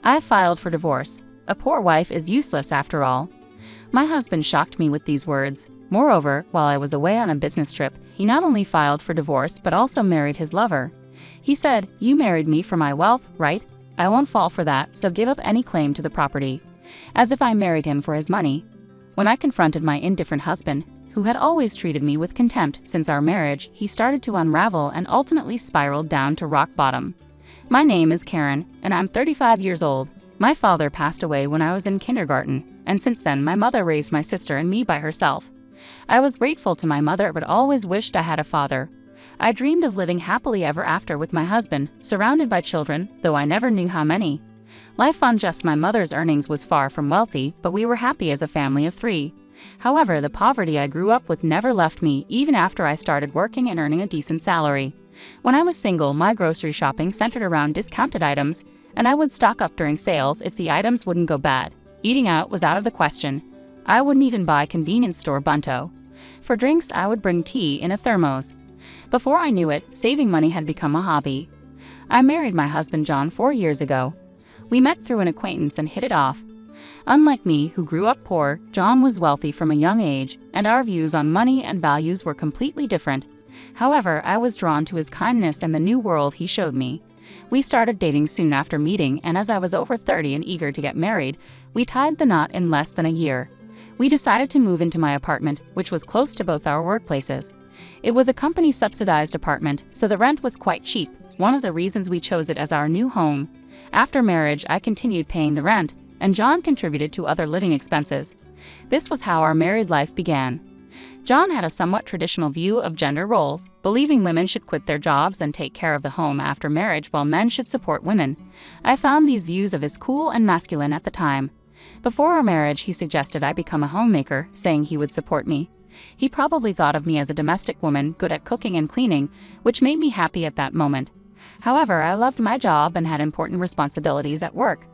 I filed for divorce. A poor wife is useless after all. My husband shocked me with these words. Moreover, while I was away on a business trip, he not only filed for divorce but also married his lover. He said, "You married me for my wealth, right? I won't fall for that, so give up any claim to the property." As if I married him for his money. When I confronted my indifferent husband, who had always treated me with contempt since our marriage, he started to unravel and ultimately spiraled down to rock bottom. My name is Karen, and I'm 35 years old. My father passed away when I was in kindergarten, and since then my mother raised my sister and me by herself. I was grateful to my mother but always wished I had a father. I dreamed of living happily ever after with my husband, surrounded by children, though I never knew how many. Life on just my mother's earnings was far from wealthy, but we were happy as a family of 3. However, the poverty I grew up with never left me even after I started working and earning a decent salary. When I was single, my grocery shopping centered around discounted items, and I would stock up during sales if the items wouldn't go bad. Eating out was out of the question. I wouldn't even buy convenience store bunto. For drinks, I would bring tea in a thermos. Before I knew it, saving money had become a hobby. I married my husband John 4 years ago. We met through an acquaintance and hit it off. Unlike me, who grew up poor, John was wealthy from a young age, and our views on money and values were completely different. However, I was drawn to his kindness and the new world he showed me. We started dating soon after meeting, and as I was over 30 and eager to get married, we tied the knot in less than a year. We decided to move into my apartment, which was close to both our workplaces. It was a company-subsidized apartment, so the rent was quite cheap, one of the reasons we chose it as our new home. After marriage, I continued paying the rent, and John contributed to other living expenses. This was how our married life began. John had a somewhat traditional view of gender roles, believing women should quit their jobs and take care of the home after marriage while men should support women. I found these views of his cool and masculine at the time. Before our marriage, he suggested I become a homemaker, saying he would support me. He probably thought of me as a domestic woman, good at cooking and cleaning, which made me happy at that moment. However, I loved my job and had important responsibilities at work.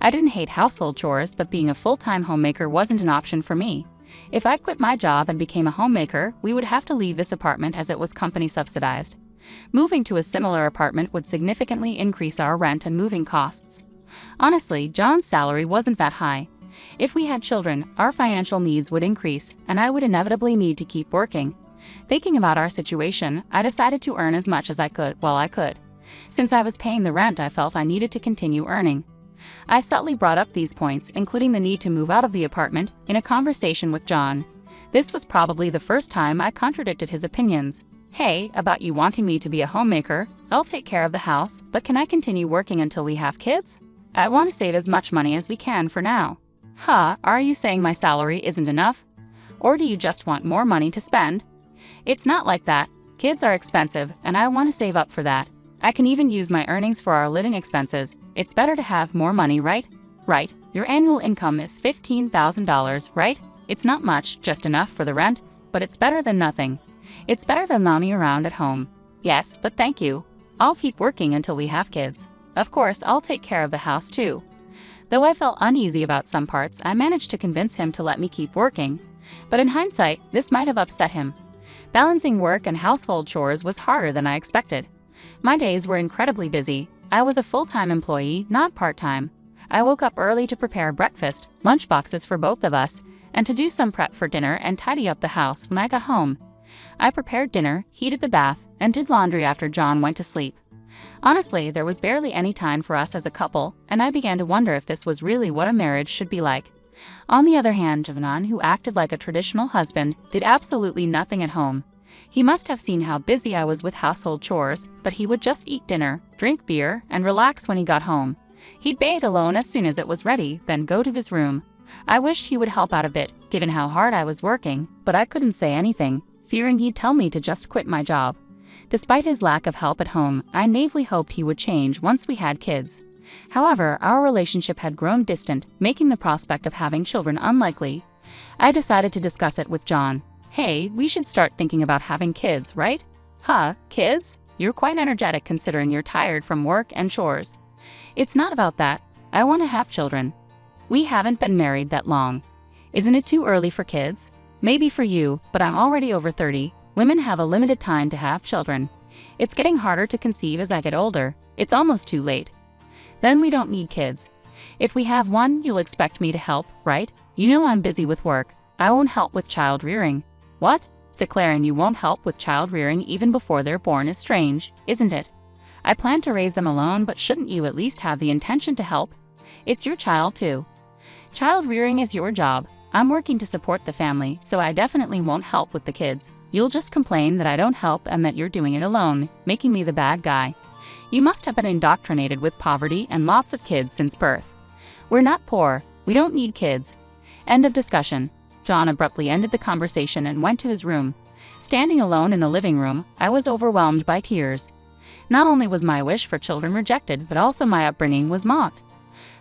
I didn't hate household chores, but being a full-time homemaker wasn't an option for me. If I quit my job and became a homemaker, we would have to leave this apartment as it was company subsidized. Moving to a similar apartment would significantly increase our rent and moving costs. Honestly, John's salary wasn't that high. If we had children, our financial needs would increase, and I would inevitably need to keep working. Thinking about our situation, I decided to earn as much as I could while I could. Since I was paying the rent, I felt I needed to continue earning. I subtly brought up these points, including the need to move out of the apartment, in a conversation with John. This was probably the first time I contradicted his opinions. "Hey, about you wanting me to be a homemaker, I'll take care of the house, but can I continue working until we have kids? I want to save as much money as we can for now." Are you saying my salary isn't enough? Or do you just want more money to spend? It's not like that. Kids are expensive, and I want to save up for that. I can even use my earnings for our living expenses. It's better to have more money, right? Right. Your annual income is $15,000, right? It's not much, just enough for the rent, but it's better than nothing. It's better than lounging around at home. Yes, but thank you. I'll keep working until we have kids. Of course, I'll take care of the house too. Though I felt uneasy about some parts, I managed to convince him to let me keep working. But in hindsight, this might have upset him. Balancing work and household chores was harder than I expected. My days were incredibly busy. I was a full-time employee, not part-time. I woke up early to prepare breakfast, lunch boxes for both of us, and to do some prep for dinner and tidy up the house when I got home. I prepared dinner, heated the bath, and did laundry after John went to sleep. Honestly, there was barely any time for us as a couple, and I began to wonder if this was really what a marriage should be like. On the other hand, Javanan, who acted like a traditional husband, did absolutely nothing at home. He must have seen how busy I was with household chores, but he would just eat dinner, drink beer, and relax when he got home. He'd bathe alone as soon as it was ready, then go to his room. I wished he would help out a bit, given how hard I was working, but I couldn't say anything, fearing he'd tell me to just quit my job. Despite his lack of help at home, I naively hoped he would change once we had kids. However, our relationship had grown distant, making the prospect of having children unlikely. I decided to discuss it with John. "Hey, we should start thinking about having kids, right?" Kids? You're quite energetic considering you're tired from work and chores." "It's not about that. I want to have children. We haven't been married that long. Isn't it too early for kids? Maybe for you, but I'm already over 30. Women have a limited time to have children. It's getting harder to conceive as I get older. It's almost too late." "Then we don't need kids. If we have one, you'll expect me to help, right? You know I'm busy with work. I won't help with child rearing. What? Declaring you won't help with child rearing even before they're born is strange, isn't it? I plan to raise them alone, but shouldn't you at least have the intention to help? It's your child too. Child rearing is your job. I'm working to support the family, so I definitely won't help with the kids. You'll just complain that I don't help and that you're doing it alone, making me the bad guy. You must have been indoctrinated with poverty and lots of kids since birth. We're not poor. We don't need kids. End of discussion. John abruptly ended the conversation and went to his room. Standing alone in the living room, I was overwhelmed by tears. Not only was my wish for children rejected, but also my upbringing was mocked.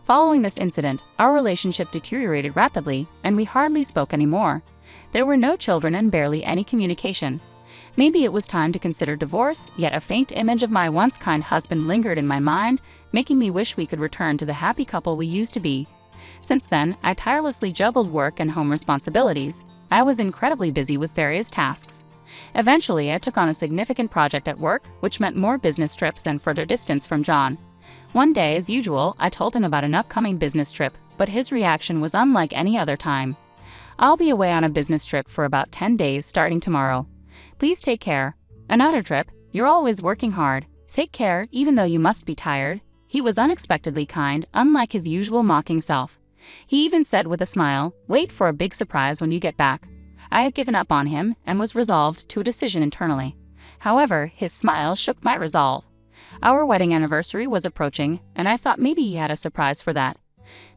Following this incident, our relationship deteriorated rapidly, and we hardly spoke anymore. There were no children and barely any communication. Maybe it was time to consider divorce, yet a faint image of my once kind husband lingered in my mind, making me wish we could return to the happy couple we used to be. Since then, I tirelessly juggled work and home responsibilities. I was incredibly busy with various tasks. Eventually, I took on a significant project at work, which meant more business trips and further distance from John. One day, as usual, I told him about an upcoming business trip, but his reaction was unlike any other time. I'll be away on a business trip for about 10 days starting tomorrow. Please take care. Another trip? You're always working hard. Take care, even though you must be tired. He was unexpectedly kind, unlike his usual mocking self. He even said with a smile, "Wait for a big surprise when you get back." I had given up on him and was resolved to a decision internally. However, his smile shook my resolve. Our wedding anniversary was approaching, and I thought maybe he had a surprise for that.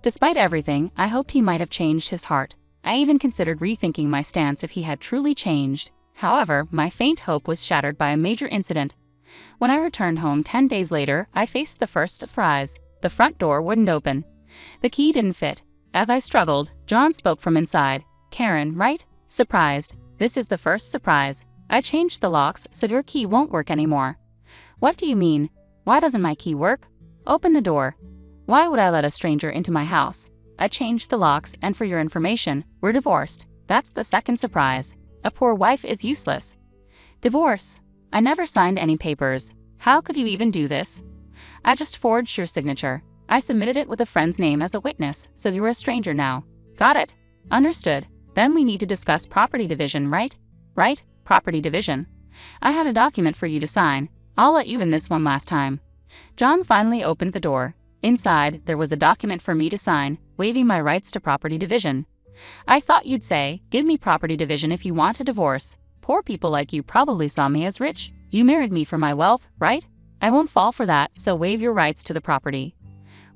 Despite everything, I hoped he might have changed his heart. I even considered rethinking my stance if he had truly changed. However, my faint hope was shattered by a major incident. When I returned home 10 days later, I faced the first surprise. The front door wouldn't open. The key didn't fit. As I struggled, John spoke from inside. "Karen, right? Surprised. This is the first surprise. I changed the locks, so your key won't work anymore." "What do you mean? Why doesn't my key work?" "Open the door." "Why would I let a stranger into my house?" "I changed the locks, and for your information, we're divorced." That's the second surprise. A poor wife is useless. Divorce? I never signed any papers. How could you even do this? I just forged your signature. I submitted it with a friend's name as a witness, so you're a stranger now. Got it. Understood. Then we need to discuss property division, right? Right? Property division. I had a document for you to sign. I'll let you in this one last time. John finally opened the door. Inside, there was a document for me to sign, waiving my rights to property division. I thought you'd say, "Give me property division if you want a divorce." Poor people like you probably saw me as rich. You married me for my wealth, right? I won't fall for that, so waive your rights to the property.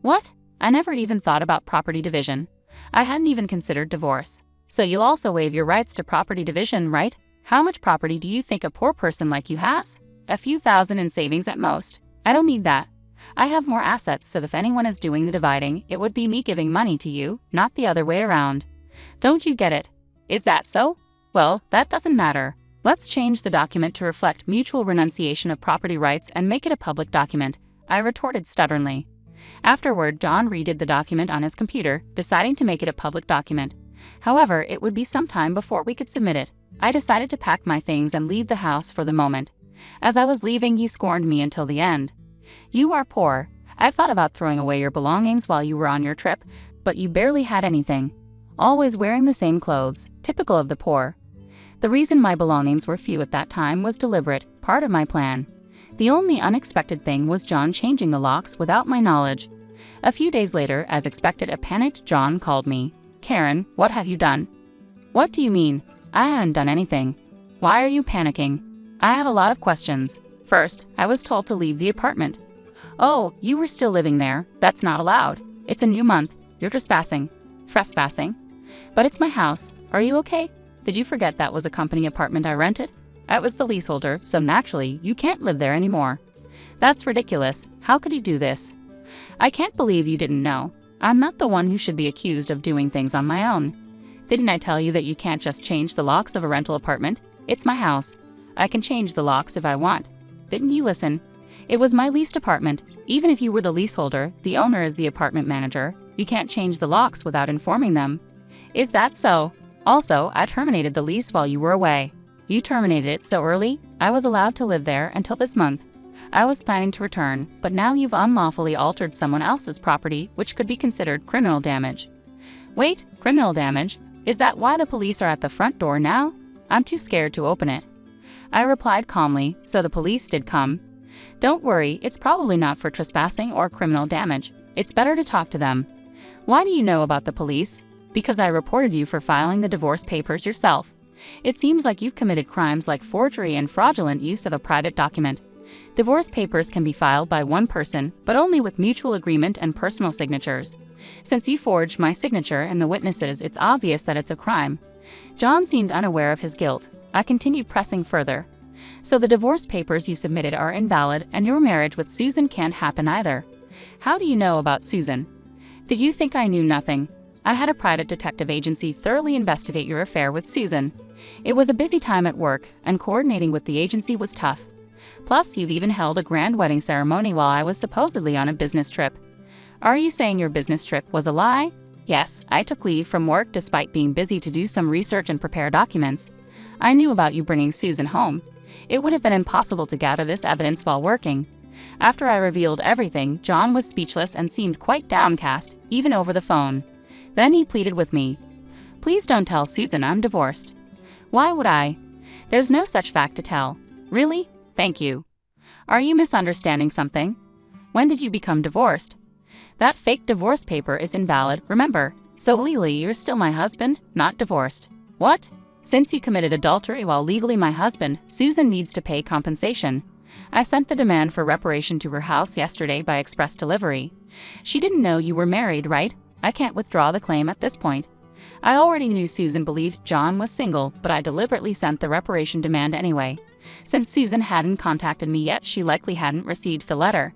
What? I never even thought about property division. I hadn't even considered divorce. So you'll also waive your rights to property division, right? How much property do you think a poor person like you has? A few thousand in savings at most. I don't need that. I have more assets, so if anyone is doing the dividing, it would be me giving money to you, not the other way around. Don't you get it? Is that so? Well, that doesn't matter. Let's change the document to reflect mutual renunciation of property rights and make it a public document, I retorted stubbornly. Afterward, John redid the document on his computer, deciding to make it a public document. However, it would be some time before we could submit it. I decided to pack my things and leave the house for the moment. As I was leaving, he scorned me until the end. "You are poor. I thought about throwing away your belongings while you were on your trip, but you barely had anything. Always wearing the same clothes, typical of the poor." The reason my belongings were few at that time was deliberate, part of my plan. The only unexpected thing was John changing the locks without my knowledge. A few days later, as expected, a panicked John called me. "Karen, what have you done?" "What do you mean? I haven't done anything." "Why are you panicking?" "I have a lot of questions. First, I was told to leave the apartment." "Oh, you were still living there. That's not allowed. It's a new month. You're trespassing." "Trespassing?" "But it's my house. Are you okay? Did you forget that was a company apartment I rented? I was the leaseholder, so naturally, you can't live there anymore." "That's ridiculous. How could you do this?" "I can't believe you didn't know. I'm not the one who should be accused of doing things on my own. Didn't I tell you that you can't just change the locks of a rental apartment? It's my house. I can change the locks if I want. Didn't you listen? It was my leased apartment. Even if you were the leaseholder, the owner is the apartment manager. You can't change the locks without informing them." "Is that so? Also, I terminated the lease while you were away." "You terminated it so early? I was allowed to live there until this month." I was planning to return, but now you've unlawfully altered someone else's property, which could be considered criminal damage. Wait, criminal damage? Is that why the police are at the front door now? I'm too scared to open it. I replied calmly, so the police did come. Don't worry, it's probably not for trespassing or criminal damage. It's better to talk to them. Why do you know about the police? Because I reported you for filing the divorce papers yourself. It seems like you've committed crimes like forgery and fraudulent use of a private document. Divorce papers can be filed by one person, but only with mutual agreement and personal signatures. Since you forged my signature and the witnesses, it's obvious that it's a crime. John seemed unaware of his guilt. I continued pressing further. So the divorce papers you submitted are invalid, and your marriage with Susan can't happen either. How do you know about Susan? Did you think I knew nothing? I had a private detective agency thoroughly investigate your affair with Susan. It was a busy time at work, and coordinating with the agency was tough. Plus, you've even held a grand wedding ceremony while I was supposedly on a business trip. Are you saying your business trip was a lie? Yes, I took leave from work despite being busy to do some research and prepare documents. I knew about you bringing Susan home. It would have been impossible to gather this evidence while working. After I revealed everything, John was speechless and seemed quite downcast, even over the phone. Then he pleaded with me. Please don't tell Susan I'm divorced. Why would I? There's no such fact to tell. Really? Thank you. Are you misunderstanding something? When did you become divorced? That fake divorce paper is invalid, remember. So legally, you're still my husband, not divorced. What? Since you committed adultery while legally my husband, Susan needs to pay compensation. I sent the demand for reparation to her house yesterday by express delivery. She didn't know you were married, right? I can't withdraw the claim at this point. I already knew Susan believed John was single, but I deliberately sent the reparation demand anyway. Since Susan hadn't contacted me yet, she likely hadn't received the letter.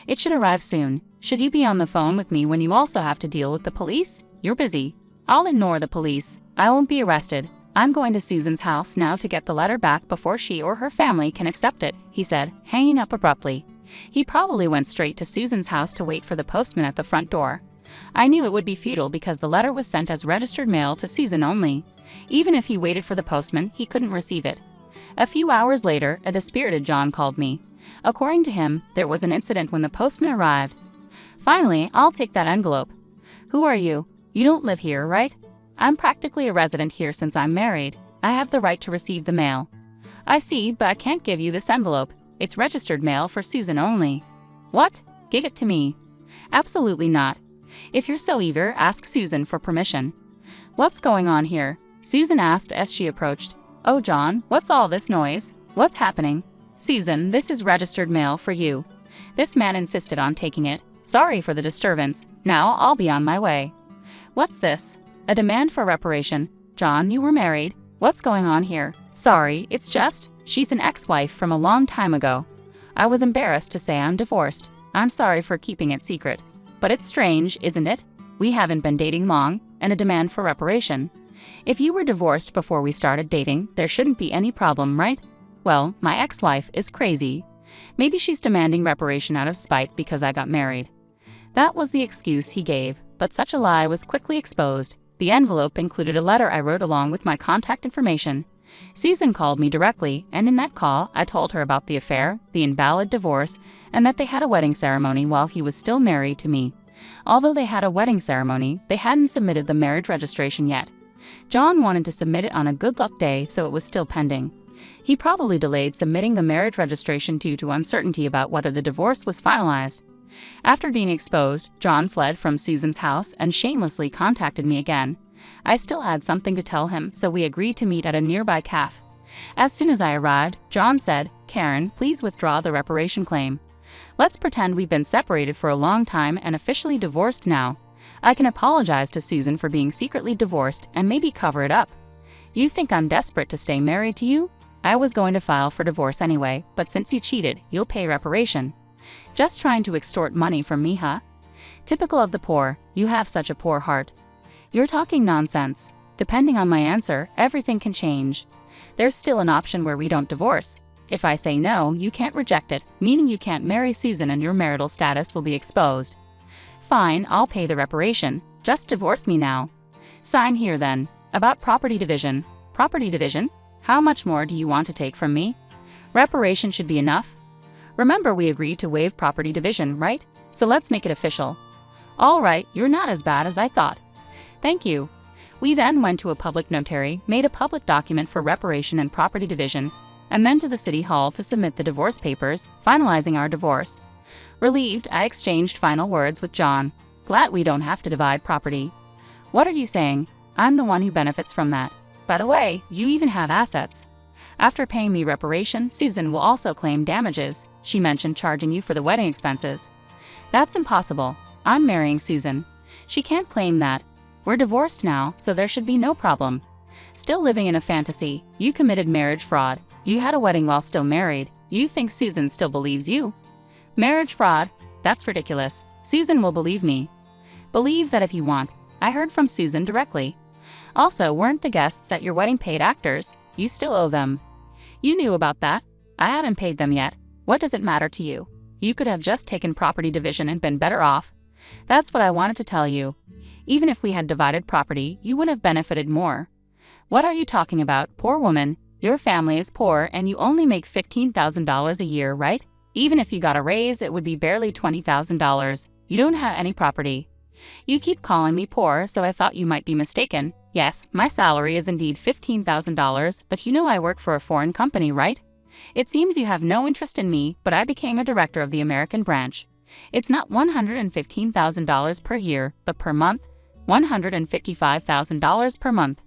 It should arrive soon. Should you be on the phone with me when you also have to deal with the police? You're busy. I'll ignore the police. I won't be arrested. I'm going to Susan's house now to get the letter back before she or her family can accept it, he said, hanging up abruptly. He probably went straight to Susan's house to wait for the postman at the front door. I knew it would be futile because the letter was sent as registered mail to Susan only. Even if he waited for the postman, he couldn't receive it. A few hours later, a dispirited John called me. According to him, there was an incident when the postman arrived. Finally, I'll take that envelope. Who are you? You don't live here, right? I'm practically a resident here since I'm married. I have the right to receive the mail. I see, but I can't give you this envelope. It's registered mail for Susan only. What? Give it to me. Absolutely not. If you're so eager, ask Susan for permission. What's going on here? Susan asked as she approached. Oh, John, what's all this noise? What's happening? Susan, this is registered mail for you. This man insisted on taking it. Sorry for the disturbance. Now I'll be on my way. What's this? A demand for reparation. John, you were married. What's going on here? Sorry, it's just, she's an ex-wife from a long time ago. I was embarrassed to say I'm divorced. I'm sorry for keeping it secret. But it's strange, isn't it? We haven't been dating long, and a demand for reparation. If you were divorced before we started dating, there shouldn't be any problem, right? Well, my ex-wife is crazy. Maybe she's demanding reparation out of spite because I got married. That was the excuse he gave, but such a lie was quickly exposed. The envelope included a letter I wrote along with my contact information. Susan called me directly, and in that call, I told her about the affair, the invalid divorce, and that they had a wedding ceremony while he was still married to me. Although they had a wedding ceremony, they hadn't submitted the marriage registration yet. John wanted to submit it on a good luck day, so it was still pending. He probably delayed submitting the marriage registration due to uncertainty about whether the divorce was finalized. After being exposed, John fled from Susan's house and shamelessly contacted me again. I still had something to tell him, so we agreed to meet at a nearby cafe. As soon as I arrived, John said, Karen, please withdraw the reparation claim. Let's pretend we've been separated for a long time and officially divorced now. I can apologize to Susan for being secretly divorced and maybe cover it up. You think I'm desperate to stay married to you? I was going to file for divorce anyway, but since you cheated, you'll pay reparation. Just trying to extort money from me, huh? Typical of the poor, you have such a poor heart. You're talking nonsense. Depending on my answer, everything can change. There's still an option where we don't divorce. If I say no, you can't reject it, meaning you can't marry Susan and your marital status will be exposed. Fine, I'll pay the reparation. Just divorce me now. Sign here then. About property division. Property division? How much more do you want to take from me? Reparation should be enough. Remember we agreed to waive property division, right? So let's make it official. All right, you're not as bad as I thought. Thank you. We then went to a public notary, made a public document for reparation and property division, and then to the city hall to submit the divorce papers, finalizing our divorce. Relieved, I exchanged final words with John. Glad we don't have to divide property. What are you saying? I'm the one who benefits from that. By the way, you even have assets. After paying me reparation, Susan will also claim damages. She mentioned charging you for the wedding expenses. That's impossible. I'm marrying Susan. She can't claim that. We're divorced now, so there should be no problem. Still living in a fantasy. You committed marriage fraud. You had a wedding while still married. You think Susan still believes you? Marriage fraud? That's ridiculous. Susan will believe me. Believe that if you want. I heard from Susan directly. Also, weren't the guests at your wedding paid actors? You still owe them. You knew about that. I haven't paid them yet. What does it matter to you? You could have just taken property division and been better off. That's what I wanted to tell you. Even if we had divided property, you would have benefited more. What are you talking about, poor woman? Your family is poor and you only make $15,000 a year, right? Even if you got a raise, it would be barely $20,000. You don't have any property. You keep calling me poor, so I thought you might be mistaken. Yes, my salary is indeed $15,000, but you know I work for a foreign company, right? It seems you have no interest in me, but I became a director of the American branch. It's not $115,000 per year, but per month, $155,000 per month.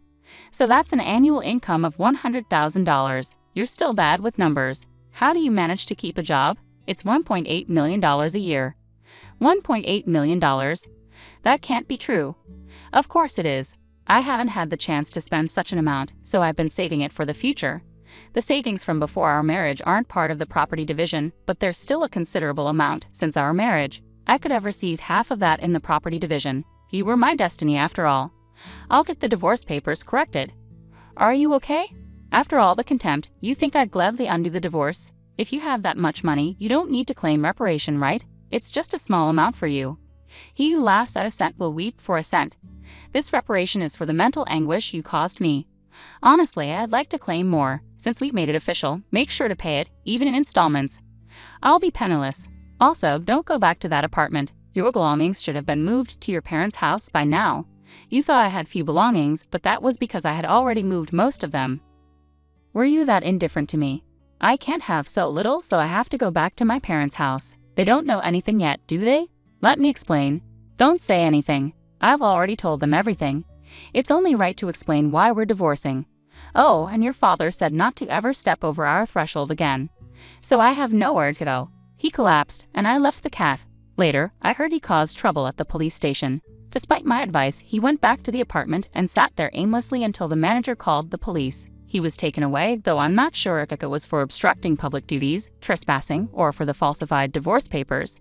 So that's an annual income of $100,000. You're still bad with numbers. How do you manage to keep a job? It's $1.8 million a year. $1.8 million? That can't be true. Of course it is. I haven't had the chance to spend such an amount, so I've been saving it for the future. The savings from before our marriage aren't part of the property division, but there's still a considerable amount since our marriage. I could have received half of that in the property division. You were my destiny after all. I'll get the divorce papers corrected. Are you okay? After all the contempt, you think I'd gladly undo the divorce? If you have that much money, you don't need to claim reparation, right? It's just a small amount for you. He who laughs at a cent will weep for a cent. This reparation is for the mental anguish you caused me. Honestly, I'd like to claim more. Since we've made it official, make sure to pay it, even in installments. I'll be penniless. Also, don't go back to that apartment. Your belongings should have been moved to your parents' house by now. You thought I had few belongings, but that was because I had already moved most of them. Were you that indifferent to me? I can't have so little, so I have to go back to my parents' house. They don't know anything yet, do they? Let me explain. Don't say anything. I've already told them everything. It's only right to explain why we're divorcing. Oh, and your father said not to ever step over our threshold again. So I have nowhere to go. He collapsed, and I left the cafe. Later, I heard he caused trouble at the police station. Despite my advice, he went back to the apartment and sat there aimlessly until the manager called the police. He was taken away, though I'm not sure if it was for obstructing public duties, trespassing, or for the falsified divorce papers.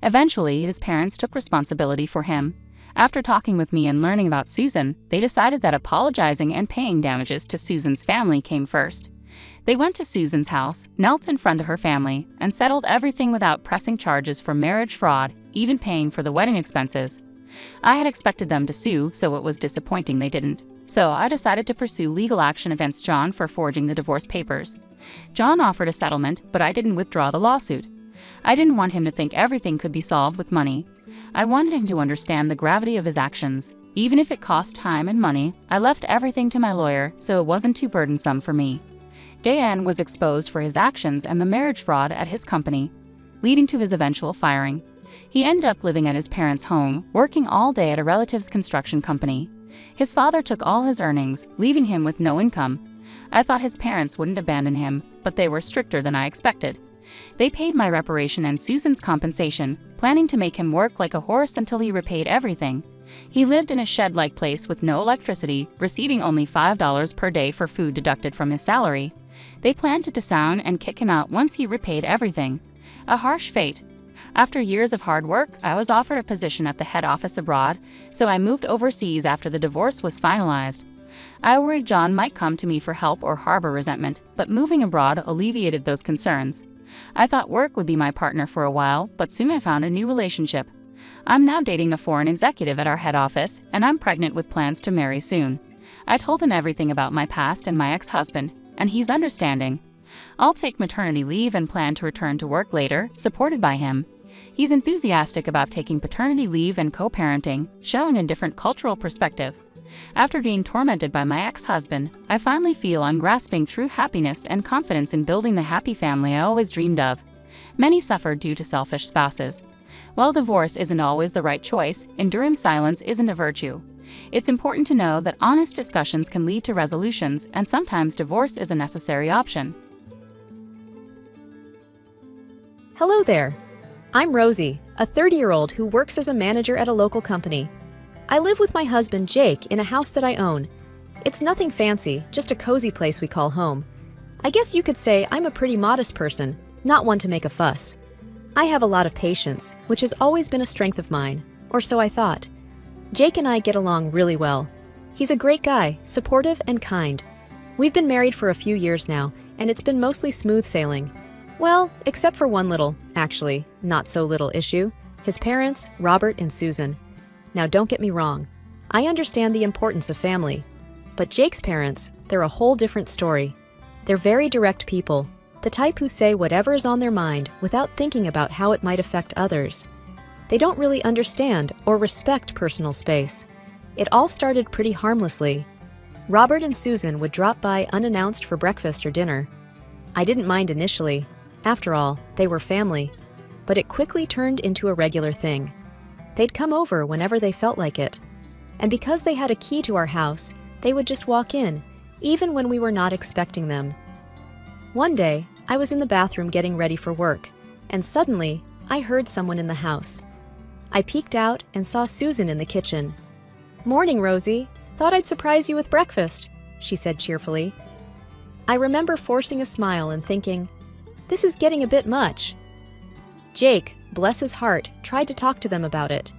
Eventually, his parents took responsibility for him. After talking with me and learning about Susan, they decided that apologizing and paying damages to Susan's family came first. They went to Susan's house, knelt in front of her family, and settled everything without pressing charges for marriage fraud, even paying for the wedding expenses. I had expected them to sue, so it was disappointing they didn't. So I decided to pursue legal action against John for forging the divorce papers. John offered a settlement, but I didn't withdraw the lawsuit. I didn't want him to think everything could be solved with money. I wanted him to understand the gravity of his actions. Even if it cost time and money, I left everything to my lawyer, so it wasn't too burdensome for me. Dan was exposed for his actions and the marriage fraud at his company, leading to his eventual firing. He ended up living at his parents' home, working all day at a relative's construction company. His father took all his earnings, leaving him with no income. I thought his parents wouldn't abandon him, but they were stricter than I expected. They paid my reparation and Susan's compensation, planning to make him work like a horse until he repaid everything. He lived in a shed-like place with no electricity, receiving only $5 per day for food deducted from his salary. They planned to disown and kick him out once he repaid everything. A harsh fate. After years of hard work, I was offered a position at the head office abroad, so I moved overseas after the divorce was finalized. I worried John might come to me for help or harbor resentment, but moving abroad alleviated those concerns. I thought work would be my partner for a while, but soon I found a new relationship. I'm now dating a foreign executive at our head office, and I'm pregnant with plans to marry soon. I told him everything about my past and my ex-husband, and he's understanding. I'll take maternity leave and plan to return to work later, supported by him. He's enthusiastic about taking paternity leave and co-parenting, showing a different cultural perspective. After being tormented by my ex-husband, I finally feel I'm grasping true happiness and confidence in building the happy family I always dreamed of. Many suffer due to selfish spouses. While divorce isn't always the right choice, enduring silence isn't a virtue. It's important to know that honest discussions can lead to resolutions, and sometimes divorce is a necessary option. Hello there. I'm Rosie, a 30-year-old who works as a manager at a local company. I live with my husband, Jake, in a house that I own. It's nothing fancy, just a cozy place we call home. I guess you could say I'm a pretty modest person, not one to make a fuss. I have a lot of patience, which has always been a strength of mine, or so I thought. Jake and I get along really well. He's a great guy, supportive and kind. We've been married for a few years now, and it's been mostly smooth sailing. Well, except for one little, actually, not so little issue. His parents, Robert and Susan. Now don't get me wrong, I understand the importance of family. But Jake's parents, they're a whole different story. They're very direct people, the type who say whatever is on their mind without thinking about how it might affect others. They don't really understand or respect personal space. It all started pretty harmlessly. Robert and Susan would drop by unannounced for breakfast or dinner. I didn't mind initially. After all, they were family. But it quickly turned into a regular thing. They'd come over whenever they felt like it. And because they had a key to our house, they would just walk in, even when we were not expecting them. One day, I was in the bathroom getting ready for work, and suddenly, I heard someone in the house. I peeked out and saw Susan in the kitchen. "Morning, Rosie. Thought I'd surprise you with breakfast," she said cheerfully. I remember forcing a smile and thinking, this is getting a bit much. Jake, bless his heart, tried to talk to them about it.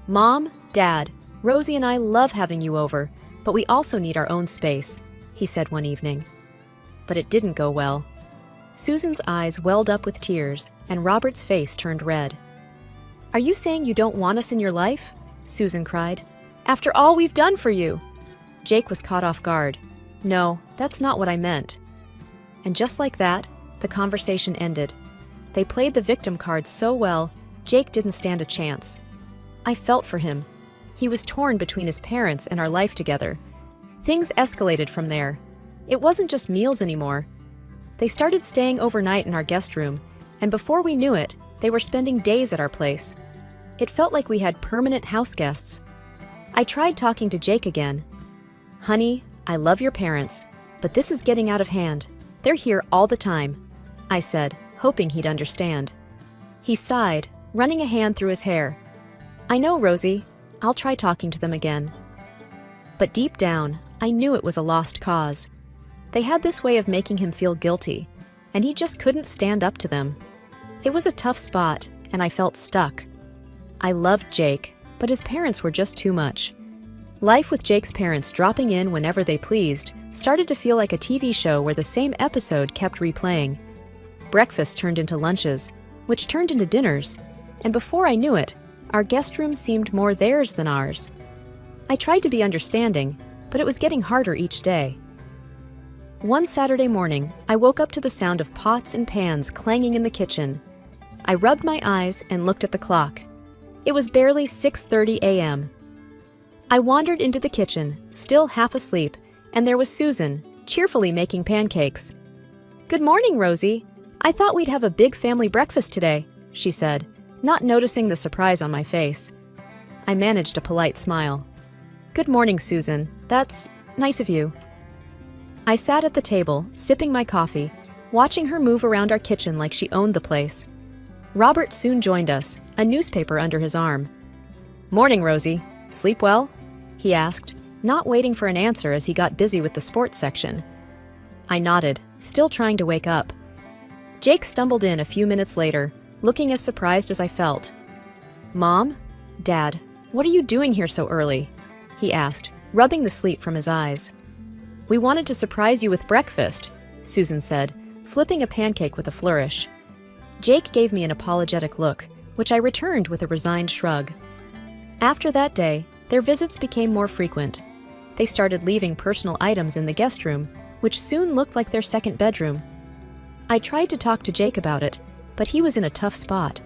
"Mom, Dad, Rosie and I love having you over, but we also need our own space," he said one evening. But it didn't go well. Susan's eyes welled up with tears, and Robert's face turned red. "Are you saying you don't want us in your life?" Susan cried. "After all we've done for you!" Jake was caught off guard. "No, that's not what I meant." And just like that, the conversation ended. They played the victim card so well, Jake didn't stand a chance. I felt for him. He was torn between his parents and our life together. Things escalated from there. It wasn't just meals anymore. They started staying overnight in our guest room, and before we knew it, they were spending days at our place. It felt like we had permanent house guests. I tried talking to Jake again. "Honey, I love your parents, but this is getting out of hand. They're here all the time," I said, hoping he'd understand. He sighed, running a hand through his hair. "I know, Rosie. I'll try talking to them again." But deep down, I knew it was a lost cause. They had this way of making him feel guilty, and he just couldn't stand up to them. It was a tough spot, and I felt stuck. I loved Jake, but his parents were just too much. Life with Jake's parents dropping in whenever they pleased started to feel like a TV show where the same episode kept replaying. Breakfast turned into lunches, which turned into dinners, and before I knew it, our guest room seemed more theirs than ours. I tried to be understanding, but it was getting harder each day. One Saturday morning, I woke up to the sound of pots and pans clanging in the kitchen. I rubbed my eyes and looked at the clock. It was barely 6:30 a.m. I wandered into the kitchen, still half asleep, and there was Susan, cheerfully making pancakes. "Good morning, Rosie. I thought we'd have a big family breakfast today," she said, not noticing the surprise on my face. I managed a polite smile. "Good morning, Susan. That's nice of you." I sat at the table, sipping my coffee, watching her move around our kitchen like she owned the place. Robert soon joined us, a newspaper under his arm. "Morning, Rosie. Sleep well?" he asked, not waiting for an answer as he got busy with the sports section. I nodded, still trying to wake up. Jake stumbled in a few minutes later, looking as surprised as I felt. "Mom? Dad, what are you doing here so early?" he asked, rubbing the sleep from his eyes. "We wanted to surprise you with breakfast," Susan said, flipping a pancake with a flourish. Jake gave me an apologetic look, which I returned with a resigned shrug. After that day, their visits became more frequent. They started leaving personal items in the guest room, which soon looked like their second bedroom. I tried to talk to Jake about it, but he was in a tough spot.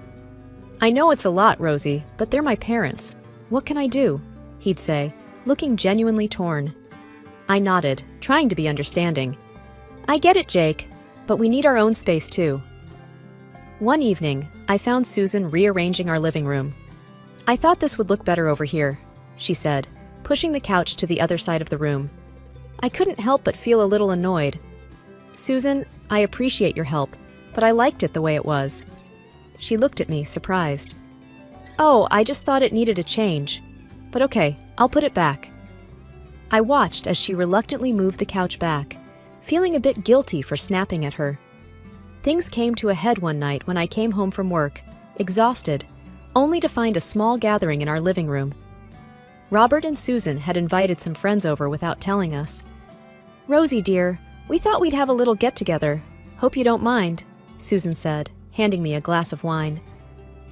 "I know it's a lot, Rosie, but they're my parents. What can I do?" he'd say, looking genuinely torn. I nodded, trying to be understanding. "I get it, Jake, but we need our own space too." One evening, I found Susan rearranging our living room. "I thought this would look better over here," she said, pushing the couch to the other side of the room. I couldn't help but feel a little annoyed. "Susan, I appreciate your help, but I liked it the way it was." She looked at me, surprised. "Oh, I just thought it needed a change. But okay, I'll put it back." I watched as she reluctantly moved the couch back, feeling a bit guilty for snapping at her. Things came to a head one night when I came home from work, exhausted, only to find a small gathering in our living room. Robert and Susan had invited some friends over without telling us. "Rosie, dear, we thought we'd have a little get-together. Hope you don't mind," Susan said, handing me a glass of wine.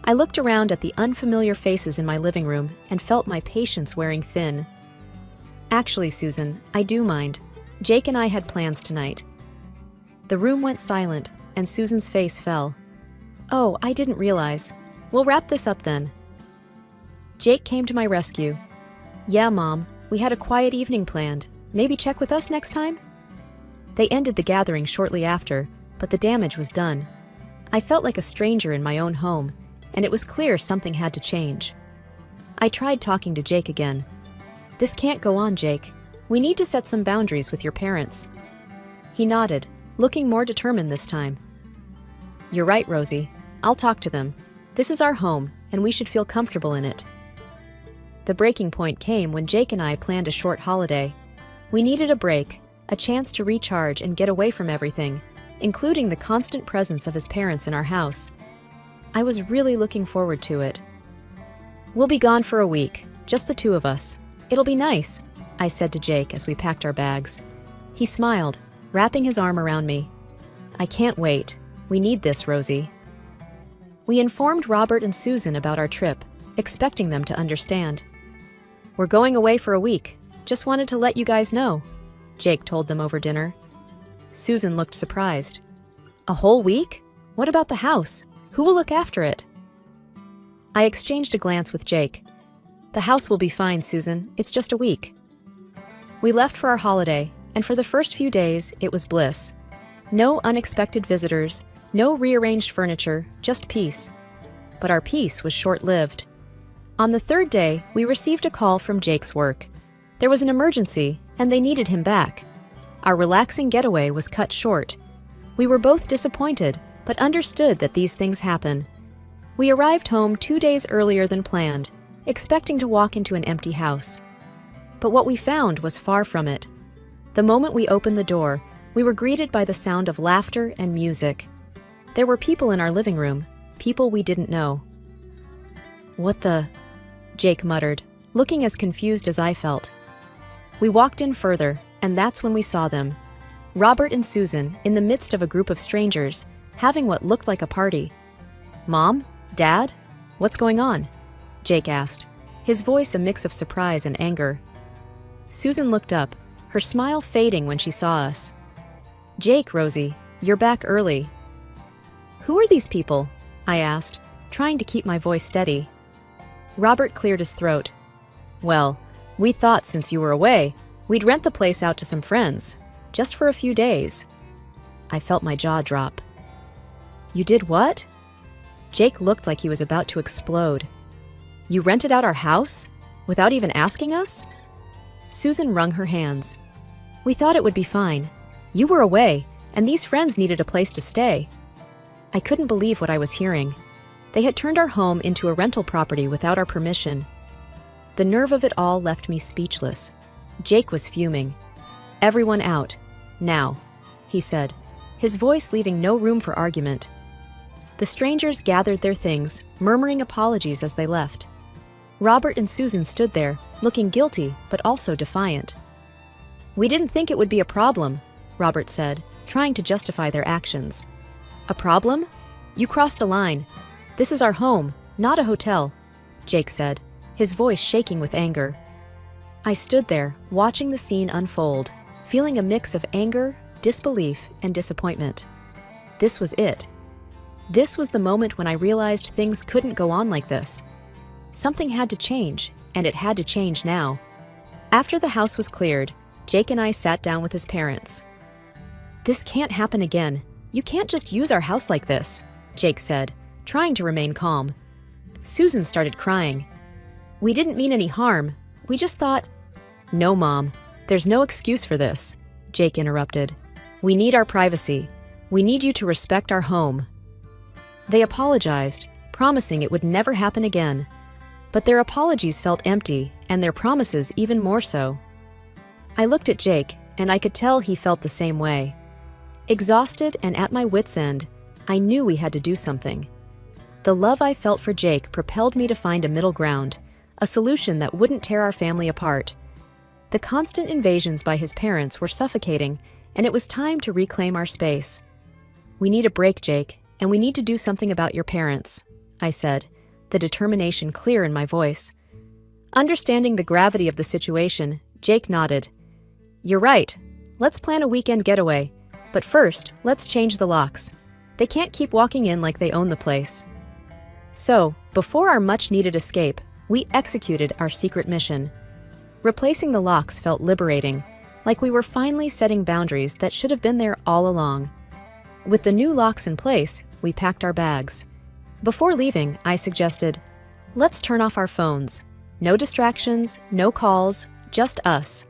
I looked around at the unfamiliar faces in my living room and felt my patience wearing thin. "Actually, Susan, I do mind. Jake and I had plans tonight." The room went silent, and Susan's face fell. "Oh, I didn't realize. We'll wrap this up then." Jake came to my rescue. "Yeah, Mom, we had a quiet evening planned. Maybe check with us next time?" They ended the gathering shortly after, but the damage was done. I felt like a stranger in my own home, and it was clear something had to change. I tried talking to Jake again. "This can't go on, Jake. We need to set some boundaries with your parents." He nodded, looking more determined this time. "You're right, Rosie. I'll talk to them. This is our home, and we should feel comfortable in it." The breaking point came when Jake and I planned a short holiday. We needed a break, a chance to recharge and get away from everything, including the constant presence of his parents in our house. I was really looking forward to it. "We'll be gone for a week, just the two of us. It'll be nice," I said to Jake as we packed our bags. He smiled, wrapping his arm around me. "I can't wait. We need this, Rosie." We informed Robert and Susan about our trip, expecting them to understand. "We're going away for a week. Just wanted to let you guys know," Jake told them over dinner. Susan looked surprised. "A whole week? What about the house? Who will look after it?" I exchanged a glance with Jake. "The house will be fine, Susan. It's just a week." We left for our holiday, and for the first few days, it was bliss. No unexpected visitors, no rearranged furniture, just peace. But our peace was short-lived. On the third day, we received a call from Jake's work. There was an emergency, and they needed him back. Our relaxing getaway was cut short. We were both disappointed, but understood that these things happen. We arrived home 2 days earlier than planned, expecting to walk into an empty house. But what we found was far from it. The moment we opened the door, we were greeted by the sound of laughter and music. There were people in our living room, people we didn't know. "What the?" Jake muttered, looking as confused as I felt. We walked in further, and that's when we saw them. Robert and Susan, in the midst of a group of strangers, having what looked like a party. "Mom? Dad? What's going on?" Jake asked, his voice a mix of surprise and anger. Susan looked up, her smile fading when she saw us. "Jake, Rosie, you're back early." "Who are these people?" I asked, trying to keep my voice steady. Robert cleared his throat. "Well, we thought since you were away, we'd rent the place out to some friends, just for a few days." I felt my jaw drop. "You did what?" Jake looked like he was about to explode. "You rented out our house? Without even asking us?" Susan wrung her hands. "We thought it would be fine. You were away, and these friends needed a place to stay." I couldn't believe what I was hearing. They had turned our home into a rental property without our permission. The nerve of it all left me speechless. Jake was fuming. "Everyone out. Now," he said, his voice leaving no room for argument. The strangers gathered their things, murmuring apologies as they left. Robert and Susan stood there, looking guilty but also defiant. "We didn't think it would be a problem," Robert said, trying to justify their actions. "A problem? You crossed a line. This is our home, not a hotel," Jake said, his voice shaking with anger. I stood there, watching the scene unfold, feeling a mix of anger, disbelief, and disappointment. This was it. This was the moment when I realized things couldn't go on like this. Something had to change, and it had to change now. After the house was cleared, Jake and I sat down with his parents. "This can't happen again. You can't just use our house like this," Jake said, trying to remain calm. Susan started crying. "We didn't mean any harm. We just thought—" "No, Mom. There's no excuse for this," Jake interrupted. "We need our privacy. We need you to respect our home." They apologized, promising it would never happen again. But their apologies felt empty, and their promises even more so. I looked at Jake, and I could tell he felt the same way. Exhausted and at my wits' end, I knew we had to do something. The love I felt for Jake propelled me to find a middle ground, a solution that wouldn't tear our family apart. The constant invasions by his parents were suffocating, and it was time to reclaim our space. "We need a break, Jake, and we need to do something about your parents," I said, the determination clear in my voice. Understanding the gravity of the situation, Jake nodded. "You're right. Let's plan a weekend getaway. But first, let's change the locks. They can't keep walking in like they own the place." So, before our much-needed escape, we executed our secret mission. Replacing the locks felt liberating, like we were finally setting boundaries that should have been there all along. With the new locks in place, we packed our bags. Before leaving, I suggested, "Let's turn off our phones. No distractions, no calls, just us."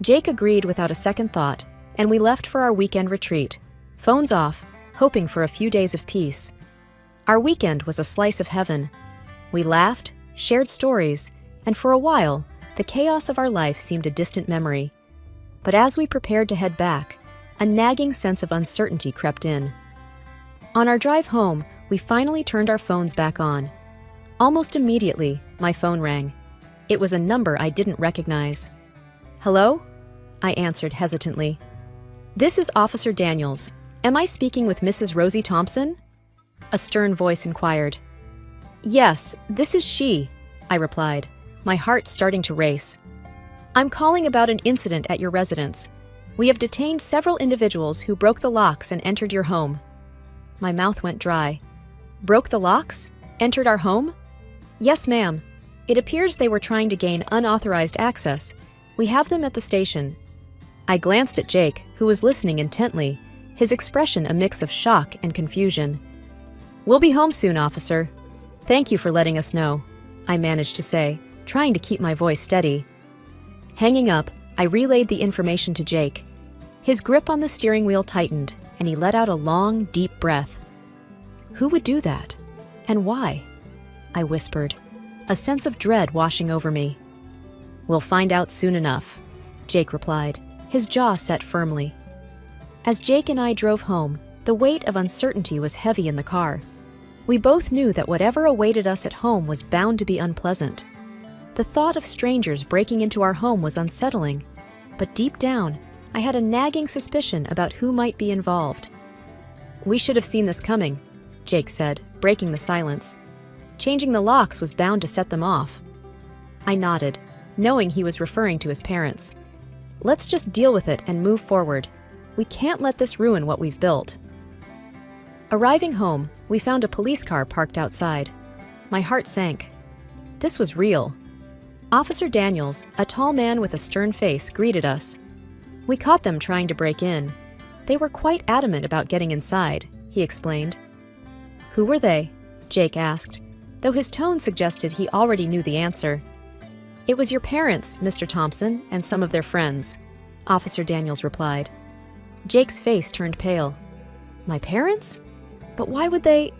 Jake agreed without a second thought, and we left for our weekend retreat, phones off, hoping for a few days of peace. Our weekend was a slice of heaven. We laughed, shared stories, and for a while, the chaos of our life seemed a distant memory. But as we prepared to head back, a nagging sense of uncertainty crept in. On our drive home, we finally turned our phones back on. Almost immediately, my phone rang. It was a number I didn't recognize. "Hello?" I answered hesitantly. "This is Officer Daniels. Am I speaking with Mrs. Rosie Thompson?" A stern voice inquired. "Yes, this is she," I replied, my heart starting to race. "I'm calling about an incident at your residence. We have detained several individuals who broke the locks and entered your home." My mouth went dry. "Broke the locks? Entered our home?" "Yes, ma'am. It appears they were trying to gain unauthorized access. We have them at the station." I glanced at Jake, who was listening intently, his expression a mix of shock and confusion. "We'll be home soon, officer. Thank you for letting us know," I managed to say, trying to keep my voice steady. Hanging up, I relayed the information to Jake. His grip on the steering wheel tightened, and he let out a long, deep breath. "Who would do that? And why?" I whispered, a sense of dread washing over me. "We'll find out soon enough," Jake replied, his jaw set firmly. As Jake and I drove home, the weight of uncertainty was heavy in the car. We both knew that whatever awaited us at home was bound to be unpleasant. The thought of strangers breaking into our home was unsettling, but deep down, I had a nagging suspicion about who might be involved. "We should have seen this coming," Jake said, breaking the silence. "Changing the locks was bound to set them off." I nodded, knowing he was referring to his parents. "Let's just deal with it and move forward. We can't let this ruin what we've built." Arriving home, we found a police car parked outside. My heart sank. This was real. Officer Daniels, a tall man with a stern face, greeted us. We caught them trying to break in. They were quite adamant about getting inside, he explained. "Who were they?" Jake asked, though his tone suggested he already knew the answer. "It was your parents, Mr. Thompson, and some of their friends," Officer Daniels replied. Jake's face turned pale. "My parents? But why would they—"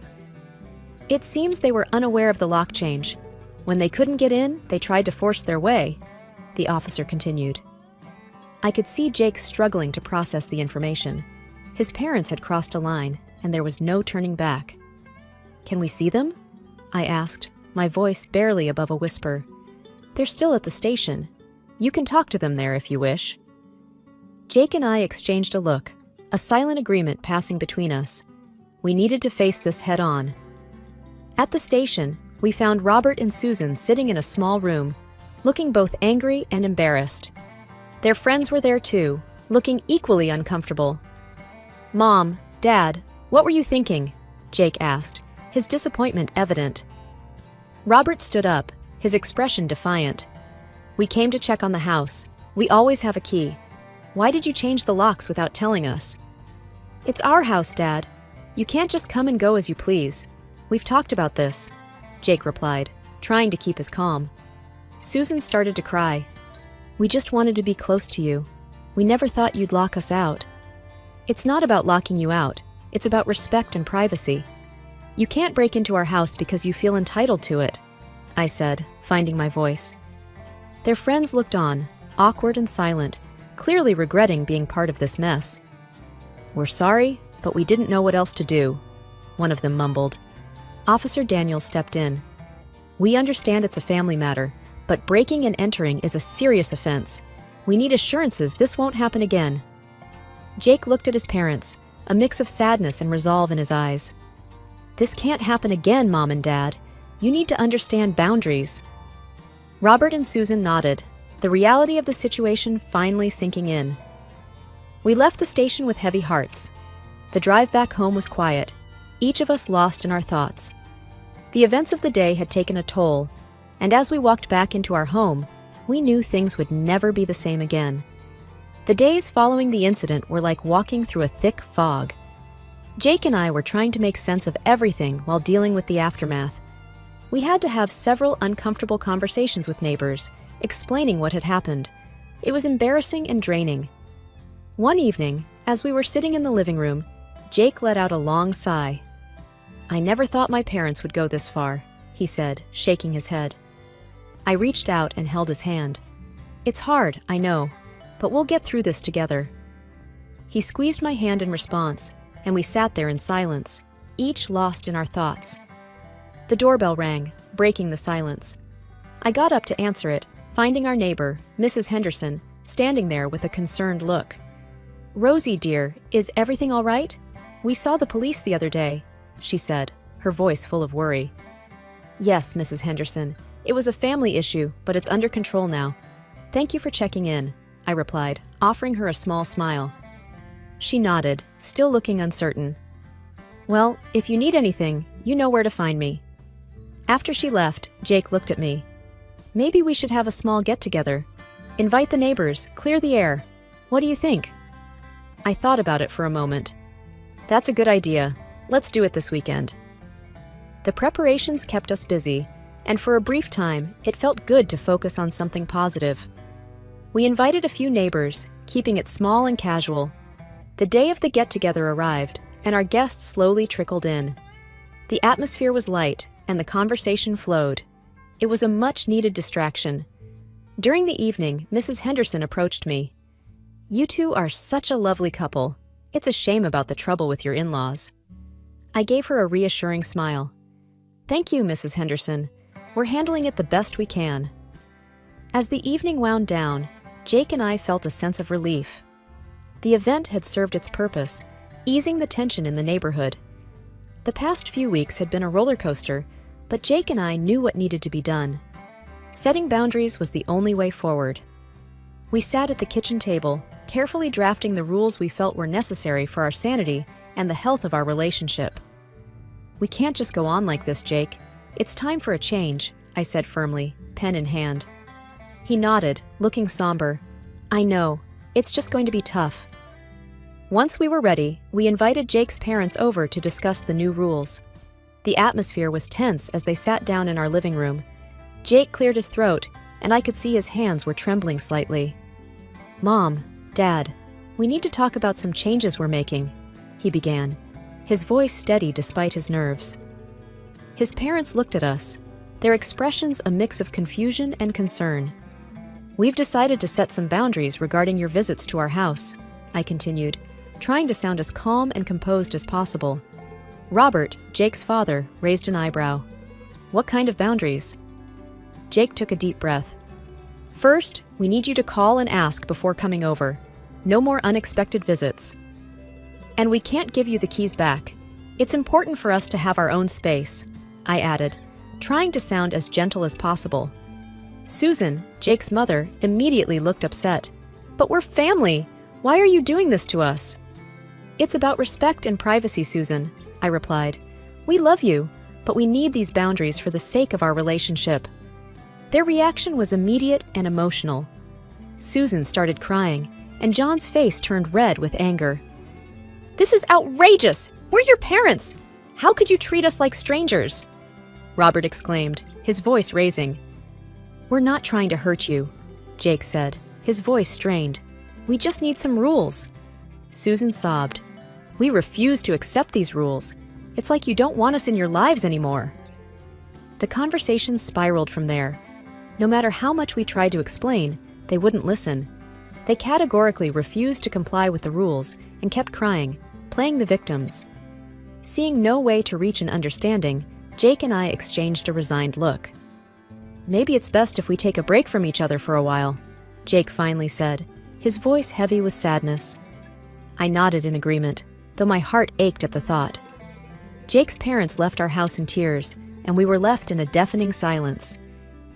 "It seems they were unaware of the lock change. When they couldn't get in, they tried to force their way," the officer continued. I could see Jake struggling to process the information. His parents had crossed a line, and there was no turning back. "Can we see them?" I asked, my voice barely above a whisper. "They're still at the station. You can talk to them there if you wish." Jake and I exchanged a look, a silent agreement passing between us. We needed to face this head-on. At the station, we found Robert and Susan sitting in a small room, looking both angry and embarrassed. Their friends were there too, looking equally uncomfortable. "Mom, Dad, "What were you thinking?" Jake asked, his disappointment evident. Robert stood up, his expression defiant. "We came to check on the house. We always have a key. Why did you change the locks without telling us?" "It's our house, Dad. You can't just come and go as you please. We've talked about this," Jake replied, trying to keep his calm. Susan started to cry. "We just wanted to be close to you. We never thought you'd lock us out." "It's not about locking you out. It's about respect and privacy. You can't break into our house because you feel entitled to it," I said, finding my voice. Their friends looked on, awkward and silent, clearly regretting being part of this mess. "We're sorry, but we didn't know what else to do," one of them mumbled. Officer Daniels stepped in. "We understand it's a family matter, but breaking and entering is a serious offense. We need assurances this won't happen again." Jake looked at his parents, a mix of sadness and resolve in his eyes. "This can't happen again, Mom and Dad. You need to understand boundaries." Robert and Susan nodded, the reality of the situation finally sinking in. We left the station with heavy hearts. The drive back home was quiet, each of us lost in our thoughts. The events of the day had taken a toll, and as we walked back into our home, we knew things would never be the same again. The days following the incident were like walking through a thick fog. Jake and I were trying to make sense of everything while dealing with the aftermath. We had to have several uncomfortable conversations with neighbors, explaining what had happened. It was embarrassing and draining. One evening, as we were sitting in the living room, Jake let out a long sigh. "I never thought my parents would go this far," he said, shaking his head. I reached out and held his hand. "It's hard, I know, but we'll get through this together." He squeezed my hand in response, and we sat there in silence, each lost in our thoughts. The doorbell rang, breaking the silence. I got up to answer it, finding our neighbor, Mrs. Henderson, standing there with a concerned look. "Rosie, dear, is everything all right? We saw the police the other day," she said, her voice full of worry. "Yes, Mrs. Henderson. It was a family issue, but it's under control now. Thank you for checking in," I replied, offering her a small smile. She nodded, still looking uncertain. "Well, if you need anything, you know where to find me." After she left, Jake looked at me. "Maybe we should have a small get-together. Invite the neighbors, clear the air. What do you think?" I thought about it for a moment. "That's a good idea. Let's do it this weekend." The preparations kept us busy, and for a brief time, it felt good to focus on something positive. We invited a few neighbors, keeping it small and casual. The day of the get-together arrived, and our guests slowly trickled in. The atmosphere was light, and the conversation flowed. It was a much-needed distraction. During the evening, Mrs. Henderson approached me. "You two are such a lovely couple. It's a shame about the trouble with your in-laws." I gave her a reassuring smile. "Thank you, Mrs. Henderson. We're handling it the best we can." As the evening wound down, Jake and I felt a sense of relief. The event had served its purpose, easing the tension in the neighborhood. The past few weeks had been a roller coaster, but Jake and I knew what needed to be done. Setting boundaries was the only way forward. We sat at the kitchen table, carefully drafting the rules we felt were necessary for our sanity and the health of our relationship. "We can't just go on like this, Jake. It's time for a change," I said firmly, pen in hand. He nodded, looking somber. "I know. It's just going to be tough." Once we were ready, we invited Jake's parents over to discuss the new rules. The atmosphere was tense as they sat down in our living room. Jake cleared his throat, and I could see his hands were trembling slightly. "Mom, Dad, we need to talk about some changes we're making," he began, his voice steady despite his nerves. His parents looked at us, their expressions a mix of confusion and concern. "We've decided to set some boundaries regarding your visits to our house," I continued, trying to sound as calm and composed as possible. Robert, Jake's father, raised an eyebrow. "What kind of boundaries?" Jake took a deep breath. "First, we need you to call and ask before coming over. No more unexpected visits. And we can't give you the keys back. It's important for us to have our own space," I added, trying to sound as gentle as possible. Susan, Jake's mother, immediately looked upset. "But we're family! Why are you doing this to us?" It's about respect and privacy, Susan, I replied. We love you, but we need these boundaries for the sake of our relationship. Their reaction was immediate and emotional. Susan started crying, and John's face turned red with anger. This is outrageous! We're your parents! How could you treat us like strangers? Robert exclaimed, his voice raising. We're not trying to hurt you, Jake said, his voice strained. We just need some rules. Susan sobbed. We refuse to accept these rules. It's like you don't want us in your lives anymore. The conversation spiraled from there. No matter how much we tried to explain, they wouldn't listen. They categorically refused to comply with the rules and kept crying, playing the victims. Seeing no way to reach an understanding, Jake and I exchanged a resigned look. Maybe it's best if we take a break from each other for a while, Jake finally said, his voice heavy with sadness. I nodded in agreement, though my heart ached at the thought. Jake's parents left our house in tears, and we were left in a deafening silence.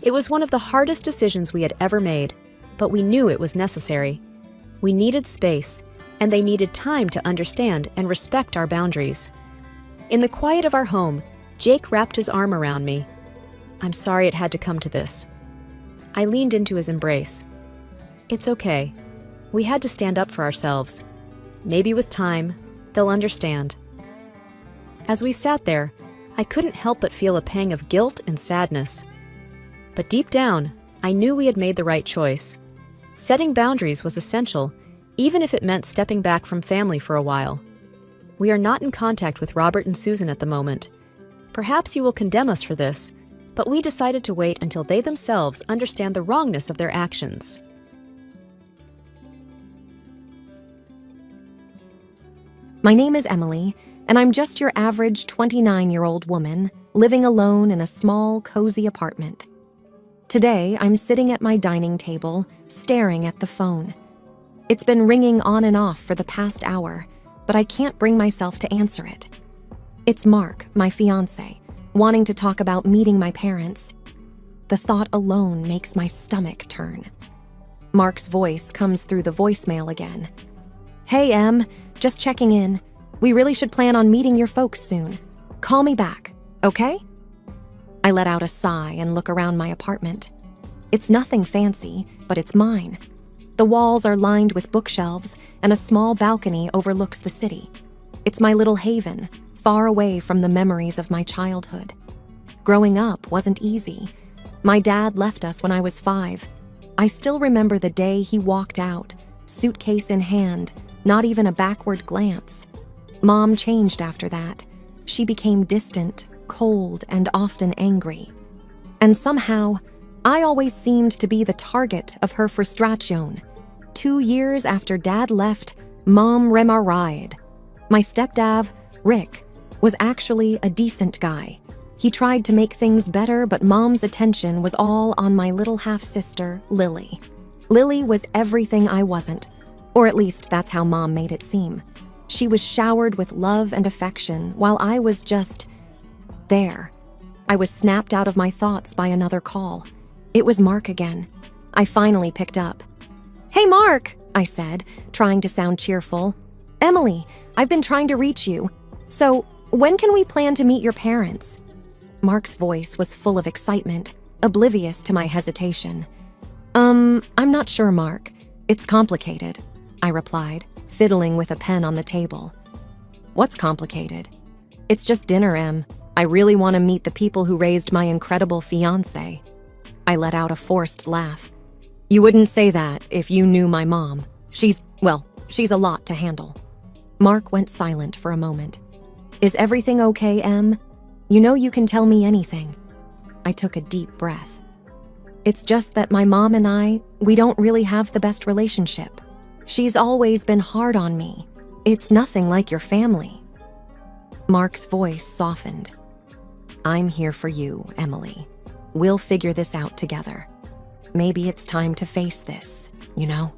It was one of the hardest decisions we had ever made, but we knew it was necessary. We needed space, and they needed time to understand and respect our boundaries. In the quiet of our home, Jake wrapped his arm around me. I'm sorry it had to come to this. I leaned into his embrace. It's okay. We had to stand up for ourselves. Maybe with time, they'll understand. As we sat there, I couldn't help but feel a pang of guilt and sadness. But deep down, I knew we had made the right choice. Setting boundaries was essential, even if it meant stepping back from family for a while. We are not in contact with Robert and Susan at the moment. Perhaps you will condemn us for this, but we decided to wait until they themselves understand the wrongness of their actions. My name is Emily, and I'm just your average 29-year-old woman living alone in a small, cozy apartment. Today, I'm sitting at my dining table, staring at the phone. It's been ringing on and off for the past hour, but I can't bring myself to answer it. It's Mark, my fiancé, wanting to talk about meeting my parents. The thought alone makes my stomach turn. Mark's voice comes through the voicemail again. Hey, Em, just checking in. We really should plan on meeting your folks soon. Call me back, okay? I let out a sigh and look around my apartment. It's nothing fancy, but it's mine. The walls are lined with bookshelves, and a small balcony overlooks the city. It's my little haven, far away from the memories of my childhood. Growing up wasn't easy. My dad left us when I was 5. I still remember the day he walked out, suitcase in hand, not even a backward glance. Mom changed after that. She became distant, cold, and often angry. And somehow, I always seemed to be the target of her frustration. 2 years after Dad left, Mom remarried. My stepdad, Rick, was actually a decent guy. He tried to make things better, but Mom's attention was all on my little half-sister, Lily. Lily was everything I wasn't, or at least that's how Mom made it seem. She was showered with love and affection, while I was just there. I was snapped out of my thoughts by another call. It was Mark again. I finally picked up. Hey, Mark, I said, trying to sound cheerful. Emily, I've been trying to reach you. So, when can we plan to meet your parents? Mark's voice was full of excitement, oblivious to my hesitation. I'm not sure, Mark. It's complicated, I replied, fiddling with a pen on the table. What's complicated? It's just dinner, Em. I really want to meet the people who raised my incredible fiancé. I let out a forced laugh. You wouldn't say that if you knew my mom. She's a lot to handle. Mark went silent for a moment. Is everything okay, Em? You know you can tell me anything. I took a deep breath. It's just that my mom and we don't really have the best relationship. She's always been hard on me. It's nothing like your family. Mark's voice softened. I'm here for you, Emily. We'll figure this out together. Maybe it's time to face this, you know?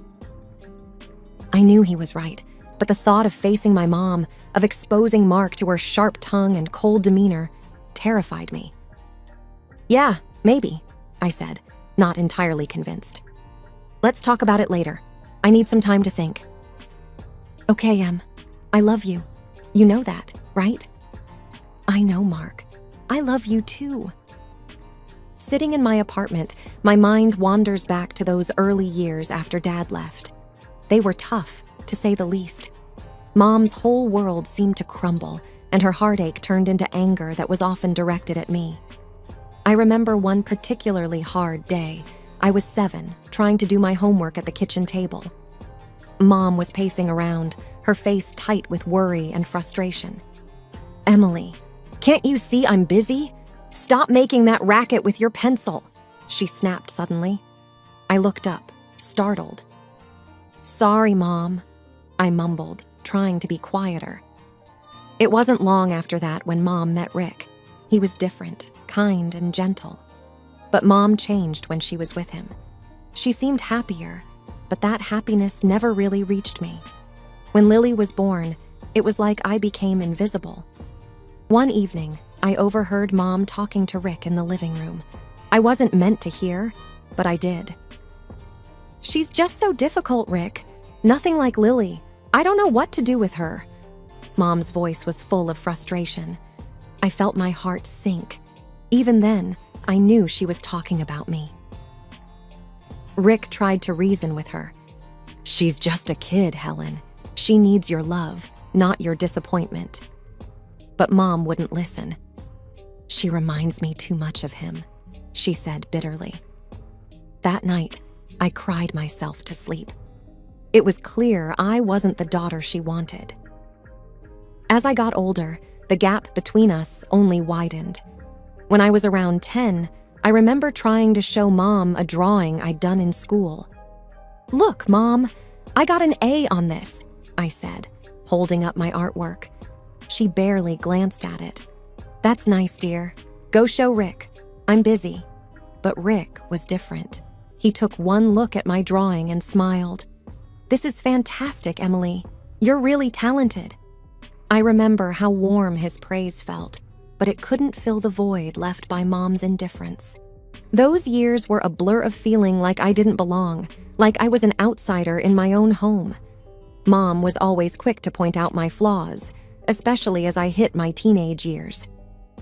I knew he was right, but the thought of facing my mom, of exposing Mark to her sharp tongue and cold demeanor, terrified me. Yeah, maybe, I said, not entirely convinced. Let's talk about it later. I need some time to think. Okay, Em. I love you. You know that, right? I know, Mark. I love you too. Sitting in my apartment, my mind wanders back to those early years after Dad left. They were tough, to say the least. Mom's whole world seemed to crumble, and her heartache turned into anger that was often directed at me. I remember one particularly hard day. I was 7, trying to do my homework at the kitchen table. Mom was pacing around, her face tight with worry and frustration. "Emily, can't you see I'm busy? Stop making that racket with your pencil," she snapped suddenly. I looked up, startled. "Sorry, Mom," I mumbled, trying to be quieter. It wasn't long after that when Mom met Rick. He was different, kind and gentle. But Mom changed when she was with him. She seemed happier, but that happiness never really reached me. When Lily was born, it was like I became invisible. One evening, I overheard Mom talking to Rick in the living room. I wasn't meant to hear, but I did. "She's just so difficult, Rick. Nothing like Lily. I don't know what to do with her." Mom's voice was full of frustration. I felt my heart sink. Even then, I knew she was talking about me. Rick tried to reason with her. "She's just a kid, Helen. She needs your love, not your disappointment." But Mom wouldn't listen. "She reminds me too much of him," she said bitterly. That night, I cried myself to sleep. It was clear I wasn't the daughter she wanted. As I got older, the gap between us only widened. When I was around 10, I remember trying to show Mom a drawing I'd done in school. "Look, Mom, I got an A on this," I said, holding up my artwork. She barely glanced at it. "That's nice, dear. Go show Rick. I'm busy." But Rick was different. He took one look at my drawing and smiled. "This is fantastic, Emily. You're really talented." I remember how warm his praise felt, but it couldn't fill the void left by Mom's indifference. Those years were a blur of feeling like I didn't belong, like I was an outsider in my own home. Mom was always quick to point out my flaws, especially as I hit my teenage years.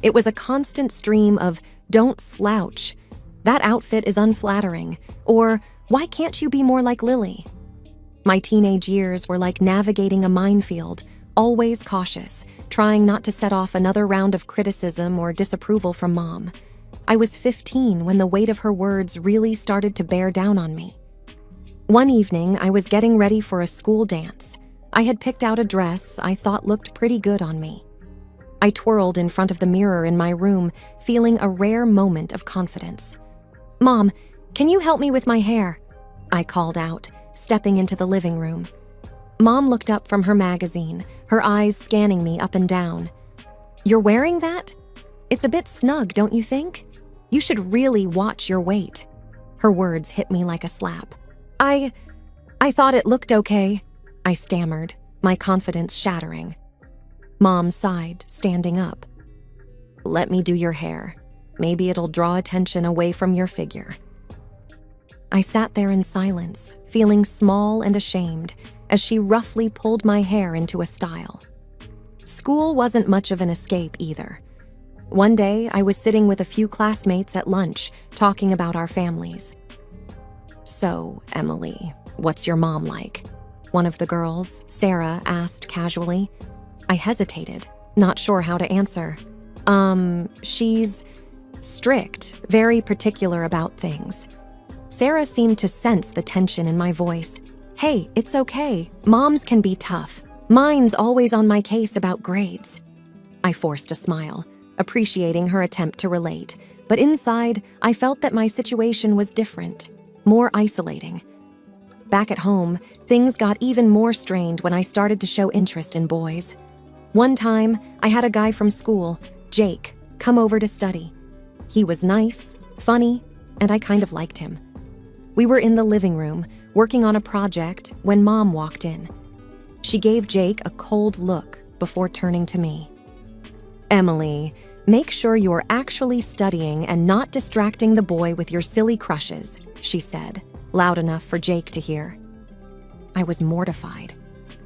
It was a constant stream of, "Don't slouch," "That outfit is unflattering," or "Why can't you be more like Lily?" My teenage years were like navigating a minefield, always cautious, trying not to set off another round of criticism or disapproval from Mom. I was 15 when the weight of her words really started to bear down on me. One evening, I was getting ready for a school dance. I had picked out a dress I thought looked pretty good on me. I twirled in front of the mirror in my room, feeling a rare moment of confidence. "Mom, can you help me with my hair?" I called out, stepping into the living room. Mom looked up from her magazine, her eyes scanning me up and down. "You're wearing that? It's a bit snug, don't you think? You should really watch your weight." Her words hit me like a slap. I thought it looked okay," I stammered, my confidence shattering. Mom sighed, standing up. "Let me do your hair. Maybe it'll draw attention away from your figure." I sat there in silence, feeling small and ashamed, as she roughly pulled my hair into a style. School wasn't much of an escape either. One day, I was sitting with a few classmates at lunch, talking about our families. "So, Emily, what's your mom like?" one of the girls, Sarah, asked casually. I hesitated, not sure how to answer. She's strict, very particular about things." Sarah seemed to sense the tension in my voice. "Hey, it's okay. Moms can be tough. Mine's always on my case about grades." I forced a smile, appreciating her attempt to relate, but inside, I felt that my situation was different, more isolating. Back at home, things got even more strained when I started to show interest in boys. One time, I had a guy from school, Jake, come over to study. He was nice, funny, and I kind of liked him. We were in the living room, working on a project, when Mom walked in. She gave Jake a cold look before turning to me. "Emily, make sure you're actually studying and not distracting the boy with your silly crushes," she said, loud enough for Jake to hear. I was mortified.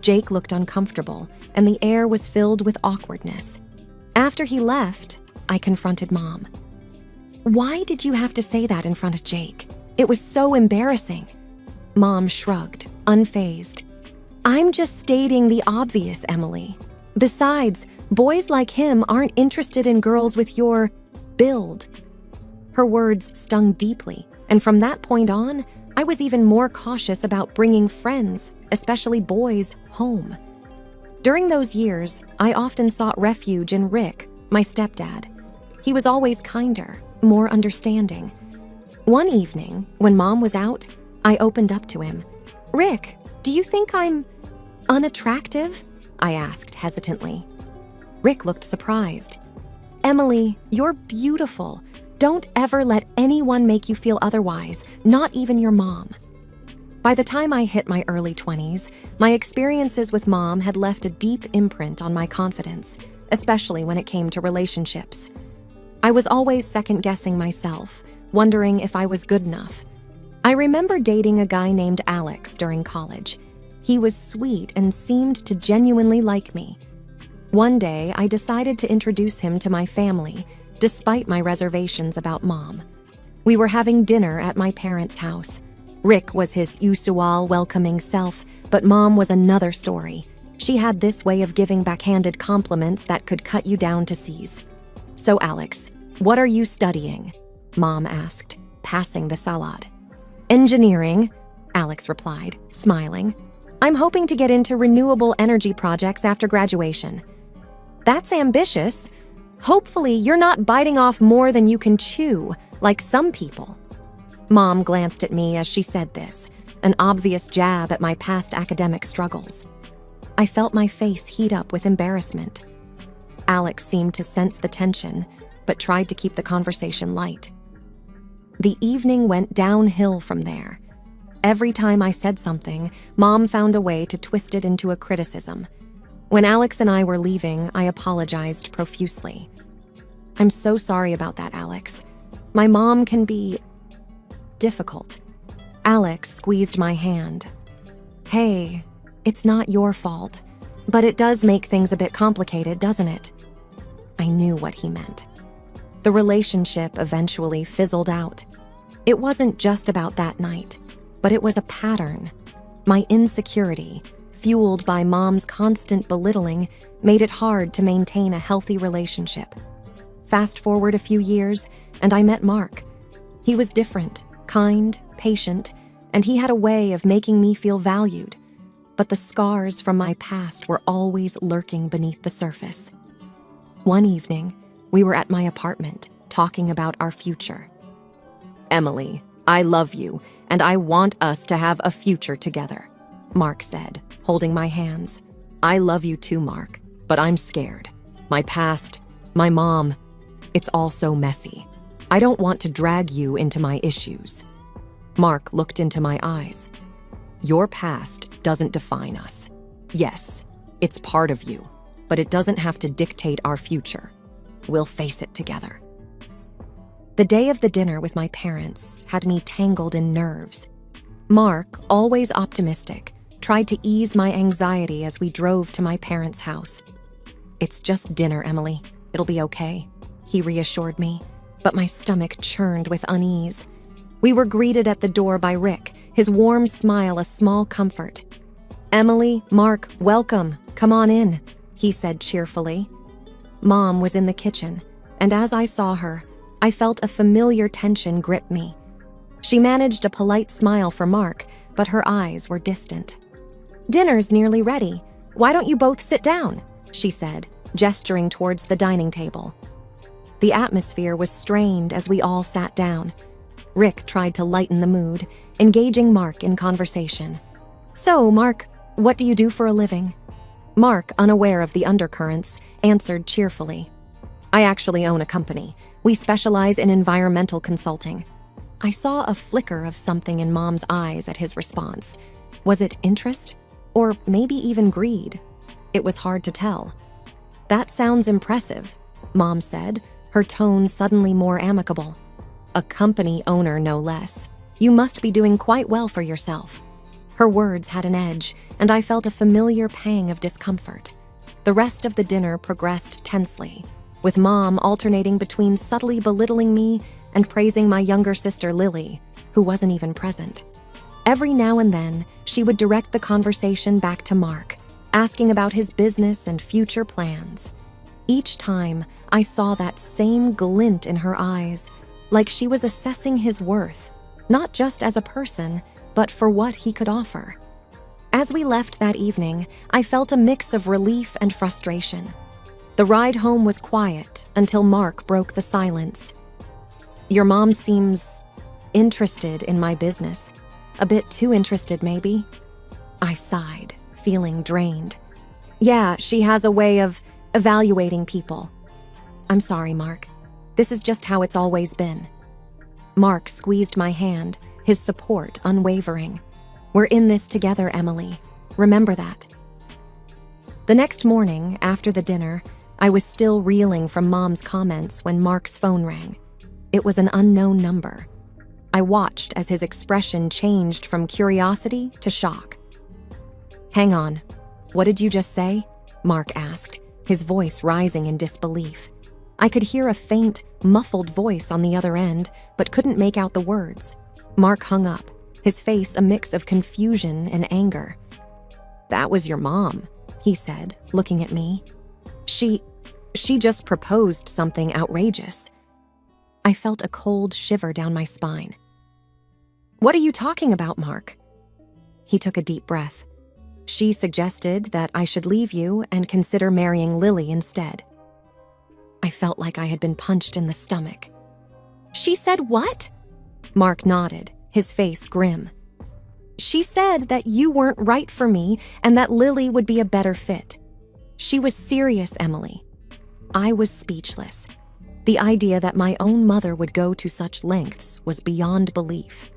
Jake looked uncomfortable, and the air was filled with awkwardness. After he left, I confronted Mom. "Why did you have to say that in front of Jake? It was so embarrassing." Mom shrugged, unfazed. "I'm just stating the obvious, Emily. Besides, boys like him aren't interested in girls with your build." Her words stung deeply, and from that point on, I was even more cautious about bringing friends, especially boys, home. During those years, I often sought refuge in Rick, my stepdad. He was always kinder, more understanding. One evening, when Mom was out, I opened up to him. "Rick, do you think I'm unattractive?" I asked hesitantly. Rick looked surprised. "Emily, you're beautiful. Don't ever let anyone make you feel otherwise, not even your mom." By the time I hit my early 20s, my experiences with Mom had left a deep imprint on my confidence, especially when it came to relationships. I was always second-guessing myself, wondering if I was good enough. I remember dating a guy named Alex during college. He was sweet and seemed to genuinely like me. One day, I decided to introduce him to my family, despite my reservations about Mom. We were having dinner at my parents' house. Rick was his usual welcoming self, but Mom was another story. She had this way of giving backhanded compliments that could cut you down to seize. "So Alex, what are you studying?" Mom asked, passing the salad. "Engineering," Alex replied, smiling. "I'm hoping to get into renewable energy projects after graduation." "That's ambitious. Hopefully you're not biting off more than you can chew, like some people." Mom glanced at me as she said this, an obvious jab at my past academic struggles. I felt my face heat up with embarrassment. Alex seemed to sense the tension, but tried to keep the conversation light. The evening went downhill from there. Every time I said something, Mom found a way to twist it into a criticism. When Alex and I were leaving, I apologized profusely. "I'm so sorry about that, Alex. My mom can be difficult." Alex squeezed my hand. "Hey, it's not your fault, but it does make things a bit complicated, doesn't it?" I knew what he meant. The relationship eventually fizzled out. It wasn't just about that night, but it was a pattern. My insecurity, fueled by Mom's constant belittling, made it hard to maintain a healthy relationship. Fast forward a few years, and I met Mark. He was different, kind, patient, and he had a way of making me feel valued. But the scars from my past were always lurking beneath the surface. One evening, we were at my apartment, talking about our future. "Emily, I love you, and I want us to have a future together," Mark said, holding my hands. "I love you too, Mark, but I'm scared. My past, my mom, it's all so messy. I don't want to drag you into my issues." Mark looked into my eyes. "Your past doesn't define us. Yes, it's part of you, but it doesn't have to dictate our future. We'll face it together." The day of the dinner with my parents had me tangled in nerves. Mark, always optimistic, tried to ease my anxiety as we drove to my parents' house. "It's just dinner, Emily. It'll be okay," he reassured me, but my stomach churned with unease. We were greeted at the door by Rick, his warm smile a small comfort. "Emily, Mark, welcome. Come on in," he said cheerfully. Mom was in the kitchen, and as I saw her, I felt a familiar tension grip me. She managed a polite smile for Mark, but her eyes were distant. "Dinner's nearly ready. Why don't you both sit down?" she said, gesturing towards the dining table. The atmosphere was strained as we all sat down. Rick tried to lighten the mood, engaging Mark in conversation. "So, Mark, what do you do for a living?" Mark, unaware of the undercurrents, answered cheerfully. "I actually own a company. We specialize in environmental consulting." I saw a flicker of something in Mom's eyes at his response. Was it interest? Or maybe even greed? It was hard to tell. "That sounds impressive," Mom said, her tone suddenly more amicable. "A company owner, no less. You must be doing quite well for yourself." Her words had an edge, and I felt a familiar pang of discomfort. The rest of the dinner progressed tensely, with Mom alternating between subtly belittling me and praising my younger sister Lily, who wasn't even present. Every now and then, she would direct the conversation back to Mark, asking about his business and future plans. Each time, I saw that same glint in her eyes, like she was assessing his worth, not just as a person, but for what he could offer. As we left that evening, I felt a mix of relief and frustration. The ride home was quiet until Mark broke the silence. "Your mom seems interested in my business. A bit too interested, maybe?" I sighed, feeling drained. "Yeah, she has a way of evaluating people." "I'm sorry, Mark. This is just how it's always been." Mark squeezed my hand, his support unwavering. "We're in this together, Emily. Remember that." The next morning, after the dinner, I was still reeling from Mom's comments when Mark's phone rang. It was an unknown number. I watched as his expression changed from curiosity to shock. "Hang on. What did you just say?" Mark asked, his voice rising in disbelief. I could hear a faint, muffled voice on the other end, but couldn't make out the words. Mark hung up, his face a mix of confusion and anger. "That was your mom," he said, looking at me. She just proposed something outrageous." I felt a cold shiver down my spine. "What are you talking about, Mark?" He took a deep breath. "She suggested that I should leave you and consider marrying Lily instead." I felt like I had been punched in the stomach. "She said what?" Mark nodded, his face grim. "She said that you weren't right for me and that Lily would be a better fit. She was serious, Emily." I was speechless. The idea that my own mother would go to such lengths was beyond belief.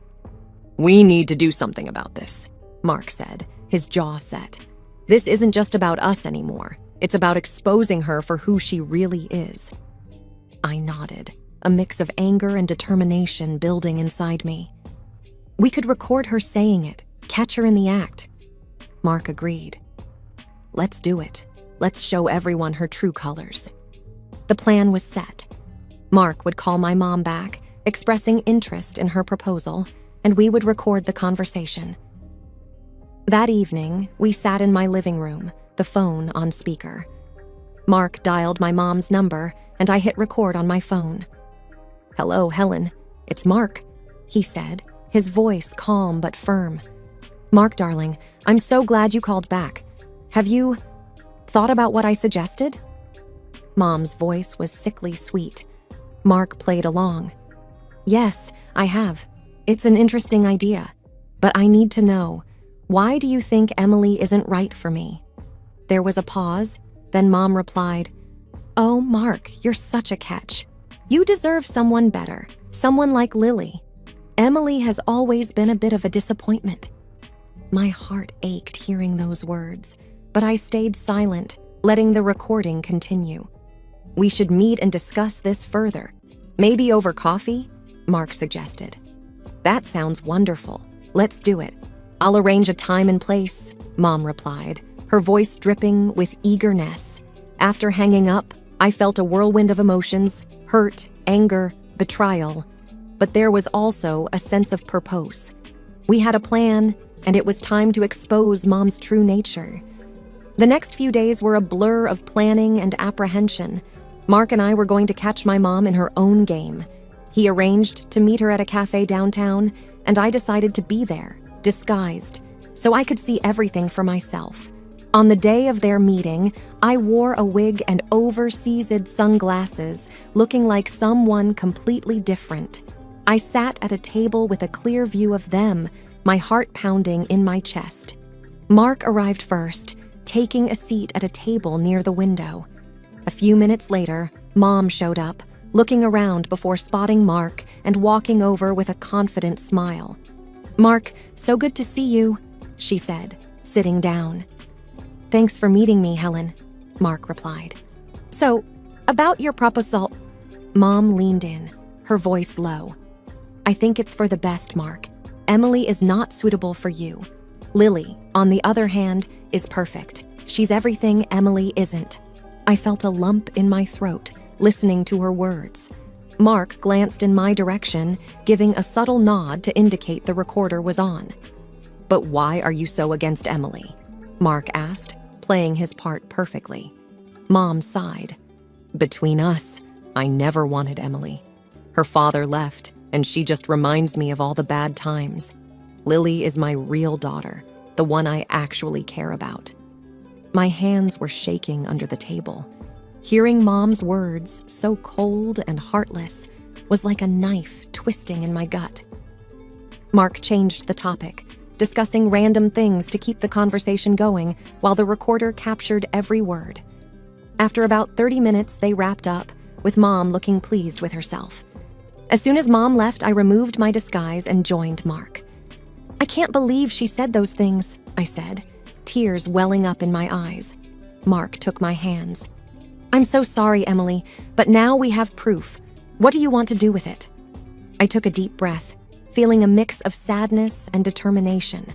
"We need to do something about this," Mark said, his jaw set. "This isn't just about us anymore. It's about exposing her for who she really is." I nodded, a mix of anger and determination building inside me. "We could record her saying it, catch her in the act." Mark agreed. "Let's do it. Let's show everyone her true colors." The plan was set. Mark would call my mom back, expressing interest in her proposal, and we would record the conversation. That evening, we sat in my living room, the phone on speaker. Mark dialed my mom's number, and I hit record on my phone. "Hello, Helen. It's Mark," he said, his voice calm but firm. "Mark, darling, I'm so glad you called back. Have you thought about what I suggested?" Mom's voice was sickly sweet. Mark played along. "Yes, I have. It's an interesting idea. But I need to know, why do you think Emily isn't right for me?" There was a pause, then Mom replied, "Oh, Mark, you're such a catch. You deserve someone better, someone like Lily. Emily has always been a bit of a disappointment." My heart ached hearing those words, but I stayed silent, letting the recording continue. "We should meet and discuss this further. Maybe over coffee?" Mark suggested. "That sounds wonderful. Let's do it. I'll arrange a time and place," Mom replied, her voice dripping with eagerness. After hanging up, I felt a whirlwind of emotions: hurt, anger, betrayal. But there was also a sense of purpose. We had a plan, and it was time to expose Mom's true nature. The next few days were a blur of planning and apprehension. Mark and I were going to catch my mom in her own game. He arranged to meet her at a cafe downtown, and I decided to be there, disguised, so I could see everything for myself. On the day of their meeting, I wore a wig and over-seasoned sunglasses, looking like someone completely different. I sat at a table with a clear view of them, my heart pounding in my chest. Mark arrived first, taking a seat at a table near the window. A few minutes later, Mom showed up, looking around before spotting Mark and walking over with a confident smile. "Mark, so good to see you," she said, sitting down. "Thanks for meeting me, Helen," Mark replied. "So, about your proposal..." Mom leaned in, her voice low. "I think it's for the best, Mark. Emily is not suitable for you. Lily, on the other hand, is perfect. She's everything Emily isn't. I felt a lump in my throat, listening to her words. Mark glanced in my direction, giving a subtle nod to indicate the recorder was on. "But why are you so against Emily?" Mark asked, playing his part perfectly. Mom sighed. "Between us, I never wanted Emily. Her father left, and she just reminds me of all the bad times. Lily is my real daughter, the one I actually care about." My hands were shaking under the table. Hearing Mom's words, so cold and heartless, was like a knife twisting in my gut. Mark changed the topic, discussing random things to keep the conversation going while the recorder captured every word. After about 30 minutes, they wrapped up, with Mom looking pleased with herself. As soon as Mom left, I removed my disguise and joined Mark. "I can't believe she said those things," I said, tears welling up in my eyes. Mark took my hands. "I'm so sorry, Emily, but now we have proof. What do you want to do with it?" I took a deep breath, feeling a mix of sadness and determination.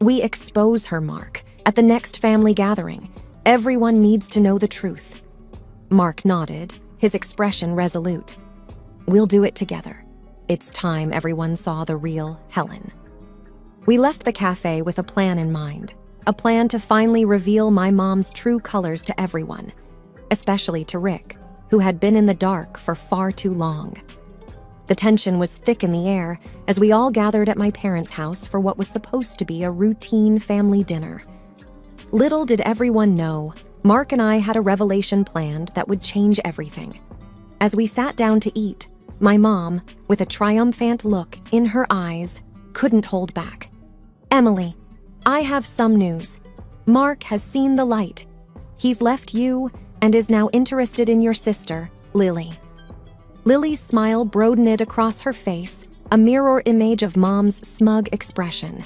"We expose her, Mark, at the next family gathering. Everyone needs to know the truth." Mark nodded, his expression resolute. "We'll do it together. It's time everyone saw the real Helen." We left the cafe with a plan in mind, a plan to finally reveal my mom's true colors to everyone, especially to Rick, who had been in the dark for far too long. The tension was thick in the air as we all gathered at my parents' house for what was supposed to be a routine family dinner. Little did everyone know, Mark and I had a revelation planned that would change everything. As we sat down to eat, my mom, with a triumphant look in her eyes, couldn't hold back. "Emily, I have some news. Mark has seen the light. He's left you and is now interested in your sister, Lily." Lily's smile broadened across her face, a mirror image of Mom's smug expression.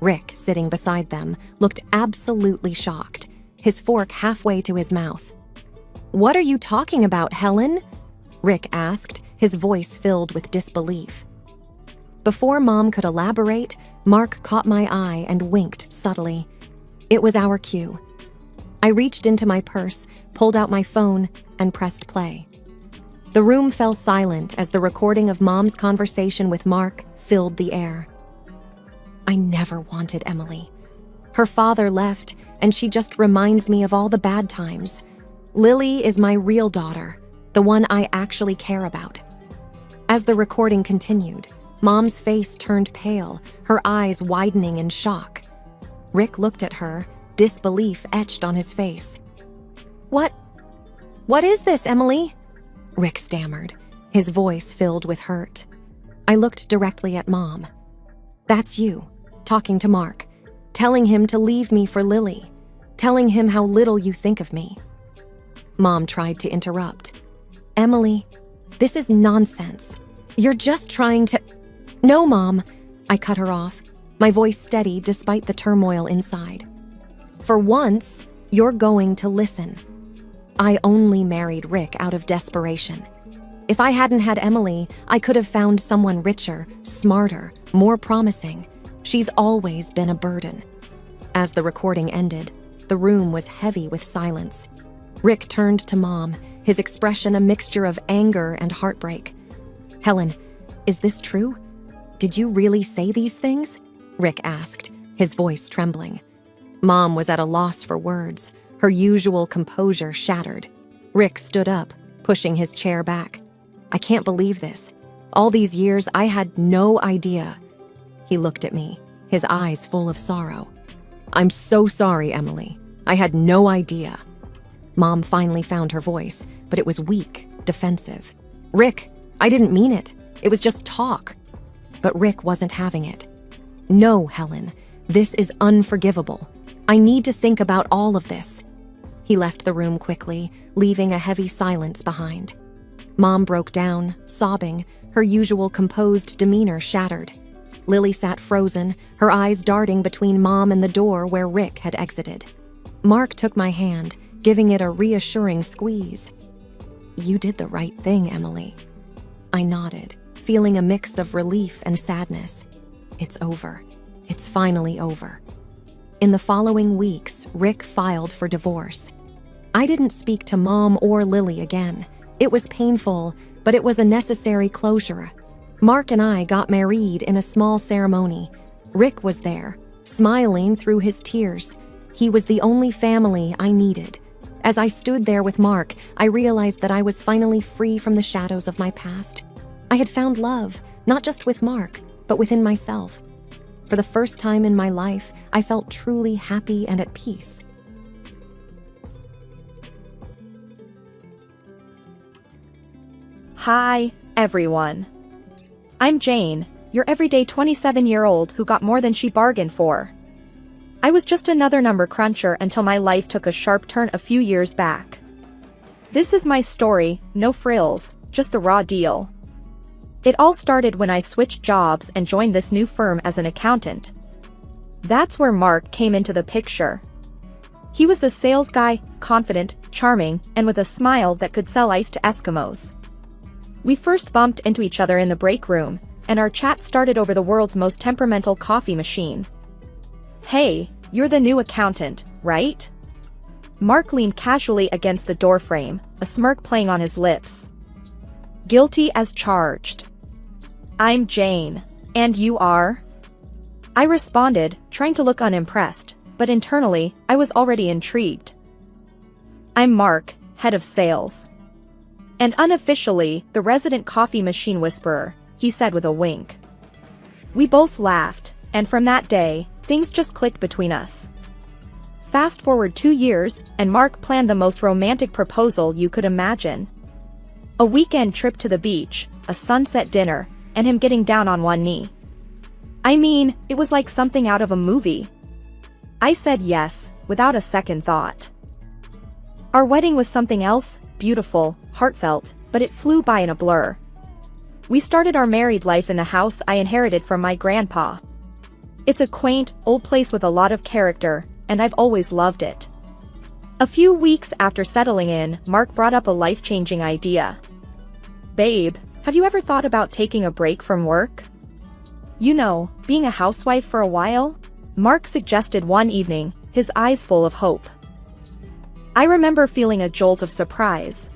Rick, sitting beside them, looked absolutely shocked, his fork halfway to his mouth. "What are you talking about, Helen?" Rick asked, his voice filled with disbelief. Before Mom could elaborate, Mark caught my eye and winked subtly. It was our cue. I reached into my purse, pulled out my phone, and pressed play. The room fell silent as the recording of Mom's conversation with Mark filled the air. "I never wanted Emily. Her father left, and she just reminds me of all the bad times. Lily is my real daughter, the one I actually care about." As the recording continued, Mom's face turned pale, her eyes widening in shock. Rick looked at her, disbelief etched on his face. What is this, Emily?" Rick stammered, his voice filled with hurt. I looked directly at Mom. "That's you, talking to Mark, telling him to leave me for Lily, telling him how little you think of me." Mom tried to interrupt. "Emily, this is nonsense. You're just trying to—" "No, Mom," I cut her off, my voice steady despite the turmoil inside. "For once, you're going to listen. I only married Rick out of desperation. If I hadn't had Emily, I could have found someone richer, smarter, more promising. She's always been a burden." As the recording ended, the room was heavy with silence. Rick turned to Mom, his expression a mixture of anger and heartbreak. "Helen, is this true? Did you really say these things?" Rick asked, his voice trembling. Mom was at a loss for words, her usual composure shattered. Rick stood up, pushing his chair back. "I can't believe this. All these years, I had no idea." He looked at me, his eyes full of sorrow. "I'm so sorry, Emily. I had no idea." Mom finally found her voice, but it was weak, defensive. "Rick, I didn't mean it. It was just talk." But Rick wasn't having it. "No, Helen, this is unforgivable. I need to think about all of this." He left the room quickly, leaving a heavy silence behind. Mom broke down, sobbing, her usual composed demeanor shattered. Lily sat frozen, her eyes darting between Mom and the door where Rick had exited. Mark took my hand, giving it a reassuring squeeze. "You did the right thing, Emily." I nodded, feeling a mix of relief and sadness. It's over. It's finally over. In the following weeks, Rick filed for divorce. I didn't speak to Mom or Lily again. It was painful, but it was a necessary closure. Mark and I got married in a small ceremony. Rick was there, smiling through his tears. He was the only family I needed. As I stood there with Mark, I realized that I was finally free from the shadows of my past. I had found love, not just with Mark, but within myself. For the first time in my life, I felt truly happy and at peace. Hi, everyone. I'm Jane, your everyday 27-year-old who got more than she bargained for. I was just another number cruncher until my life took a sharp turn a few years back. This is my story, no frills, just the raw deal. It all started when I switched jobs and joined this new firm as an accountant. That's where Mark came into the picture. He was the sales guy, confident, charming, and with a smile that could sell ice to Eskimos. We first bumped into each other in the break room, and our chat started over the world's most temperamental coffee machine. "Hey, you're the new accountant, right?" Mark leaned casually against the doorframe, a smirk playing on his lips. "Guilty as charged." "I'm Jane. And you are?" I responded, trying to look unimpressed, but internally, I was already intrigued. "I'm Mark, head of sales." "And unofficially, the resident coffee machine whisperer," he said with a wink. We both laughed, and from that day, things just clicked between us. Fast forward 2 years, and Mark planned the most romantic proposal you could imagine. A weekend trip to the beach, a sunset dinner, and him getting down on one knee. I mean, it was like something out of a movie. I said yes, without a second thought. Our wedding was something else, beautiful, heartfelt, but it flew by in a blur. We started our married life in the house I inherited from my grandpa. It's a quaint, old place with a lot of character, and I've always loved it. A few weeks after settling in, Mark brought up a life-changing idea. "Babe, have you ever thought about taking a break from work? You know, being a housewife for a while?" Mark suggested one evening, his eyes full of hope. I remember feeling a jolt of surprise.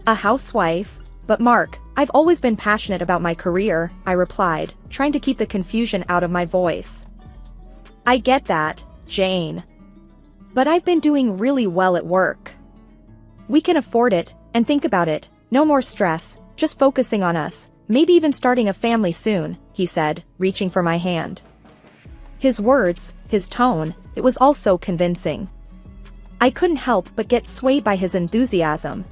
"A housewife? But Mark, I've always been passionate about my career," I replied, trying to keep the confusion out of my voice. "I get that, Jane. But I've been doing really well at work. We can afford it, and think about it, no more stress, just focusing on us, maybe even starting a family soon," he said, reaching for my hand. His words, his tone, it was all so convincing. I couldn't help but get swayed by his enthusiasm.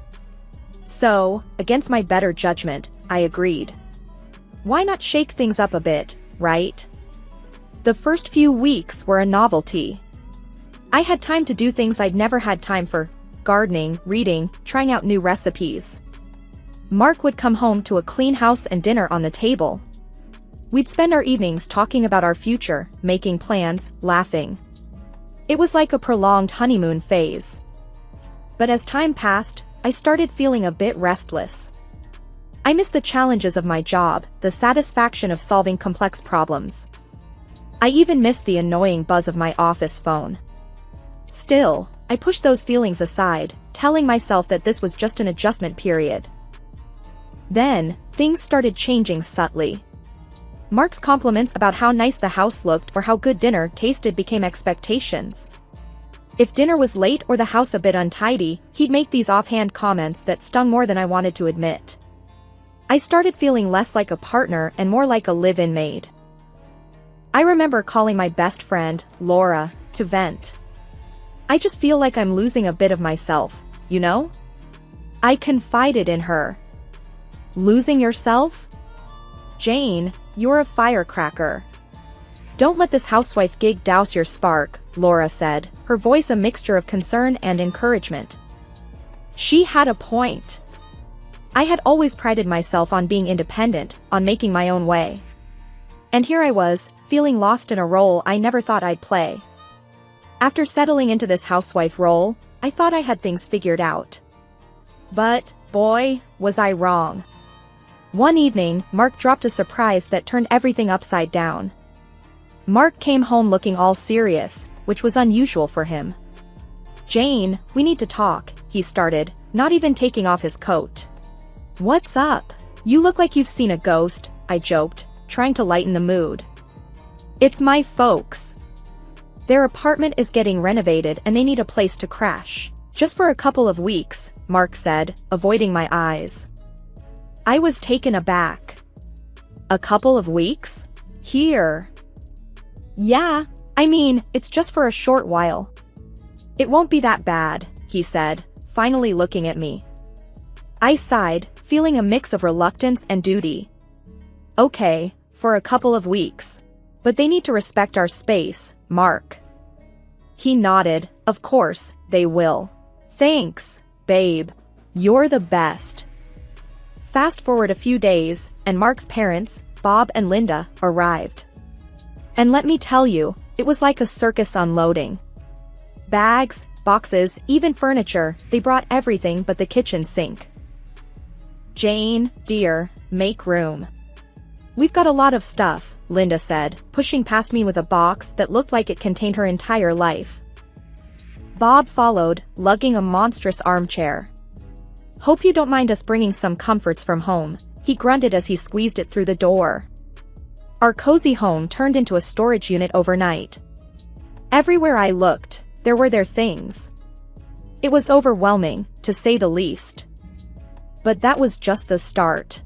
So, against my better judgment, I agreed. Why not shake things up a bit, right? The first few weeks were a novelty. I had time to do things I'd never had time for: gardening, reading, trying out new recipes. Mark would come home to a clean house and dinner on the table. We'd spend our evenings talking about our future, making plans, laughing. It was like a prolonged honeymoon phase. But as time passed, I started feeling a bit restless. I missed the challenges of my job, the satisfaction of solving complex problems. I even missed the annoying buzz of my office phone. Still, I pushed those feelings aside, telling myself that this was just an adjustment period. Then, things started changing subtly. Mark's compliments about how nice the house looked or how good dinner tasted became expectations. If dinner was late or the house a bit untidy, he'd make these offhand comments that stung more than I wanted to admit. I started feeling less like a partner and more like a live-in maid. I remember calling my best friend, Laura, to vent. "I just feel like I'm losing a bit of myself, you know?" I confided in her. "Losing yourself? Jane, you're a firecracker. Don't let this housewife gig douse your spark," Laura said, her voice a mixture of concern and encouragement. She had a point. I had always prided myself on being independent, on making my own way. And here I was, feeling lost in a role I never thought I'd play. After settling into this housewife role, I thought I had things figured out. But, boy, was I wrong. One evening, Mark dropped a surprise that turned everything upside down. Mark came home looking all serious, which was unusual for him. "Jane, we need to talk," he started, not even taking off his coat. "What's up? You look like you've seen a ghost," I joked, trying to lighten the mood. "It's my folks. Their apartment is getting renovated and they need a place to crash. Just for a couple of weeks," Mark said, avoiding my eyes. I was taken aback. "A couple of weeks? Here?" "Yeah, I mean, it's just for a short while." "It won't be that bad," he said, finally looking at me. I sighed, feeling a mix of reluctance and duty. "Okay, for a couple of weeks. But they need to respect our space, Mark." He nodded. "Of course, they will. Thanks, babe. You're the best." Fast forward a few days, and Mark's parents, Bob and Linda, arrived. And let me tell you, it was like a circus unloading. Bags, boxes, even furniture, they brought everything but the kitchen sink. "Jane, dear, make room. We've got a lot of stuff," Linda said, pushing past me with a box that looked like it contained her entire life. Bob followed, lugging a monstrous armchair. "Hope you don't mind us bringing some comforts from home," he grunted as he squeezed it through the door. Our cozy home turned into a storage unit overnight. Everywhere I looked, there were their things. It was overwhelming, to say the least. But that was just the start.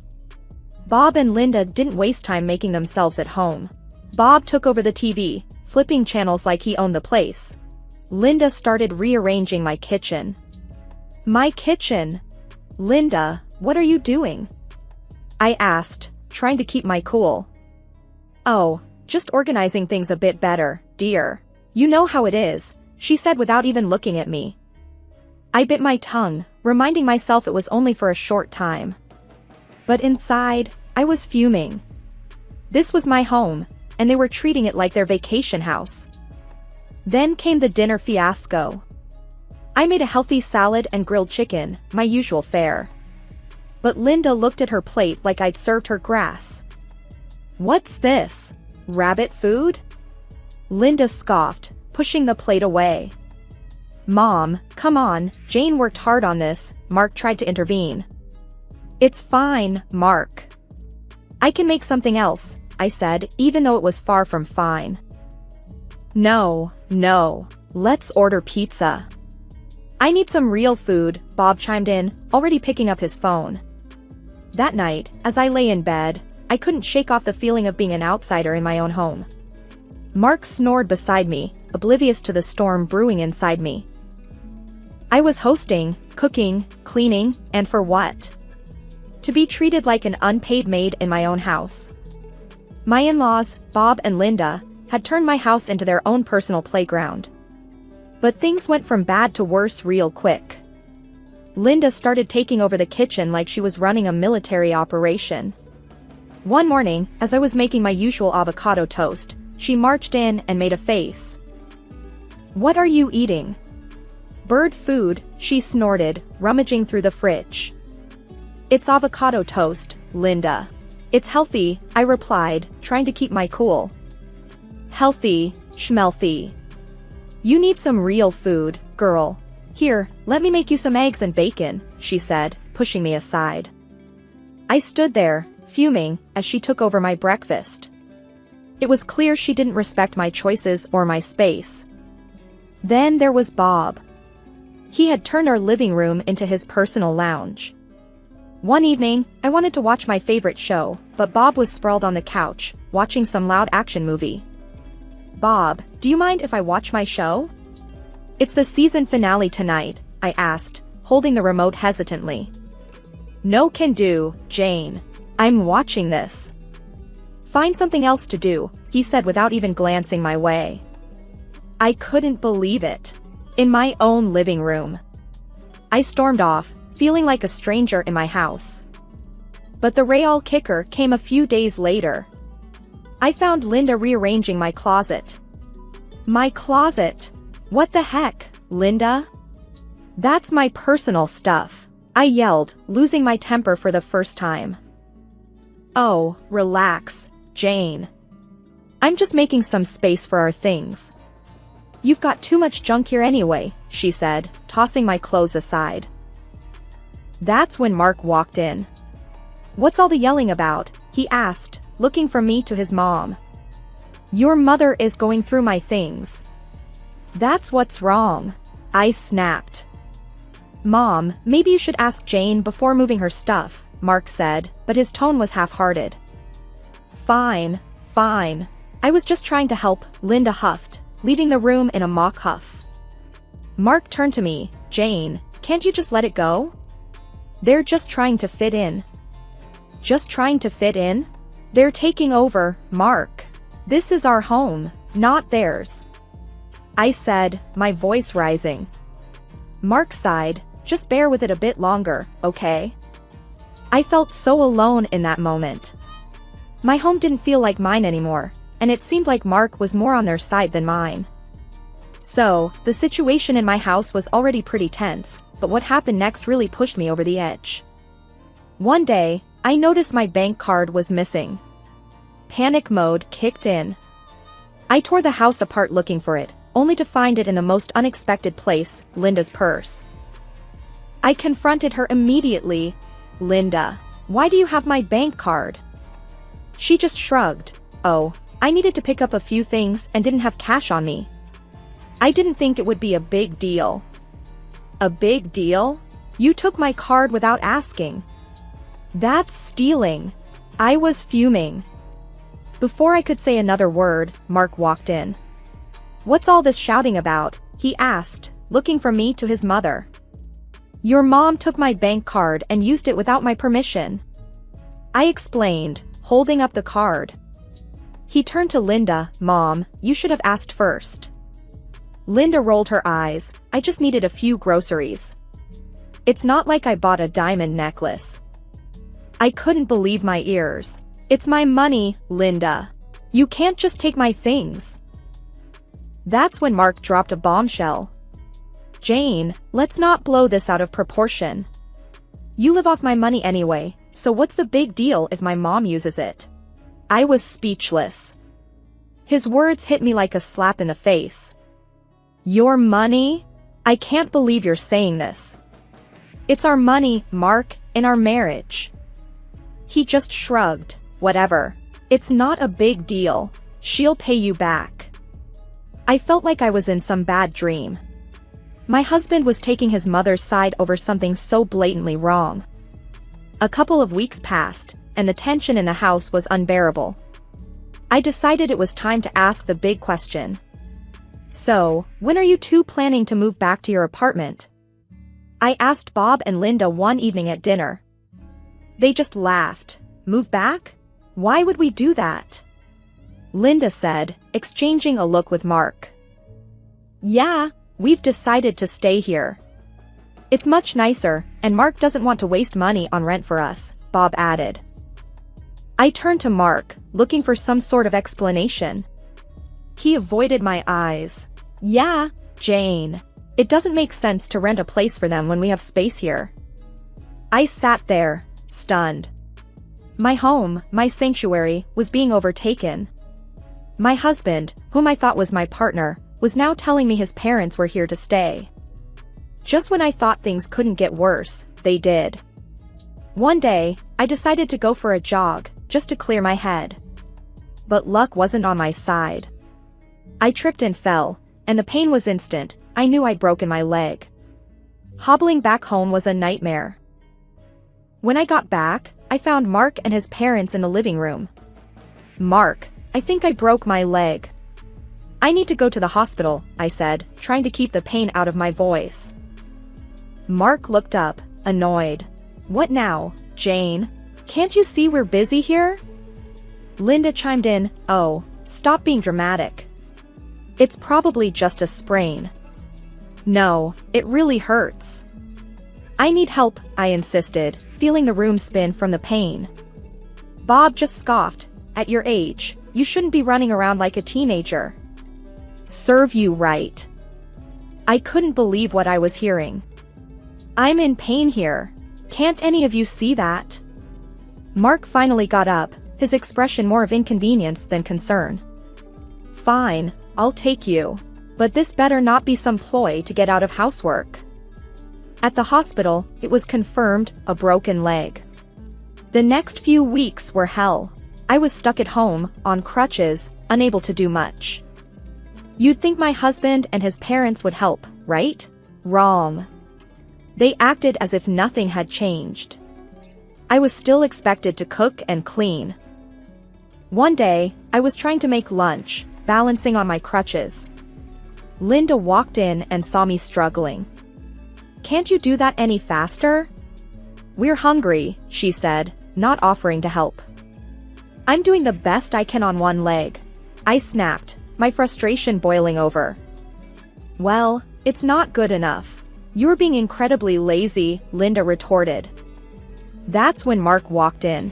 Bob and Linda didn't waste time making themselves at home. Bob took over the TV, flipping channels like he owned the place. Linda started rearranging my kitchen. "My kitchen? Linda, what are you doing?" I asked, trying to keep my cool. "Oh, just organizing things a bit better, dear. You know how it is," she said without even looking at me. I bit my tongue, reminding myself it was only for a short time. But inside, I was fuming. This was my home, and they were treating it like their vacation house. Then came the dinner fiasco. I made a healthy salad and grilled chicken, my usual fare. But Linda looked at her plate like I'd served her grass. "What's this? Rabbit food?" Linda scoffed, pushing the plate away. "Mom, come on, Jane worked hard on this," Mark tried to intervene. "It's fine, Mark. I can make something else," I said, even though it was far from fine. No, let's order pizza." "I need some real food," Bob chimed in, already picking up his phone. That night, as I lay in bed, I couldn't shake off the feeling of being an outsider in my own home. Mark snored beside me, oblivious to the storm brewing inside me. I was hosting, cooking, cleaning, and for what? To be treated like an unpaid maid in my own house. My in-laws, Bob and Linda, had turned my house into their own personal playground. But things went from bad to worse real quick. Linda started taking over the kitchen like she was running a military operation. One morning, as I was making my usual avocado toast, she marched in and made a face. "What are you eating?" "Bird food," she snorted, rummaging through the fridge. "It's avocado toast, Linda. It's healthy," I replied, trying to keep my cool. "Healthy, schmelthy. You need some real food, girl. Here, let me make you some eggs and bacon," she said, pushing me aside. I stood there, fuming, as she took over my breakfast. It was clear she didn't respect my choices or my space. Then there was Bob. He had turned our living room into his personal lounge. One evening, I wanted to watch my favorite show, but Bob was sprawled on the couch, watching some loud action movie. "Bob, do you mind if I watch my show?" "It's the season finale tonight," I asked, holding the remote hesitantly. "No can do, Jane. I'm watching this." "Find something else to do," he said without even glancing my way. I couldn't believe it. In my own living room. I stormed off, feeling like a stranger in my house. But the real kicker came a few days later. I found Linda rearranging my closet. "My closet? What the heck, Linda? That's my personal stuff," I yelled, losing my temper for the first time. "Oh, relax, Jane. I'm just making some space for our things. You've got too much junk here anyway, she said, tossing my clothes aside. That's when Mark walked in. What's all the yelling about? He asked, looking from me to his mom. Your mother is going through my things. That's what's wrong, I snapped. Mom, maybe you should ask Jane before moving her stuff, Mark said, but his tone was half-hearted. Fine. I was just trying to help, Linda huffed, leaving the room in a mock huff. Mark turned to me. Jane, can't you just let it go? They're just trying to fit in. Just trying to fit in? They're taking over, Mark. This is our home, not theirs. I said, my voice rising. Mark sighed, just bear with it a bit longer, okay? I felt so alone in that moment. My home didn't feel like mine anymore, and it seemed like Mark was more on their side than mine. So, the situation in my house was already pretty tense, but what happened next really pushed me over the edge. One day, I noticed my bank card was missing. Panic mode kicked in. I tore the house apart looking for it, only to find it in the most unexpected place, Linda's purse. I confronted her immediately. Linda, why do you have my bank card? She just shrugged. Oh, I needed to pick up a few things and didn't have cash on me. I didn't think it would be a big deal. A big deal? You took my card without asking. That's stealing. I was fuming. Before I could say another word, Mark walked in. What's all this shouting about? He asked, looking from me to his mother. Your mom took my bank card and used it without my permission. I explained, holding up the card. He turned to Linda. Mom, you should have asked first. Linda rolled her eyes. I just needed a few groceries. It's not like I bought a diamond necklace. I couldn't believe my ears. It's my money, Linda. You can't just take my things. That's when Mark dropped a bombshell. Jane, let's not blow this out of proportion. You live off my money anyway, so what's the big deal if my mom uses it? I was speechless. His words hit me like a slap in the face. Your money? I can't believe you're saying this. It's our money, Mark, in our marriage. He just shrugged. Whatever. It's not a big deal. She'll pay you back. I felt like I was in some bad dream. My husband was taking his mother's side over something so blatantly wrong. A couple of weeks passed, and the tension in the house was unbearable. I decided it was time to ask the big question. So, when are you two planning to move back to your apartment? I asked Bob and Linda one evening at dinner. They just laughed. Move back? Why would we do that? Linda said, exchanging a look with Mark. Yeah, we've decided to stay here. It's much nicer, and Mark doesn't want to waste money on rent for us, Bob added. I turned to Mark, looking for some sort of explanation. He avoided my eyes. Yeah, Jane. It doesn't make sense to rent a place for them when we have space here. I sat there, stunned. My home, my sanctuary, was being overtaken. My husband, whom I thought was my partner, was now telling me his parents were here to stay. Just when I thought things couldn't get worse, they did. One day, I decided to go for a jog, just to clear my head. But luck wasn't on my side. I tripped and fell, and the pain was instant. I knew I'd broken my leg. Hobbling back home was a nightmare. When I got back, I found Mark and his parents in the living room. Mark, I think I broke my leg. I need to go to the hospital, I said, trying to keep the pain out of my voice. Mark looked up, annoyed. What now, Jane? Can't you see we're busy here? Linda chimed in, oh, stop being dramatic. It's probably just a sprain. No, it really hurts. I need help, I insisted, feeling the room spin from the pain. Bob just scoffed. At your age, you shouldn't be running around like a teenager. Serve you right. I couldn't believe what I was hearing. I'm in pain here. Can't any of you see that? Mark finally got up, his expression more of inconvenience than concern. Fine, I'll take you. But this better not be some ploy to get out of housework. At the hospital, it was confirmed, a broken leg. The next few weeks were hell. I was stuck at home, on crutches, unable to do much. You'd think my husband and his parents would help, right? Wrong. They acted as if nothing had changed. I was still expected to cook and clean. One day, I was trying to make lunch, balancing on my crutches. Linda walked in and saw me struggling. "Can't you do that any faster?" "We're hungry," she said, not offering to help. "I'm doing the best I can on one leg." I snapped, my frustration boiling over. "Well, it's not good enough. You're being incredibly lazy," Linda retorted. That's when Mark walked in.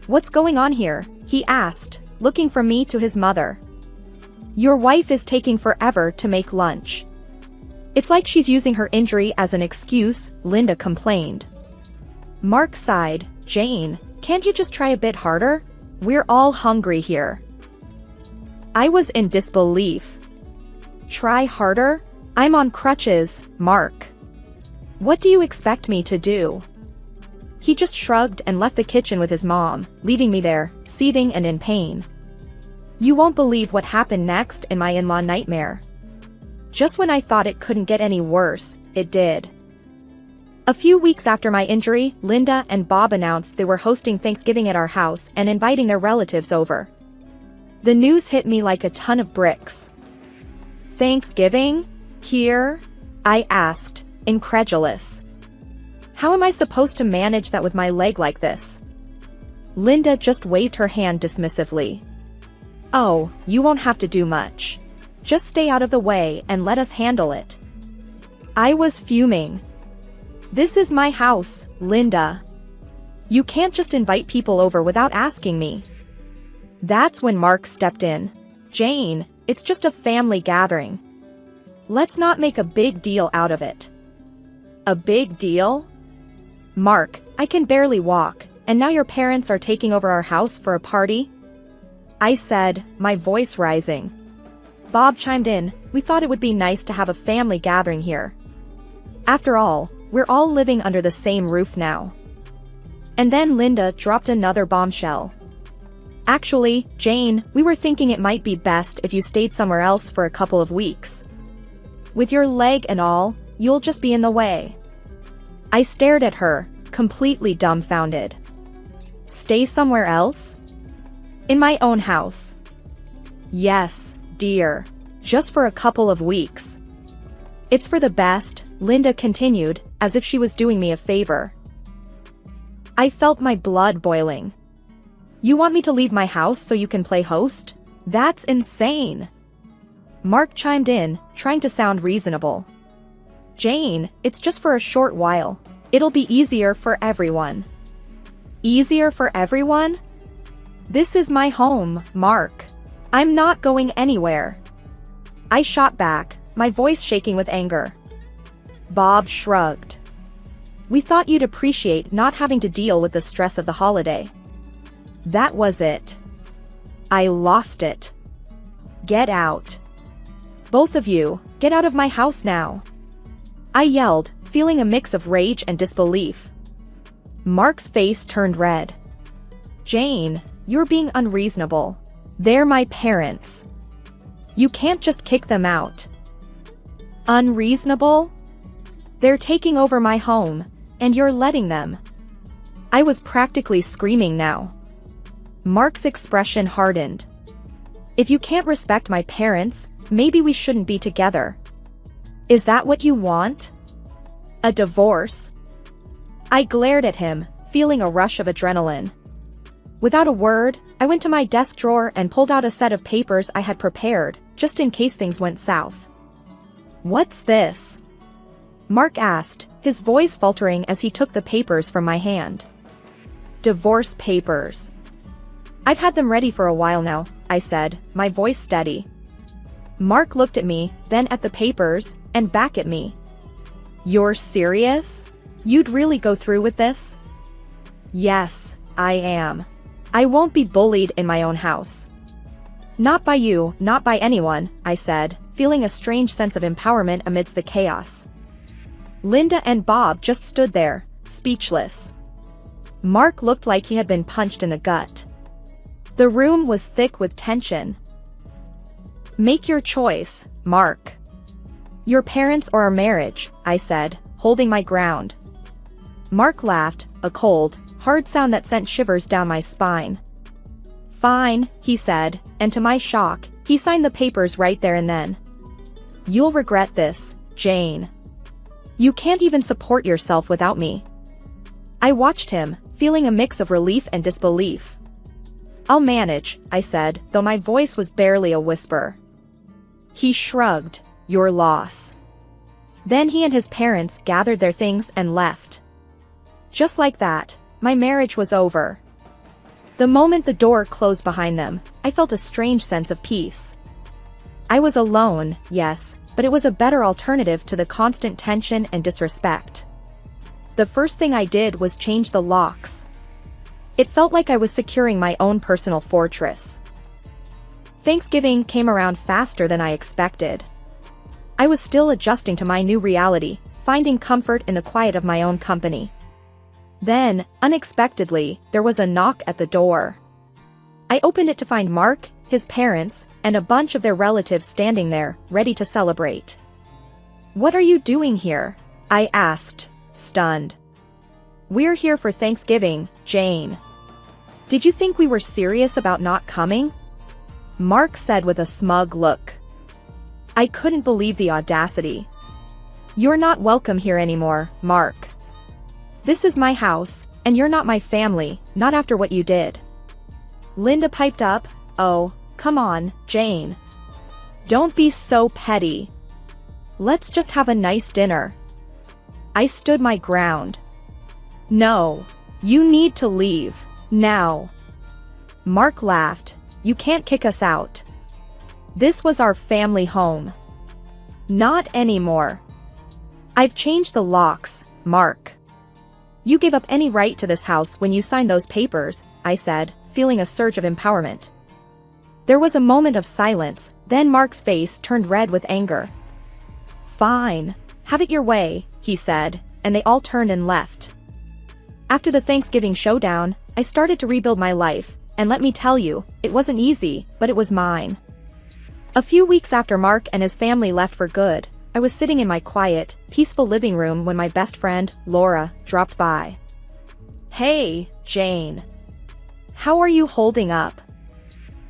"What's going on here?" he asked, looking from me to his mother. "Your wife is taking forever to make lunch." "It's like she's using her injury as an excuse," Linda complained. Mark sighed. "Jane, can't you just try a bit harder? We're all hungry here." I was in disbelief. "Try harder? I'm on crutches, Mark. What do you expect me to do?" He just shrugged and left the kitchen with his mom, leaving me there, seething and in pain. You won't believe what happened next in my in-law nightmare. Just when I thought it couldn't get any worse, it did. A few weeks after my injury, Linda and Bob announced they were hosting Thanksgiving at our house and inviting their relatives over. The news hit me like a ton of bricks. "Thanksgiving? Here?" I asked, incredulous. "How am I supposed to manage that with my leg like this?" Linda just waved her hand dismissively. "Oh, you won't have to do much. Just stay out of the way and let us handle it." I was fuming. "This is my house, Linda. You can't just invite people over without asking me." That's when Mark stepped in. "Jane, it's just a family gathering. Let's not make a big deal out of it." "A big deal?" "Mark, I can barely walk, and now your parents are taking over our house for a party?" I said, my voice rising. Bob chimed in, "We thought it would be nice to have a family gathering here. After all, we're all living under the same roof now." And then Linda dropped another bombshell. "Actually, Jane, we were thinking it might be best if you stayed somewhere else for a couple of weeks. With your leg and all, you'll just be in the way." I stared at her, completely dumbfounded. "Stay somewhere else? In my own house?" "Yes, dear. Just for a couple of weeks." "It's for the best," Linda continued, as if she was doing me a favor. I felt my blood boiling. "You want me to leave my house so you can play host? That's insane." Mark chimed in, trying to sound reasonable. "Jane, it's just for a short while. It'll be easier for everyone." "Easier for everyone?" "This is my home, Mark. I'm not going anywhere." I shot back, my voice shaking with anger. Bob shrugged. "We thought you'd appreciate not having to deal with the stress of the holiday." That was it. I lost it. "Get out. Both of you, get out of my house now," I yelled, feeling a mix of rage and disbelief. Mark's face turned red. "Jane, you're being unreasonable. They're my parents. You can't just kick them out." "Unreasonable? They're taking over my home, and you're letting them." I was practically screaming now. Mark's expression hardened. "If you can't respect my parents, maybe we shouldn't be together. Is that what you want? A divorce?" I glared at him, feeling a rush of adrenaline. Without a word, I went to my desk drawer and pulled out a set of papers I had prepared, just in case things went south. "What's this?" Mark asked, his voice faltering as he took the papers from my hand. "Divorce papers. I've had them ready for a while now," I said, my voice steady. Mark looked at me, then at the papers, and back at me. "You're serious? You'd really go through with this?" "Yes, I am. I won't be bullied in my own house." Not by you, not by anyone, I said, feeling a strange sense of empowerment amidst the chaos. Linda and Bob just stood there, speechless. Mark looked like he had been punched in the gut. The room was thick with tension. Make your choice, Mark. Your parents or our marriage, I said, holding my ground. Mark laughed, a cold, hard sound that sent shivers down my spine. Fine, he said, and to my shock, he signed the papers right there and then. You'll regret this, Jane. You can't even support yourself without me. I watched him, feeling a mix of relief and disbelief. I'll manage, I said, though my voice was barely a whisper. He shrugged, your loss. Then he and his parents gathered their things and left. Just like that, my marriage was over. The moment the door closed behind them, I felt a strange sense of peace. I was alone, yes, but it was a better alternative to the constant tension and disrespect. The first thing I did was change the locks. It felt like I was securing my own personal fortress. Thanksgiving came around faster than I expected. I was still adjusting to my new reality, finding comfort in the quiet of my own company. Then, unexpectedly, there was a knock at the door. I opened it to find Mark, his parents, and a bunch of their relatives standing there, ready to celebrate. What are you doing here? I asked, stunned. We're here for Thanksgiving, Jane. Did you think we were serious about not coming? Mark said with a smug look. I couldn't believe the audacity. You're not welcome here anymore, Mark. This is my house, and you're not my family, not after what you did. Linda piped up, oh, come on, Jane. Don't be so petty. Let's just have a nice dinner. I stood my ground. No, you need to leave, now. Mark laughed, you can't kick us out. This was our family home. Not anymore. I've changed the locks, Mark. You gave up any right to this house when you signed those papers, I said, feeling a surge of empowerment. There was a moment of silence, then Mark's face turned red with anger. Fine, have it your way, he said, and they all turned and left. After the Thanksgiving showdown, I started to rebuild my life, and let me tell you, it wasn't easy, but it was mine. A few weeks after Mark and his family left for good, I was sitting in my quiet, peaceful living room when my best friend, Laura, dropped by. Hey, Jane. How are you holding up?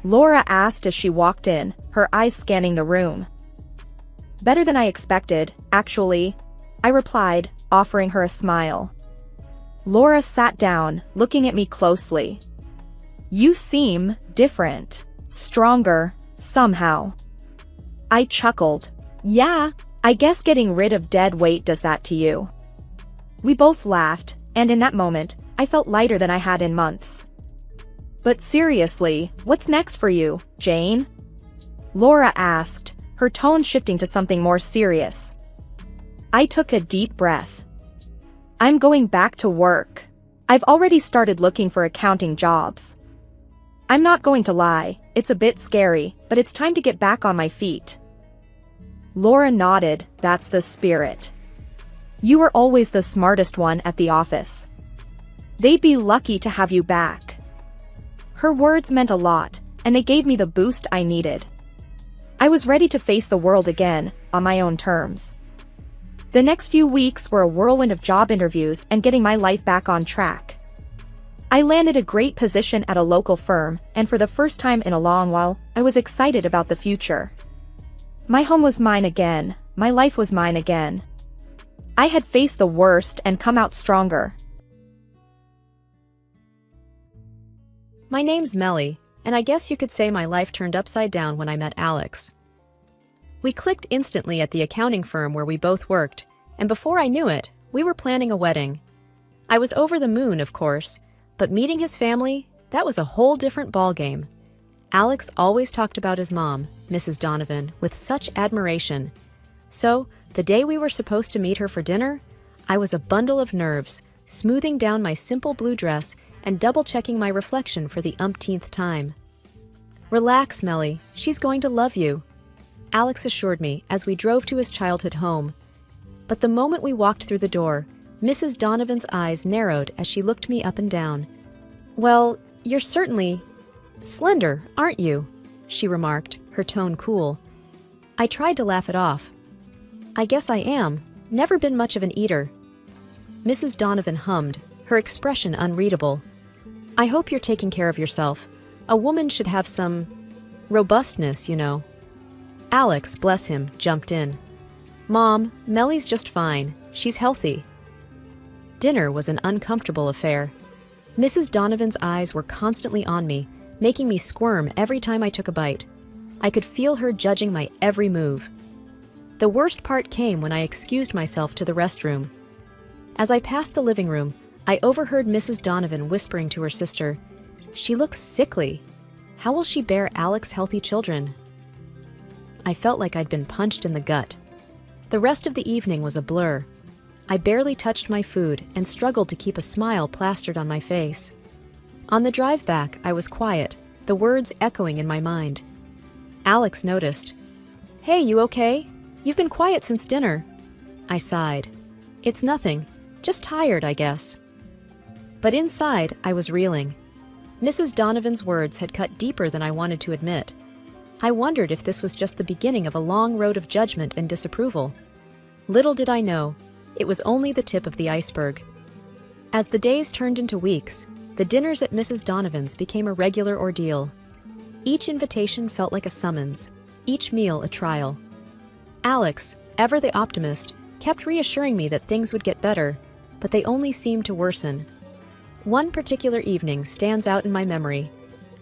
Laura asked as she walked in, her eyes scanning the room. Better than I expected, actually, I replied, offering her a smile. Laura sat down, looking at me closely. You seem different, stronger, somehow. I chuckled. Yeah, I guess getting rid of dead weight does that to you. We both laughed, and in that moment, I felt lighter than I had in months. But seriously, what's next for you, Jane? Laura asked, her tone shifting to something more serious. I took a deep breath. I'm going back to work. I've already started looking for accounting jobs. I'm not going to lie, it's a bit scary, but it's time to get back on my feet. Laura nodded, that's the spirit. You were always the smartest one at the office. They'd be lucky to have you back. Her words meant a lot, and they gave me the boost I needed. I was ready to face the world again, on my own terms. The next few weeks were a whirlwind of job interviews and getting my life back on track. I landed a great position at a local firm, and for the first time in a long while, I was excited about the future. My home was mine again, my life was mine again. I had faced the worst and come out stronger. My name's Melly, and I guess you could say my life turned upside down when I met Alex. We clicked instantly at the accounting firm where we both worked, and before I knew it, we were planning a wedding. I was over the moon, of course, but meeting his family, that was a whole different ballgame. Alex always talked about his mom, Mrs. Donovan, with such admiration. So, the day we were supposed to meet her for dinner, I was a bundle of nerves, smoothing down my simple blue dress and double-checking my reflection for the umpteenth time. Relax, Melly. She's going to love you, Alex assured me as we drove to his childhood home. But the moment we walked through the door, Mrs. Donovan's eyes narrowed as she looked me up and down. Well, you're certainly slender, aren't you? She remarked, her tone cool. I tried to laugh it off. I guess I am. Never been much of an eater. Mrs. Donovan hummed, her expression unreadable. I hope you're taking care of yourself. A woman should have some robustness, you know. Alex, bless him, jumped in. Mom, Melly's just fine. She's healthy. Dinner was an uncomfortable affair. Mrs. Donovan's eyes were constantly on me, making me squirm every time I took a bite. I could feel her judging my every move. The worst part came when I excused myself to the restroom. As I passed the living room, I overheard Mrs. Donovan whispering to her sister, She looks sickly. How will she bear Alex's healthy children? I felt like I'd been punched in the gut. The rest of the evening was a blur. I barely touched my food and struggled to keep a smile plastered on my face. On the drive back, I was quiet, the words echoing in my mind. Alex noticed. Hey, you okay? You've been quiet since dinner. I sighed. It's nothing. Just tired, I guess. But inside, I was reeling. Mrs. Donovan's words had cut deeper than I wanted to admit. I wondered if this was just the beginning of a long road of judgment and disapproval. Little did I know, it was only the tip of the iceberg. As the days turned into weeks, the dinners at Mrs. Donovan's became a regular ordeal. Each invitation felt like a summons, each meal a trial. Alex, ever the optimist, kept reassuring me that things would get better, but they only seemed to worsen. One particular evening stands out in my memory.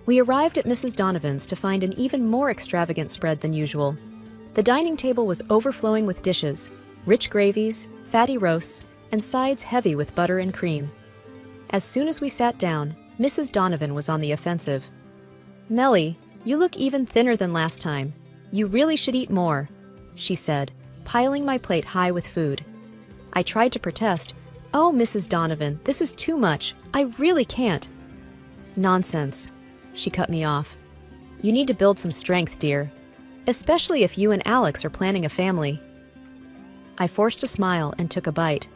We arrived at Mrs. Donovan's to find an even more extravagant spread than usual. The dining table was overflowing with dishes, rich gravies, fatty roasts, and sides heavy with butter and cream. As soon as we sat down, Mrs. Donovan was on the offensive. Melly, you look even thinner than last time. You really should eat more, she said, piling my plate high with food. I tried to protest. Oh, Mrs. Donovan, this is too much. I really can't. Nonsense, she cut me off. You need to build some strength, dear, especially if you and Alex are planning a family. I forced a smile and took a bite.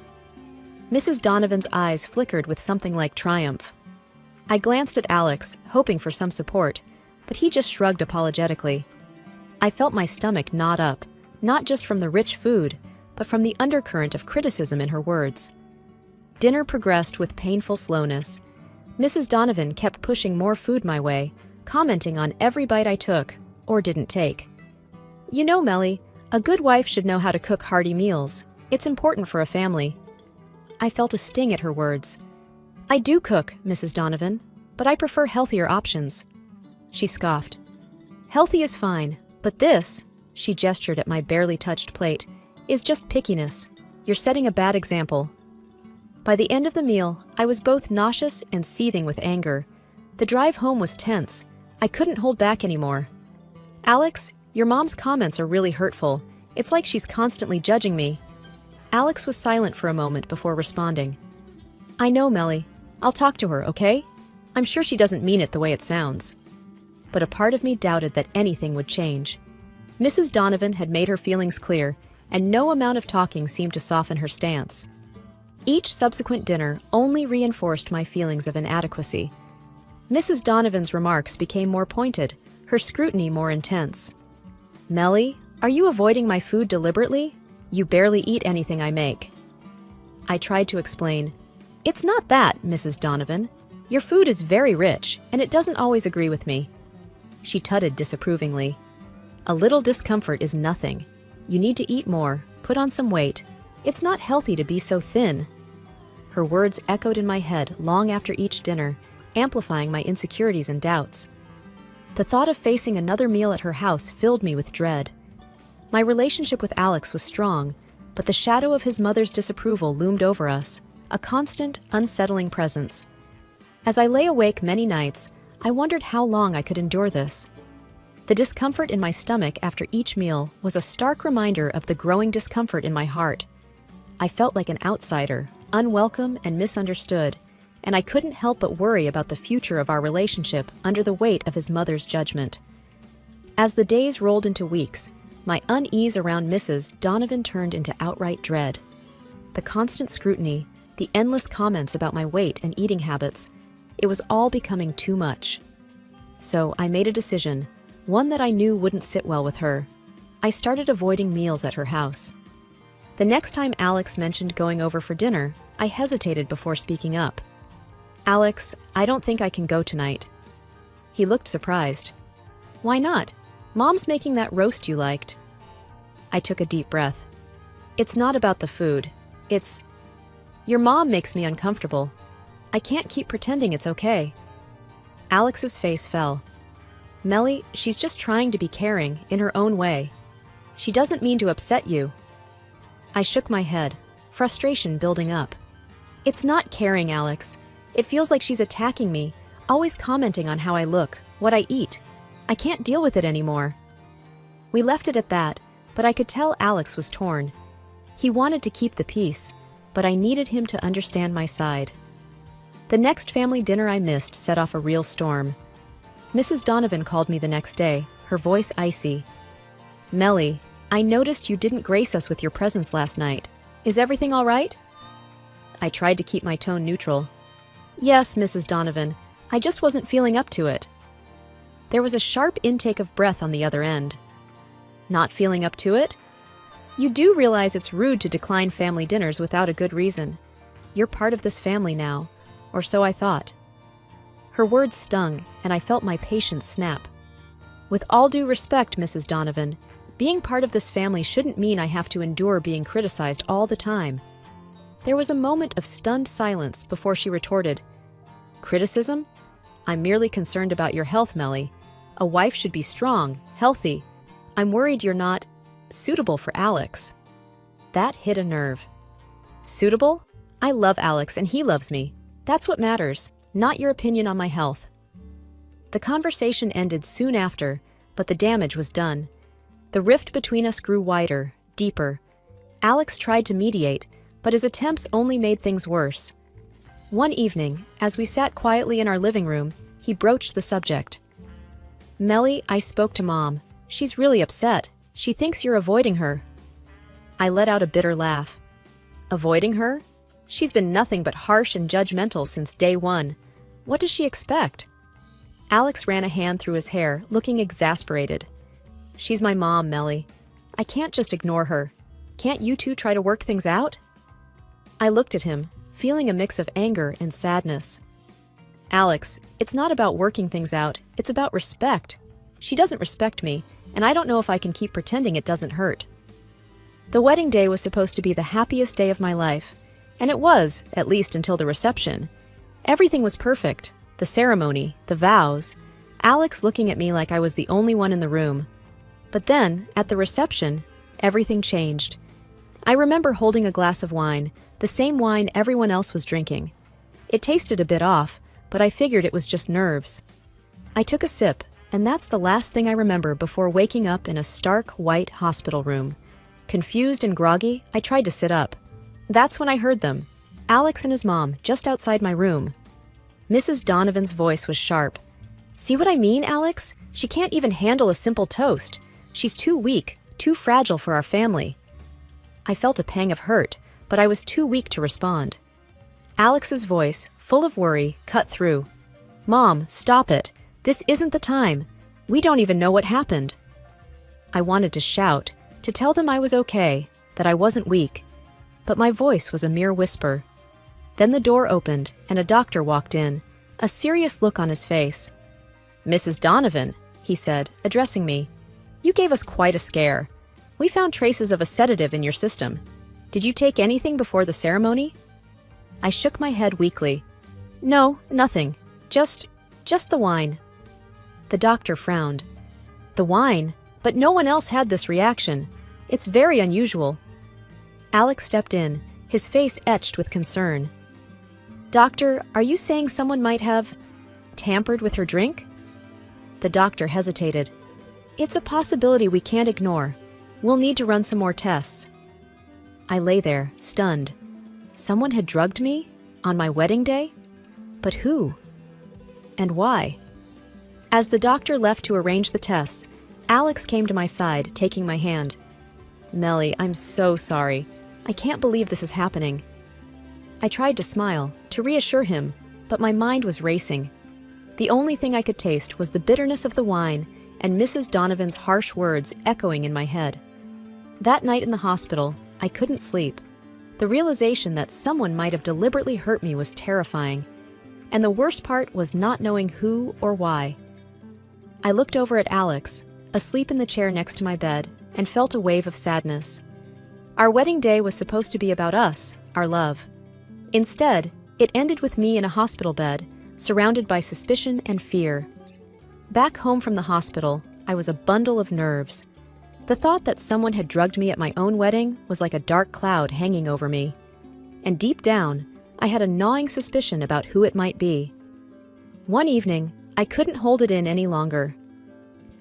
Mrs. Donovan's eyes flickered with something like triumph. I glanced at Alex, hoping for some support, but he just shrugged apologetically. I felt my stomach knot up, not just from the rich food, but from the undercurrent of criticism in her words. Dinner progressed with painful slowness. Mrs. Donovan kept pushing more food my way, commenting on every bite I took, or didn't take. You know, Melly, a good wife should know how to cook hearty meals. It's important for a family. I felt a sting at her words. I do cook, Mrs. Donovan, but I prefer healthier options. She scoffed. Healthy is fine, but this, she gestured at my barely touched plate, is just pickiness. You're setting a bad example. By the end of the meal, I was both nauseous and seething with anger. The drive home was tense. I couldn't hold back anymore. Alex, your mom's comments are really hurtful. It's like she's constantly judging me. Alex was silent for a moment before responding. I know, Melly. I'll talk to her, okay? I'm sure she doesn't mean it the way it sounds. But a part of me doubted that anything would change. Mrs. Donovan had made her feelings clear, and no amount of talking seemed to soften her stance. Each subsequent dinner only reinforced my feelings of inadequacy. Mrs. Donovan's remarks became more pointed, her scrutiny more intense. Melly, are you avoiding my food deliberately? You barely eat anything I make. I tried to explain. It's not that, Mrs. Donovan. Your food is very rich, and it doesn't always agree with me. She tutted disapprovingly. A little discomfort is nothing. You need to eat more, put on some weight. It's not healthy to be so thin. Her words echoed in my head long after each dinner, amplifying my insecurities and doubts. The thought of facing another meal at her house filled me with dread. My relationship with Alex was strong, but the shadow of his mother's disapproval loomed over us, a constant, unsettling presence. As I lay awake many nights, I wondered how long I could endure this. The discomfort in my stomach after each meal was a stark reminder of the growing discomfort in my heart. I felt like an outsider, unwelcome and misunderstood, and I couldn't help but worry about the future of our relationship under the weight of his mother's judgment. As the days rolled into weeks, my unease around Mrs. Donovan turned into outright dread. The constant scrutiny, the endless comments about my weight and eating habits, it was all becoming too much. So I made a decision, one that I knew wouldn't sit well with her. I started avoiding meals at her house. The next time Alex mentioned going over for dinner, I hesitated before speaking up. "Alex, I don't think I can go tonight." He looked surprised. "Why not? Mom's making that roast you liked." I took a deep breath. "It's not about the food. It's... Your mom makes me uncomfortable. I can't keep pretending it's okay." Alex's face fell. "Melly, she's just trying to be caring in her own way. She doesn't mean to upset you." I shook my head, frustration building up. "It's not caring, Alex. It feels like she's attacking me, always commenting on how I look, what I eat. I can't deal with it anymore." We left it at that, but I could tell Alex was torn. He wanted to keep the peace, but I needed him to understand my side. The next family dinner I missed set off a real storm. Mrs. Donovan called me the next day, her voice icy. "Melly, I noticed you didn't grace us with your presence last night. Is everything all right?" I tried to keep my tone neutral. "Yes, Mrs. Donovan, I just wasn't feeling up to it." There was a sharp intake of breath on the other end. "Not feeling up to it? You do realize it's rude to decline family dinners without a good reason. You're part of this family now, or so I thought." Her words stung, and I felt my patience snap. "With all due respect, Mrs. Donovan, being part of this family shouldn't mean I have to endure being criticized all the time." There was a moment of stunned silence before she retorted, "Criticism? I'm merely concerned about your health, Melly. A wife should be strong, healthy. I'm worried you're not suitable for Alex." That hit a nerve. "Suitable? I love Alex and he loves me. That's what matters, not your opinion on my health." The conversation ended soon after, but the damage was done. The rift between us grew wider, deeper. Alex tried to mediate, but his attempts only made things worse. One evening, as we sat quietly in our living room, he broached the subject. "Melly, I spoke to Mom. She's really upset. She thinks you're avoiding her." I let out a bitter laugh. "Avoiding her? She's been nothing but harsh and judgmental since day one. What does she expect?" Alex ran a hand through his hair, looking exasperated. "She's my mom, Melly. I can't just ignore her. Can't you two try to work things out?" I looked at him, feeling a mix of anger and sadness. "Alex, it's not about working things out, it's about respect. She doesn't respect me, and I don't know if I can keep pretending it doesn't hurt." The wedding day was supposed to be the happiest day of my life, and it was, at least until the reception. Everything was perfect, the ceremony, the vows, Alex looking at me like I was the only one in the room. But then, at the reception, everything changed. I remember holding a glass of wine, the same wine everyone else was drinking. It tasted a bit off, but I figured it was just nerves. I took a sip, and that's the last thing I remember before waking up in a stark white hospital room. Confused and groggy, I tried to sit up. That's when I heard them, Alex and his mom, just outside my room. Mrs. Donovan's voice was sharp. "See what I mean, Alex? She can't even handle a simple toast. She's too weak, too fragile for our family." I felt a pang of hurt, but I was too weak to respond. Alex's voice, full of worry, cut through. "Mom, stop it. This isn't the time. We don't even know what happened." I wanted to shout, to tell them I was okay, that I wasn't weak, but my voice was a mere whisper. Then the door opened, and a doctor walked in, a serious look on his face. "Mrs. Donovan," he said, addressing me, "you gave us quite a scare. We found traces of a sedative in your system. Did you take anything before the ceremony?" I shook my head weakly. "No, nothing. Just the wine." The doctor frowned. "The wine? But no one else had this reaction. It's very unusual." Alex stepped in, his face etched with concern. "Doctor, are you saying someone might have tampered with her drink?" The doctor hesitated. "It's a possibility we can't ignore. We'll need to run some more tests." I lay there, stunned. Someone had drugged me? On my wedding day? But who? And why? As the doctor left to arrange the tests, Alex came to my side, taking my hand. "Melly, I'm so sorry. I can't believe this is happening." I tried to smile, to reassure him, but my mind was racing. The only thing I could taste was the bitterness of the wine and Mrs. Donovan's harsh words echoing in my head. That night in the hospital, I couldn't sleep. The realization that someone might have deliberately hurt me was terrifying, and the worst part was not knowing who or why. I looked over at Alex, asleep in the chair next to my bed, and felt a wave of sadness. Our wedding day was supposed to be about us, our love. Instead, it ended with me in a hospital bed, surrounded by suspicion and fear. Back home from the hospital, I was a bundle of nerves. The thought that someone had drugged me at my own wedding was like a dark cloud hanging over me. And deep down, I had a gnawing suspicion about who it might be. One evening, I couldn't hold it in any longer.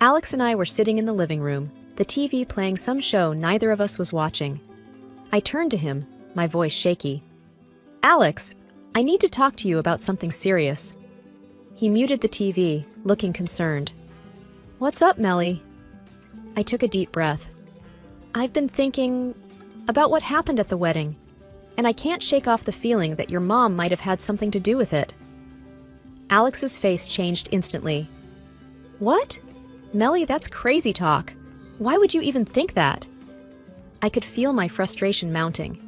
Alex and I were sitting in the living room, the TV playing some show neither of us was watching. I turned to him, my voice shaky. "Alex, I need to talk to you about something serious." He muted the TV, looking concerned. "What's up, Melly?" I took a deep breath. "I've been thinking about what happened at the wedding, and I can't shake off the feeling that your mom might have had something to do with it." Alex's face changed instantly. "What? Melly, that's crazy talk. Why would you even think that?" I could feel my frustration mounting.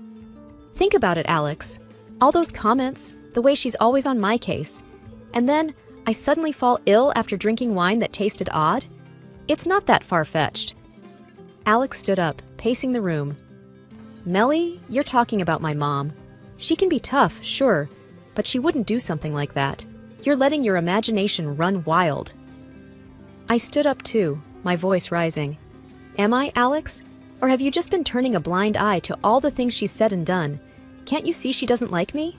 "Think about it, Alex. All those comments, the way she's always on my case, and then I suddenly fall ill after drinking wine that tasted odd? It's not that far-fetched." Alex stood up, pacing the room. "Melly, you're talking about my mom. She can be tough, sure, but she wouldn't do something like that. You're letting your imagination run wild." I stood up too, my voice rising. "Am I, Alex? Or have you just been turning a blind eye to all the things she's said and done? Can't you see she doesn't like me?"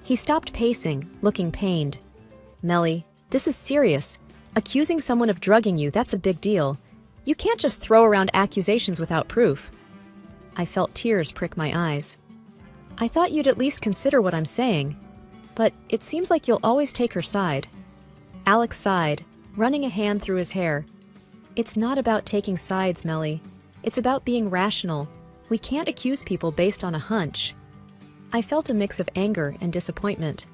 He stopped pacing, looking pained. "Melly, this is serious. Accusing someone of drugging you, that's a big deal. You can't just throw around accusations without proof." I felt tears prick my eyes. "I thought you'd at least consider what I'm saying. But it seems like you'll always take her side." Alex sighed, running a hand through his hair. "It's not about taking sides, Melly. It's about being rational. We can't accuse people based on a hunch." I felt a mix of anger and disappointment.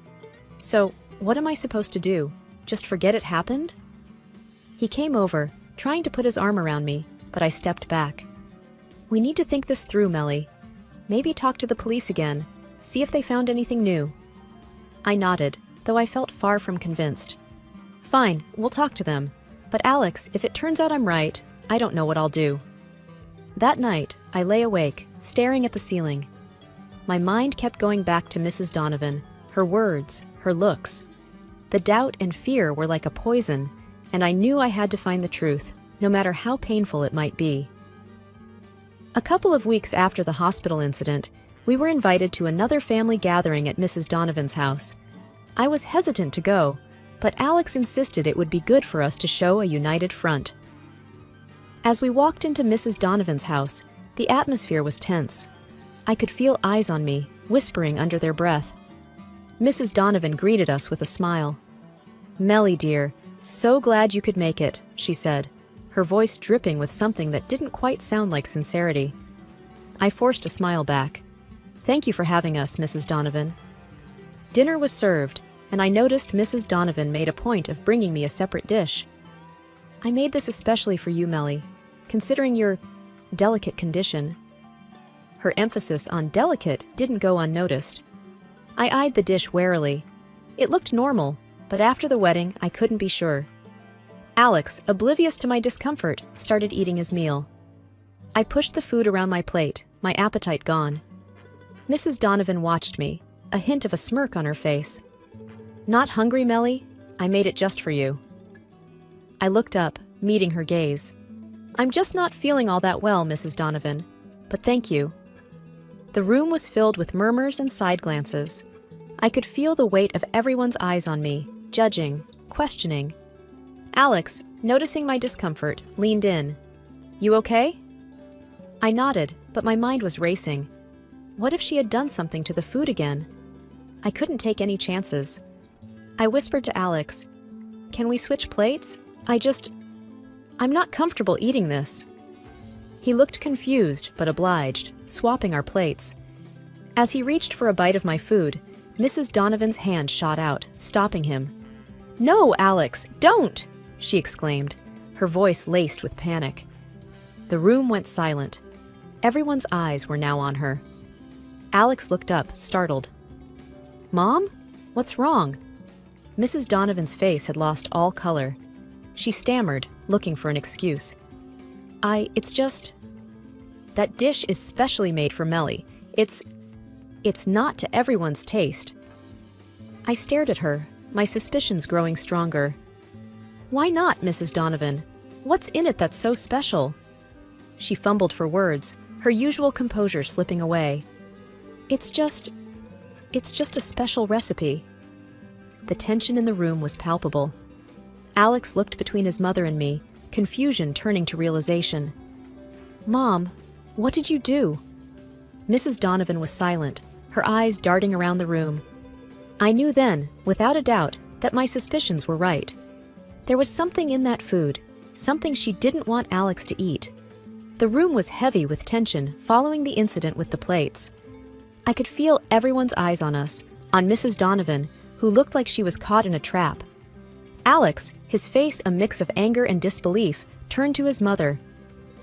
"So, what am I supposed to do? Just forget it happened?" He came over, trying to put his arm around me, but I stepped back. "We need to think this through, Melly. Maybe talk to the police again, see if they found anything new." I nodded, though I felt far from convinced. "Fine, we'll talk to them. But Alex, if it turns out I'm right, I don't know what I'll do." That night, I lay awake, staring at the ceiling. My mind kept going back to Mrs. Donovan, her words, her looks. The doubt and fear were like a poison, and I knew I had to find the truth, no matter how painful it might be. A couple of weeks after the hospital incident, we were invited to another family gathering at Mrs. Donovan's house. I was hesitant to go, but Alex insisted it would be good for us to show a united front. As we walked into Mrs. Donovan's house, the atmosphere was tense. I could feel eyes on me, whispering under their breath. Mrs. Donovan greeted us with a smile. "Melly, dear, so glad you could make it," she said, her voice dripping with something that didn't quite sound like sincerity. I forced a smile back. "Thank you for having us, Mrs. Donovan." Dinner was served, and I noticed Mrs. Donovan made a point of bringing me a separate dish. "I made this especially for you, Melly, considering your delicate condition." Her emphasis on delicate didn't go unnoticed. I eyed the dish warily. It looked normal, but after the wedding, I couldn't be sure. Alex, oblivious to my discomfort, started eating his meal. I pushed the food around my plate, my appetite gone. Mrs. Donovan watched me, a hint of a smirk on her face. "Not hungry, Melly? I made it just for you." I looked up, meeting her gaze. "I'm just not feeling all that well, Mrs. Donovan, but thank you." The room was filled with murmurs and side glances. I could feel the weight of everyone's eyes on me, judging, questioning. Alex, noticing my discomfort, leaned in. "You okay?" I nodded, but my mind was racing. What if she had done something to the food again? I couldn't take any chances. I whispered to Alex, "Can we switch plates? I'm not comfortable eating this." He looked confused but obliged, swapping our plates. As he reached for a bite of my food, Mrs. Donovan's hand shot out, stopping him. "No, Alex, don't!" she exclaimed, her voice laced with panic. The room went silent. Everyone's eyes were now on her. Alex looked up, startled. "Mom? What's wrong?" Mrs. Donovan's face had lost all color. She stammered, looking for an excuse. It's just... That dish is specially made for Melly. It's not to everyone's taste." I stared at her, my suspicions growing stronger. "Why not, Mrs. Donovan? What's in it that's so special?" She fumbled for words, her usual composure slipping away. It's just a special recipe." The tension in the room was palpable. Alex looked between his mother and me, confusion turning to realization. "Mom, what did you do?" Mrs. Donovan was silent, her eyes darting around the room. I knew then, without a doubt, that my suspicions were right. There was something in that food, something she didn't want Alex to eat. The room was heavy with tension following the incident with the plates. I could feel everyone's eyes on us, on Mrs. Donovan, who looked like she was caught in a trap. Alex, his face a mix of anger and disbelief, turned to his mother.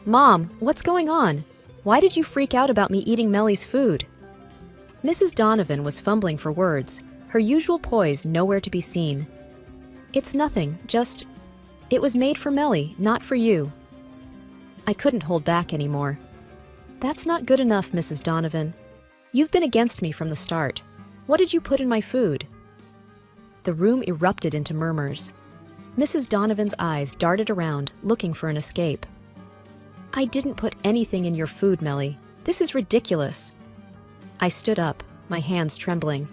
"Mom, what's going on? Why did you freak out about me eating Melly's food?" Mrs. Donovan was fumbling for words, her usual poise nowhere to be seen. "It's nothing, just... It was made for Melly, not for you." I couldn't hold back anymore. "That's not good enough, Mrs. Donovan. You've been against me from the start. What did you put in my food?" The room erupted into murmurs. Mrs. Donovan's eyes darted around, looking for an escape. "I didn't put anything in your food, Melly. This is ridiculous." I stood up, my hands trembling.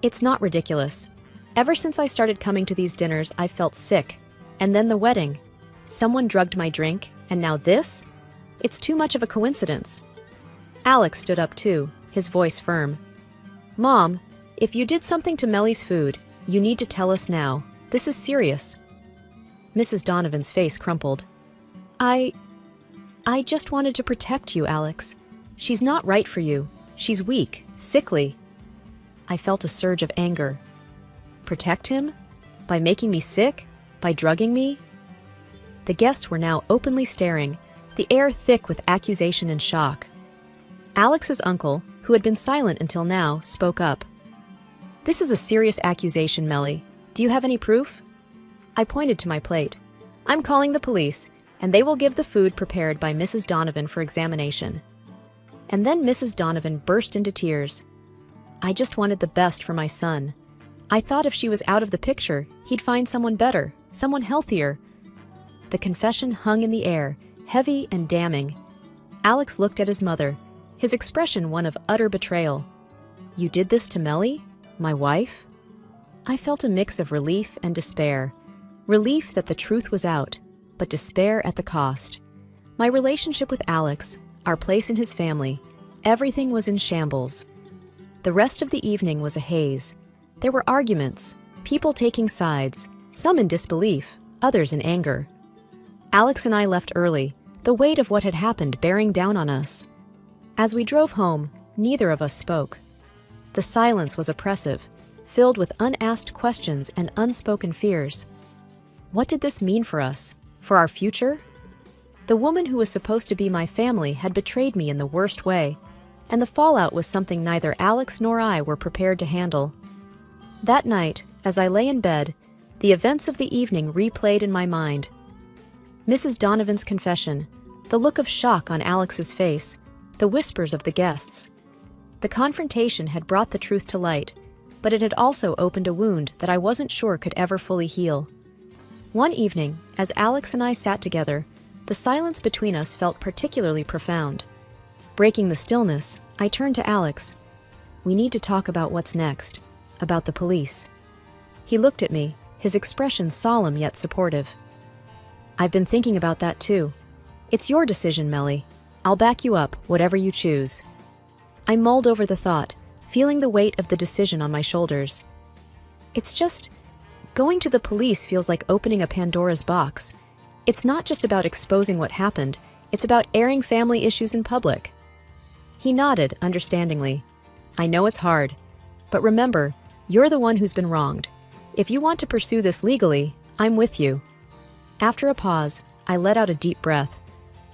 "It's not ridiculous. Ever since I started coming to these dinners, I felt sick. And then the wedding. Someone drugged my drink, and now this? It's too much of a coincidence." Alex stood up too, his voice firm. "Mom, if you did something to Melly's food, you need to tell us now. This is serious." Mrs. Donovan's face crumpled. I just wanted to protect you, Alex. She's not right for you. She's weak, sickly." I felt a surge of anger. Protect him? By making me sick? By drugging me? The guests were now openly staring, the air thick with accusation and shock. Alex's uncle, who had been silent until now, spoke up. "This is a serious accusation, Melly. Do you have any proof?" I pointed to my plate. "I'm calling the police, and they will give the food prepared by Mrs. Donovan for examination." And then Mrs. Donovan burst into tears. "I just wanted the best for my son. I thought if she was out of the picture, he'd find someone better, someone healthier." The confession hung in the air, heavy and damning. Alex looked at his mother, his expression one of utter betrayal. "You did this to Melly? My wife?" I felt a mix of relief and despair. Relief that the truth was out, but despair at the cost. My relationship with Alex, our place in his family, everything was in shambles. The rest of the evening was a haze. There were arguments, people taking sides, some in disbelief, others in anger. Alex and I left early, the weight of what had happened bearing down on us. As we drove home, neither of us spoke. The silence was oppressive, filled with unasked questions and unspoken fears. What did this mean for us? For our future? The woman who was supposed to be my family had betrayed me in the worst way, and the fallout was something neither Alex nor I were prepared to handle. That night, as I lay in bed, the events of the evening replayed in my mind. Mrs. Donovan's confession, the look of shock on Alex's face, the whispers of the guests. The confrontation had brought the truth to light, but it had also opened a wound that I wasn't sure could ever fully heal. One evening, as Alex and I sat together, the silence between us felt particularly profound. Breaking the stillness, I turned to Alex. "We need to talk about what's next, about the police." He looked at me, his expression solemn yet supportive. "I've been thinking about that too. It's your decision, Melly. I'll back you up, whatever you choose." I mulled over the thought, feeling the weight of the decision on my shoulders. It's just, going to the police feels like opening a Pandora's box. It's not just about exposing what happened, it's about airing family issues in public. He nodded understandingly. I know it's hard, but remember, you're the one who's been wronged. If you want to pursue this legally, I'm with you. After a pause, I let out a deep breath.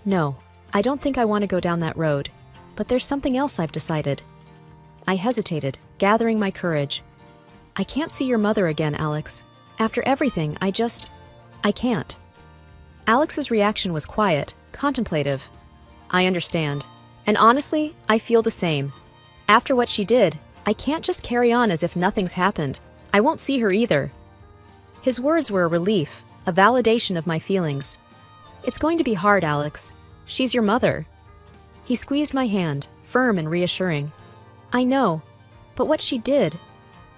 No, I don't think I want to go down that road, but there's something else I've decided. I hesitated, gathering my courage. I can't see your mother again, Alex. After everything, I can't. Alex's reaction was quiet, contemplative. I understand. And honestly, I feel the same. After what she did, I can't just carry on as if nothing's happened. I won't see her either. His words were a relief, a validation of my feelings. It's going to be hard, Alex. She's your mother. He squeezed my hand, firm and reassuring. I know, but what she did,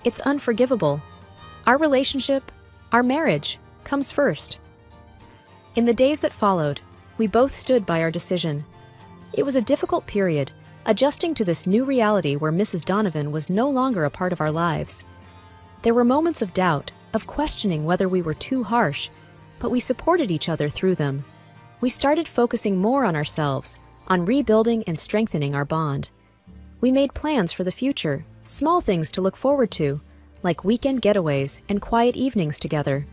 it's unforgivable. Our relationship, our marriage, comes first. In the days that followed, we both stood by our decision. It was a difficult period, adjusting to this new reality where Mrs. Donovan was no longer a part of our lives. There were moments of doubt, of questioning whether we were too harsh, but we supported each other through them. We started focusing more on ourselves, on rebuilding and strengthening our bond. We made plans for the future, small things to look forward to, like weekend getaways and quiet evenings together.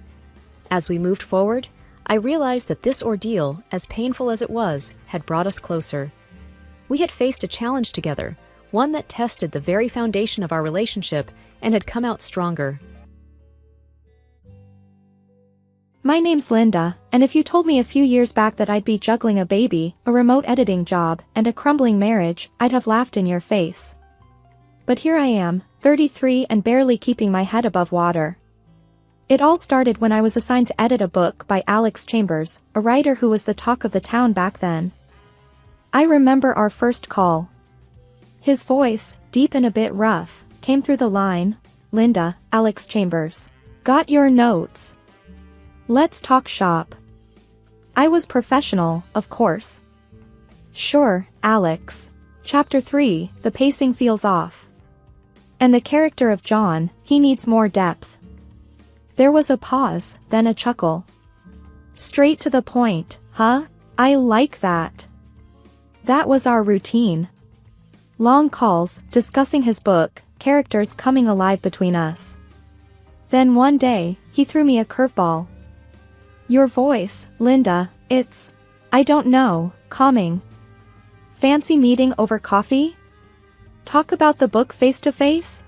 As we moved forward, I realized that this ordeal, as painful as it was, had brought us closer. We had faced a challenge together, one that tested the very foundation of our relationship and had come out stronger. My name's Linda, and if you told me a few years back that I'd be juggling a baby, a remote editing job, and a crumbling marriage, I'd have laughed in your face. But here I am, 33 and barely keeping my head above water. It all started when I was assigned to edit a book by Alex Chambers, a writer who was the talk of the town back then. I remember our first call. His voice, deep and a bit rough, came through the line, Linda, Alex Chambers. Got your notes? Let's talk shop. I was professional, of course. Sure, Alex. Chapter 3, the pacing feels off. And the character of John, he needs more depth. There was a pause, then a chuckle. Straight to the point, huh? I like that. That was our routine. Long calls, discussing his book, characters coming alive between us. Then one day, he threw me a curveball. Your voice, Linda, it's, I don't know, calming. Fancy meeting over coffee? Talk about the book face to face?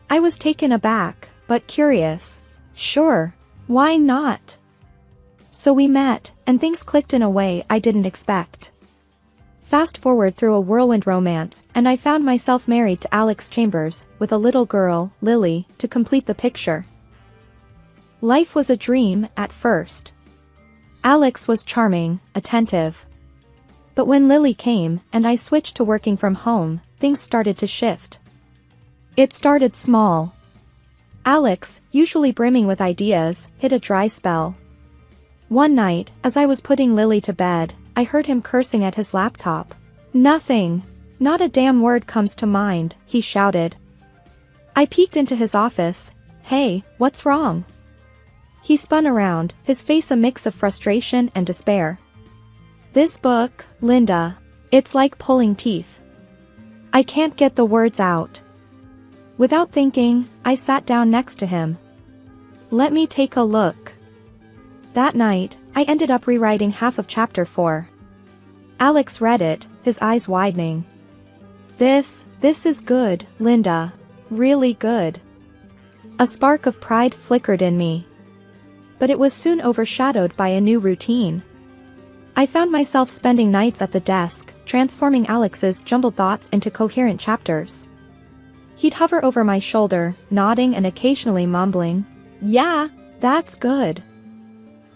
I was taken aback, but curious. Sure, why not? So we met, and things clicked in a way I didn't expect. Fast forward through a whirlwind romance, and I found myself married to Alex Chambers, with a little girl, Lily, to complete the picture. Life was a dream, at first. Alex was charming, attentive. But when Lily came, and I switched to working from home, things started to shift. It started small. Alex, usually brimming with ideas, hit a dry spell. One night, as I was putting Lily to bed, I heard him cursing at his laptop. Nothing. Not a damn word comes to mind, he shouted. I peeked into his office. Hey, what's wrong? He spun around, his face a mix of frustration and despair. This book, Linda, it's like pulling teeth. I can't get the words out. Without thinking, I sat down next to him. Let me take a look. That night, I ended up rewriting half of chapter 4. Alex read it, his eyes widening. This is good, Linda. Really good. A spark of pride flickered in me. But it was soon overshadowed by a new routine. I found myself spending nights at the desk, transforming Alex's jumbled thoughts into coherent chapters. He'd hover over my shoulder, nodding and occasionally mumbling, "Yeah, that's good."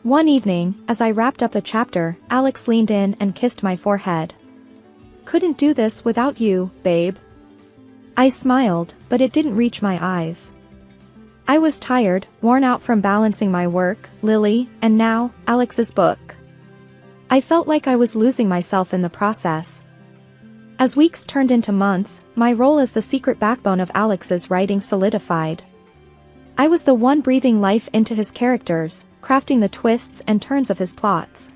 One evening, as I wrapped up a chapter, Alex leaned in and kissed my forehead. Couldn't do this without you, babe. I smiled, but it didn't reach my eyes. I was tired, worn out from balancing my work, Lily, and now, Alex's book. I felt like I was losing myself in the process. As weeks turned into months, my role as the secret backbone of Alex's writing solidified. I was the one breathing life into his characters, crafting the twists and turns of his plots.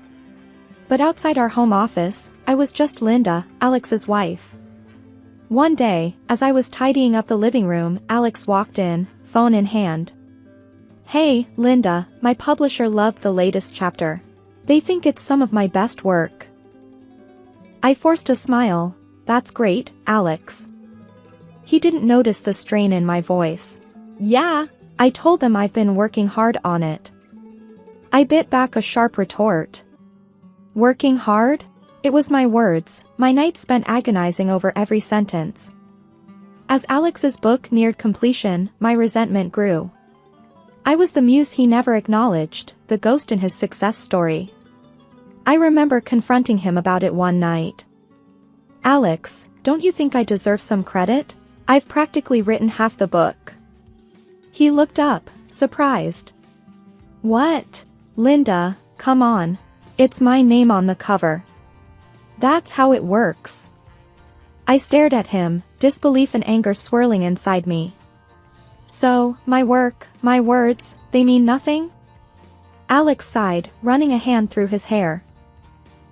But outside our home office, I was just Linda, Alex's wife. One day, as I was tidying up the living room, Alex walked in, phone in hand. "Hey, Linda, my publisher loved the latest chapter. They think it's some of my best work." I forced a smile. "That's great, Alex." He didn't notice the strain in my voice. "Yeah." I told them I've been working hard on it. I bit back a sharp retort. "Working hard?" It was my words, my nights spent agonizing over every sentence. As Alex's book neared completion, my resentment grew. I was the muse he never acknowledged, the ghost in his success story. I remember confronting him about it one night. "Alex, don't you think I deserve some credit? I've practically written half the book." He looked up, surprised. "What? Linda, come on. It's my name on the cover. That's how it works." I stared at him, disbelief and anger swirling inside me. "So, my work, my words, they mean nothing?" Alex sighed, running a hand through his hair.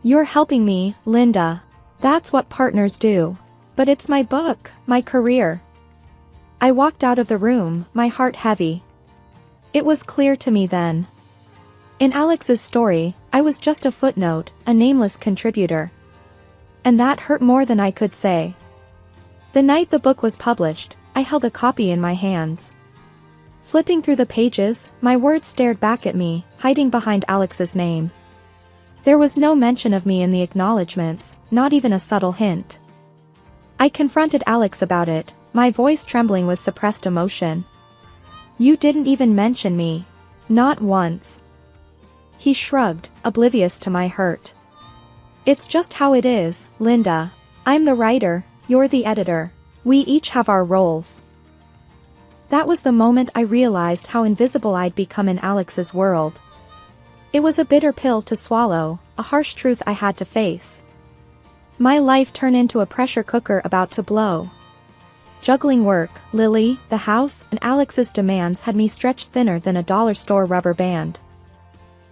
"You're helping me, Linda. That's what partners do. But it's my book, my career." I walked out of the room, my heart heavy. It was clear to me then. In Alex's story, I was just a footnote, a nameless contributor. And that hurt more than I could say. The night the book was published, I held a copy in my hands. Flipping through the pages, my words stared back at me, hiding behind Alex's name. There was no mention of me in the acknowledgments, not even a subtle hint. I confronted Alex about it, my voice trembling with suppressed emotion. "You didn't even mention me. Not once." He shrugged, oblivious to my hurt. "It's just how it is, Linda. I'm the writer, you're the editor. We each have our roles." That was the moment I realized how invisible I'd become in Alex's world. It was a bitter pill to swallow, a harsh truth I had to face. My life turned into a pressure cooker about to blow. Juggling work, Lily, the house, and Alex's demands had me stretched thinner than a dollar store rubber band.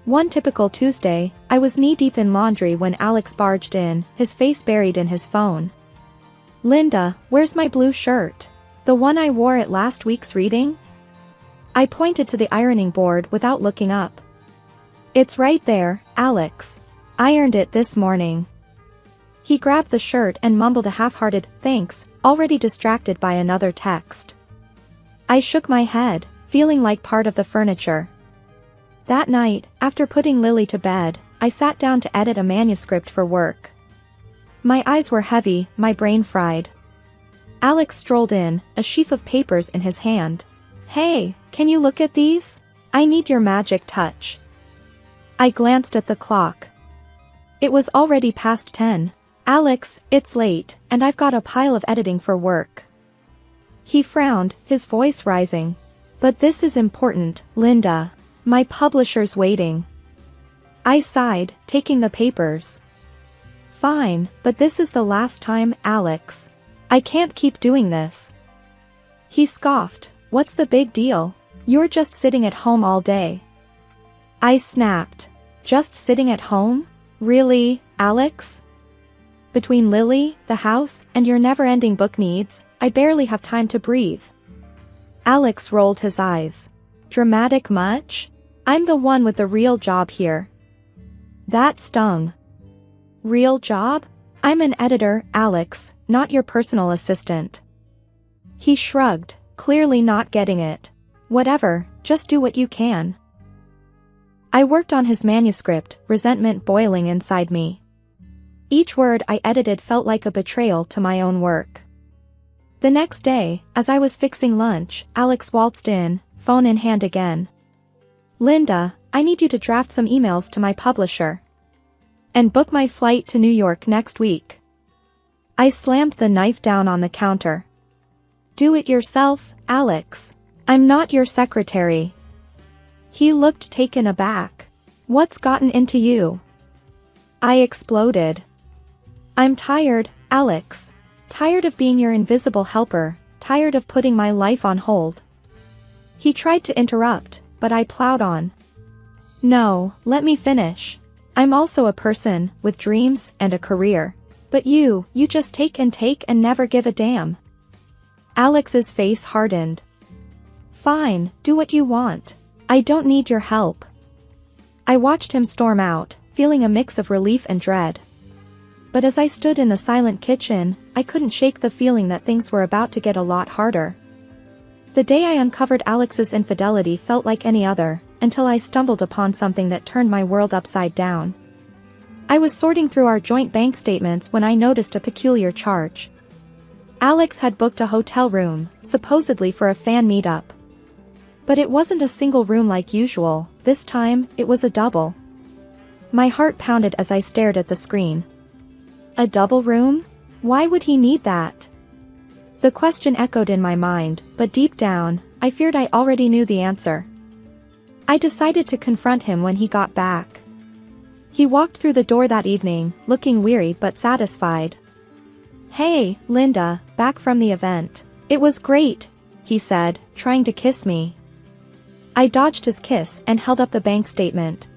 One typical Tuesday, I was knee-deep in laundry when Alex barged in, his face buried in his phone. "Linda, where's my blue shirt? The one I wore at last week's reading?" I pointed to the ironing board without looking up. "It's right there, Alex. Ironed it this morning." He grabbed the shirt and mumbled a half-hearted, "Thanks," already distracted by another text. I shook my head, feeling like part of the furniture. That night, after putting Lily to bed, I sat down to edit a manuscript for work. My eyes were heavy, my brain fried. Alex strolled in, a sheaf of papers in his hand. "Hey, can you look at these? I need your magic touch." I glanced at the clock. It was already past 10. "Alex, it's late, and I've got a pile of editing for work." He frowned, his voice rising. "But this is important, Linda. My publisher's waiting." I sighed, taking the papers. "Fine, but this is the last time, Alex. I can't keep doing this." He scoffed. "What's the big deal? You're just sitting at home all day." I snapped. "Just sitting at home? Really, Alex? Between Lily, the house, and your never-ending book needs, I barely have time to breathe." Alex rolled his eyes. "Dramatic much? I'm the one with the real job here." That stung. "Real job? I'm an editor, Alex, not your personal assistant." He shrugged, clearly not getting it. "Whatever, just do what you can." I worked on his manuscript, resentment boiling inside me. Each word I edited felt like a betrayal to my own work. The next day, as I was fixing lunch, Alex waltzed in, phone in hand again. "Linda, I need you to draft some emails to my publisher. And book my flight to New York next week." I slammed the knife down on the counter. "Do it yourself, Alex. I'm not your secretary." He looked taken aback. "What's gotten into you?" I exploded. "I'm tired, Alex. Tired of being your invisible helper, tired of putting my life on hold." He tried to interrupt, but I plowed on. No, let me finish. I'm also a person, with dreams and a career. But you just take and never give a damn. Alex's face hardened. Fine, do what you want. I don't need your help. I watched him storm out, feeling a mix of relief and dread. But as I stood in the silent kitchen, I couldn't shake the feeling that things were about to get a lot harder. The day I uncovered Alex's infidelity felt like any other, until I stumbled upon something that turned my world upside down. I was sorting through our joint bank statements when I noticed a peculiar charge. Alex had booked a hotel room, supposedly for a fan meetup. But it wasn't a single room like usual, this time, it was a double. My heart pounded as I stared at the screen. A double room? Why would he need that? The question echoed in my mind, but deep down, I feared I already knew the answer. I decided to confront him when he got back. He walked through the door that evening, looking weary but satisfied. Hey, Linda, back from the event. It was great, he said, trying to kiss me. I dodged his kiss and held up the bank statement.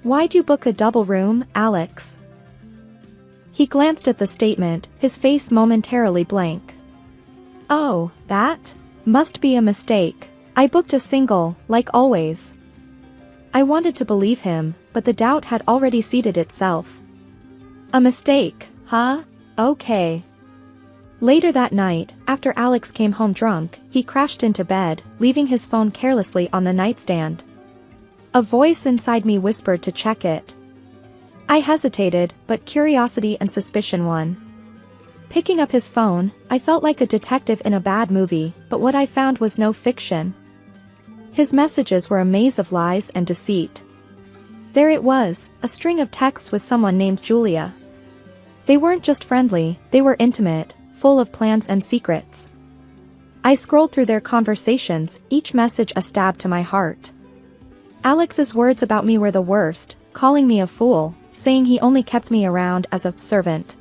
Why'd you book a double room, Alex? He glanced at the statement, his face momentarily blank. Oh, that? Must be a mistake. I booked a single, like always. I wanted to believe him, but the doubt had already seated itself. A mistake, huh? Okay. Later that night, after Alex came home drunk, he crashed into bed, leaving his phone carelessly on the nightstand. A voice inside me whispered to check it. I hesitated, but curiosity and suspicion won. Picking up his phone, I felt like a detective in a bad movie, but what I found was no fiction. His messages were a maze of lies and deceit. There it was, a string of texts with someone named Julia. They weren't just friendly, they were intimate, full of plans and secrets. I scrolled through their conversations, each message a stab to my heart. Alex's words about me were the worst, calling me a fool, saying he only kept me around as a servant.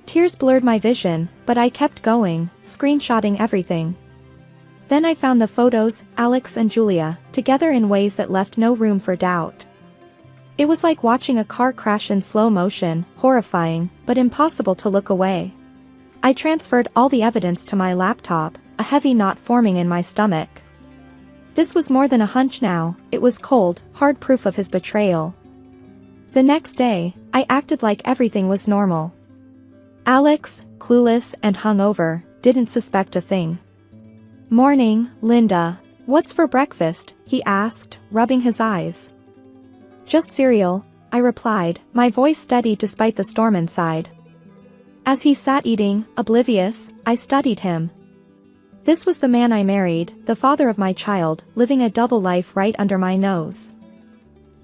Tears blurred my vision, but I kept going, screenshotting everything. Then I found the photos, Alex and Julia, together in ways that left no room for doubt. It was like watching a car crash in slow motion, horrifying, but impossible to look away. I transferred all the evidence to my laptop, a heavy knot forming in my stomach. This was more than a hunch now, it was cold, hard proof of his betrayal. The next day, I acted like everything was normal. Alex, clueless and hungover, didn't suspect a thing. Morning, Linda. What's for breakfast? He asked, rubbing his eyes. Just cereal, I replied, my voice steady despite the storm inside. As he sat eating, oblivious, I studied him. This was the man I married, the father of my child, living a double life right under my nose.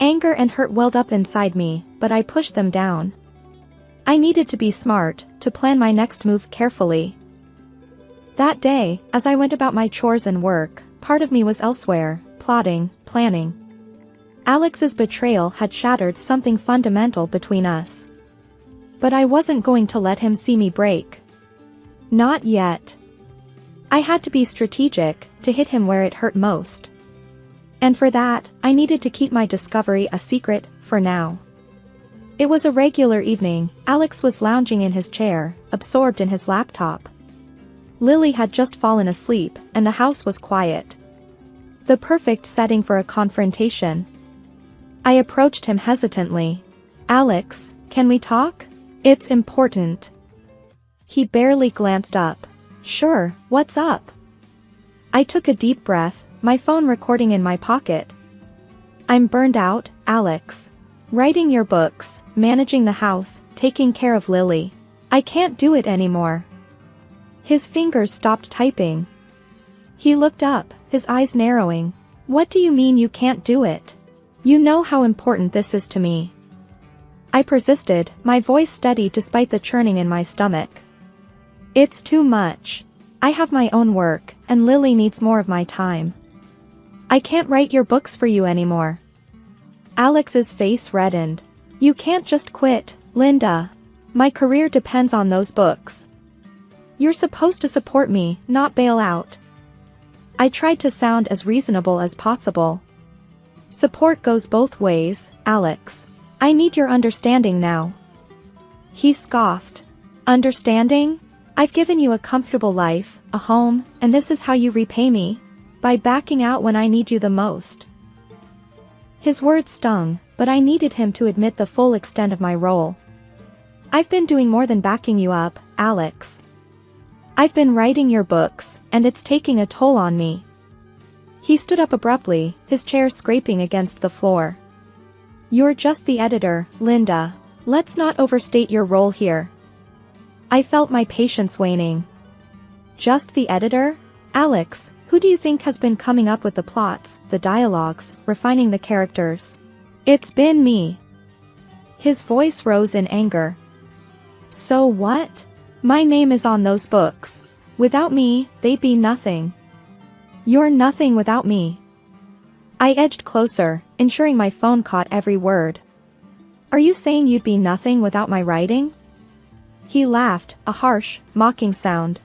Anger and hurt welled up inside me, but I pushed them down. I needed to be smart, to plan my next move carefully. That day, as I went about my chores and work, part of me was elsewhere, plotting, planning. Alex's betrayal had shattered something fundamental between us. But I wasn't going to let him see me break. Not yet. I had to be strategic, to hit him where it hurt most. And for that, I needed to keep my discovery a secret, for now. It was a regular evening, Alex was lounging in his chair, absorbed in his laptop. Lily had just fallen asleep, and the house was quiet. The perfect setting for a confrontation. I approached him hesitantly. Alex, can we talk? It's important. He barely glanced up. Sure, what's up? I took a deep breath, my phone recording in my pocket. I'm burned out, Alex. Writing your books, managing the house, taking care of Lily. I can't do it anymore. His fingers stopped typing. He looked up, his eyes narrowing. What do you mean you can't do it? You know how important this is to me. I persisted, my voice steady despite the churning in my stomach. It's too much. I have my own work, and Lily needs more of my time. I can't write your books for you anymore. Alex's face reddened. You can't just quit, Linda. My career depends on those books. You're supposed to support me, not bail out. I tried to sound as reasonable as possible. Support goes both ways, Alex. I need your understanding now. He scoffed. Understanding? I've given you a comfortable life, a home, and this is how you repay me? By backing out when I need you the most. His words stung, but I needed him to admit the full extent of my role. I've been doing more than backing you up, Alex. I've been writing your books, and it's taking a toll on me. He stood up abruptly, his chair scraping against the floor. You're just the editor, Linda. Let's not overstate your role here. I felt my patience waning. Just the editor? Alex, who do you think has been coming up with the plots, the dialogues, refining the characters? It's been me. His voice rose in anger. So what? My name is on those books. Without me, they'd be nothing. You're nothing without me. I edged closer, ensuring my phone caught every word. Are you saying you'd be nothing without my writing? He laughed, a harsh, mocking sound.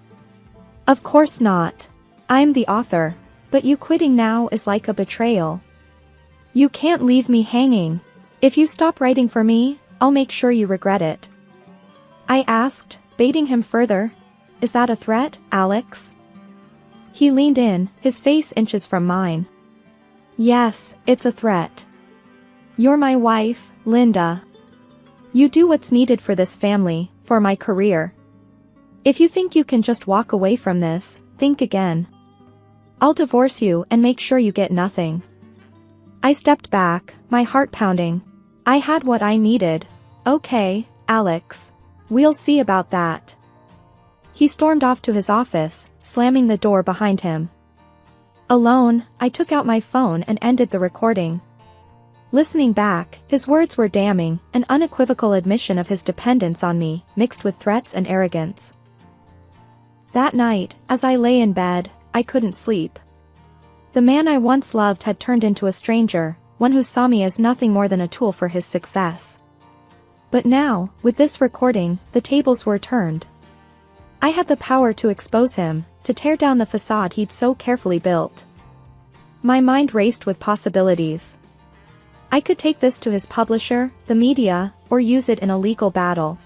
Of course not. I'm the author, but you quitting now is like a betrayal. You can't leave me hanging. If you stop writing for me, I'll make sure you regret it. I asked, baiting him further. Is that a threat, Alex? He leaned in, his face inches from mine. Yes, it's a threat. You're my wife, Linda. You do what's needed for this family, for my career. If you think you can just walk away from this, think again. I'll divorce you and make sure you get nothing. I stepped back, my heart pounding. I had what I needed. Okay, Alex. We'll see about that. He stormed off to his office, slamming the door behind him. Alone, I took out my phone and ended the recording. Listening back, his words were damning, an unequivocal admission of his dependence on me, mixed with threats and arrogance. That night, as I lay in bed, I couldn't sleep. The man I once loved had turned into a stranger, one who saw me as nothing more than a tool for his success. But now, with this recording, the tables were turned. I had the power to expose him, to tear down the facade he'd so carefully built. My mind raced with possibilities. I could take this to his publisher, the media, or use it in a legal battle.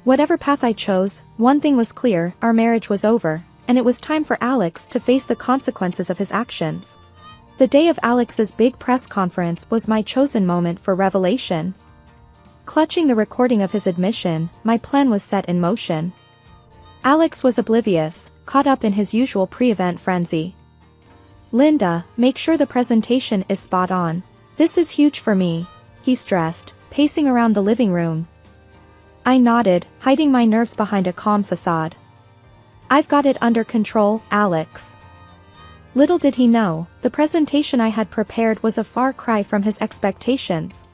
Whatever path I chose, one thing was clear, our marriage was over, and it was time for Alex to face the consequences of his actions. The day of Alex's big press conference was my chosen moment for revelation. Clutching the recording of his admission, my plan was set in motion. Alex was oblivious, caught up in his usual pre-event frenzy. Linda, make sure the presentation is spot on. This is huge for me, he stressed, pacing around the living room. I nodded, hiding my nerves behind a calm facade. I've got it under control, Alex. Little did he know, the presentation I had prepared was a far cry from his expectations.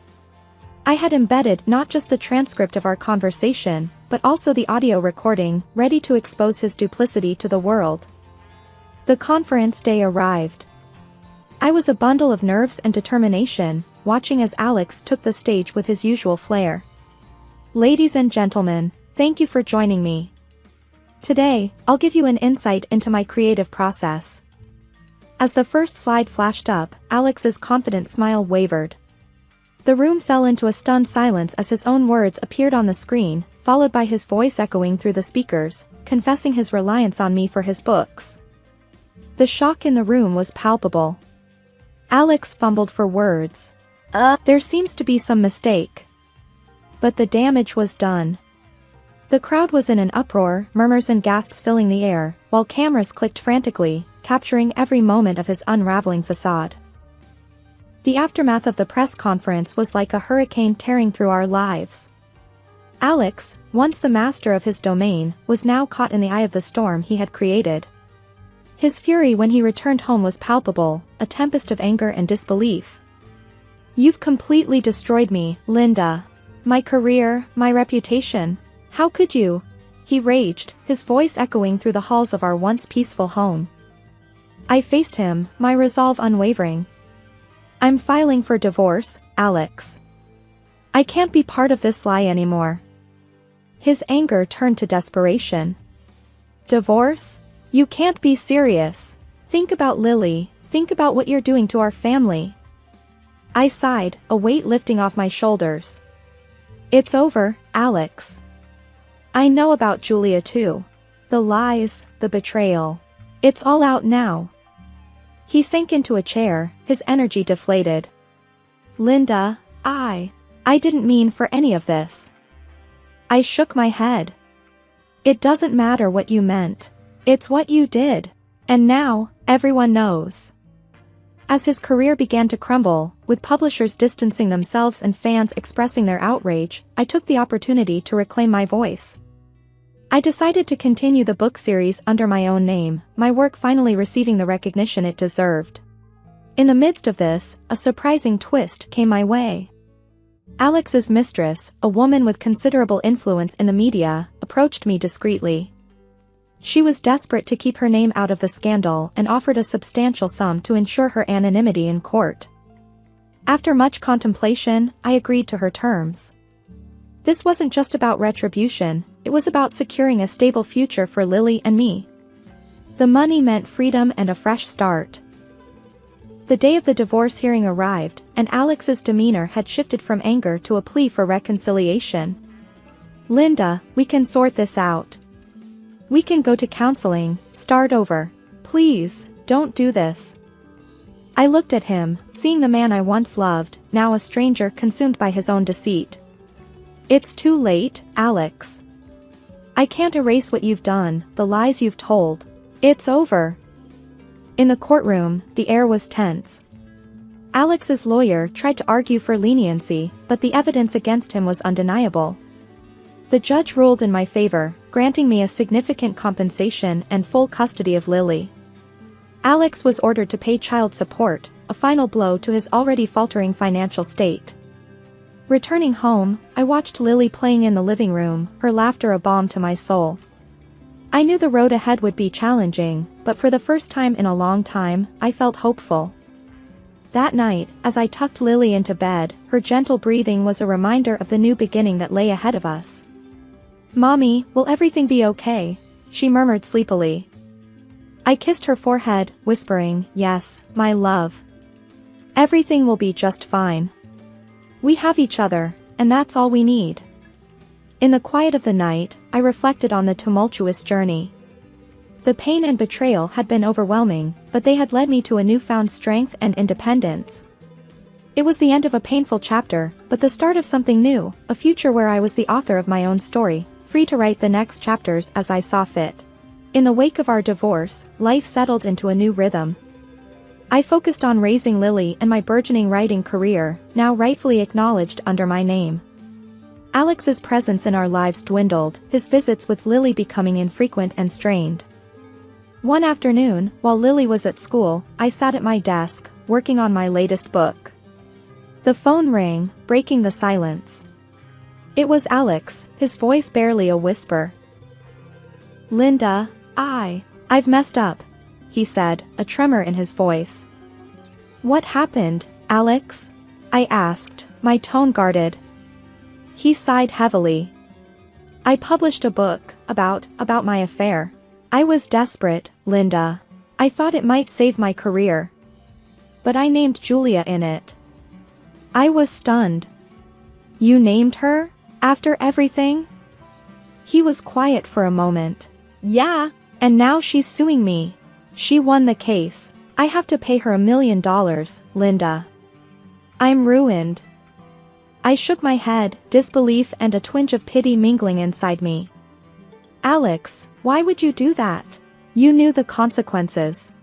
I had embedded not just the transcript of our conversation, but also the audio recording, ready to expose his duplicity to the world. The conference day arrived. I was a bundle of nerves and determination, watching as Alex took the stage with his usual flair. Ladies and gentlemen, thank you for joining me. Today, I'll give you an insight into my creative process. As the first slide flashed up, Alex's confident smile wavered. The room fell into a stunned silence as his own words appeared on the screen, followed by his voice echoing through the speakers, confessing his reliance on me for his books. The shock in the room was palpable. Alex fumbled for words. There seems to be some mistake. But the damage was done. The crowd was in an uproar, murmurs and gasps filling the air, while cameras clicked frantically, capturing every moment of his unraveling facade. The aftermath of the press conference was like a hurricane tearing through our lives. Alex, once the master of his domain, was now caught in the eye of the storm he had created. His fury when he returned home was palpable, a tempest of anger and disbelief. You've completely destroyed me, Linda. My career, my reputation. How could you? He raged, his voice echoing through the halls of our once peaceful home. I faced him, my resolve unwavering. I'm filing for divorce, Alex. I can't be part of this lie anymore. His anger turned to desperation. Divorce? You can't be serious. Think about Lily, think about what you're doing to our family. I sighed, a weight lifting off my shoulders. It's over, Alex. I know about Julia too. The lies, the betrayal. It's all out now. He sank into a chair, his energy deflated. Linda, I didn't mean for any of this. I shook my head. It doesn't matter what you meant. It's what you did. And now, everyone knows. As his career began to crumble, with publishers distancing themselves and fans expressing their outrage, I took the opportunity to reclaim my voice. I decided to continue the book series under my own name, my work finally receiving the recognition it deserved. In the midst of this, a surprising twist came my way. Alex's mistress, a woman with considerable influence in the media, approached me discreetly. She was desperate to keep her name out of the scandal and offered a substantial sum to ensure her anonymity in court. After much contemplation, I agreed to her terms. This wasn't just about retribution, it was about securing a stable future for Lily and me. The money meant freedom and a fresh start. The day of the divorce hearing arrived, and Alex's demeanor had shifted from anger to a plea for reconciliation. Linda, we can sort this out. We can go to counseling, start over. Please, don't do this. I looked at him, seeing the man I once loved, now a stranger consumed by his own deceit. It's too late, Alex. I can't erase what you've done, the lies you've told. It's over. In the courtroom, the air was tense. Alex's lawyer tried to argue for leniency, but the evidence against him was undeniable. The judge ruled in my favor, granting me a significant compensation and full custody of Lily. Alex was ordered to pay child support, a final blow to his already faltering financial state. Returning home, I watched Lily playing in the living room, her laughter a balm to my soul. I knew the road ahead would be challenging, but for the first time in a long time, I felt hopeful. That night, as I tucked Lily into bed, her gentle breathing was a reminder of the new beginning that lay ahead of us. Mommy, will everything be okay? She murmured sleepily. I kissed her forehead, whispering, yes, my love. Everything will be just fine. We have each other, and that's all we need. In the quiet of the night, I reflected on the tumultuous journey. The pain and betrayal had been overwhelming, but they had led me to a newfound strength and independence. It was the end of a painful chapter, but the start of something new, a future where I was the author of my own story, free to write the next chapters as I saw fit. In the wake of our divorce, life settled into a new rhythm. I focused on raising Lily and my burgeoning writing career, now rightfully acknowledged under my name. Alex's presence in our lives dwindled, his visits with Lily becoming infrequent and strained. One afternoon, while Lily was at school, I sat at my desk, working on my latest book. The phone rang, breaking the silence. It was Alex, his voice barely a whisper. Linda, I've messed up, he said, a tremor in his voice. What happened, Alex? I asked, my tone guarded. He sighed heavily. I published a book about my affair. I was desperate, Linda. I thought it might save my career. But I named Julia in it. I was stunned. You named her? After everything? He was quiet for a moment. Yeah, and now she's suing me. She won the case. I have to pay her $1 million, Linda. I'm ruined. I shook my head, disbelief and a twinge of pity mingling inside me. Alex, why would you do that? You knew the consequences.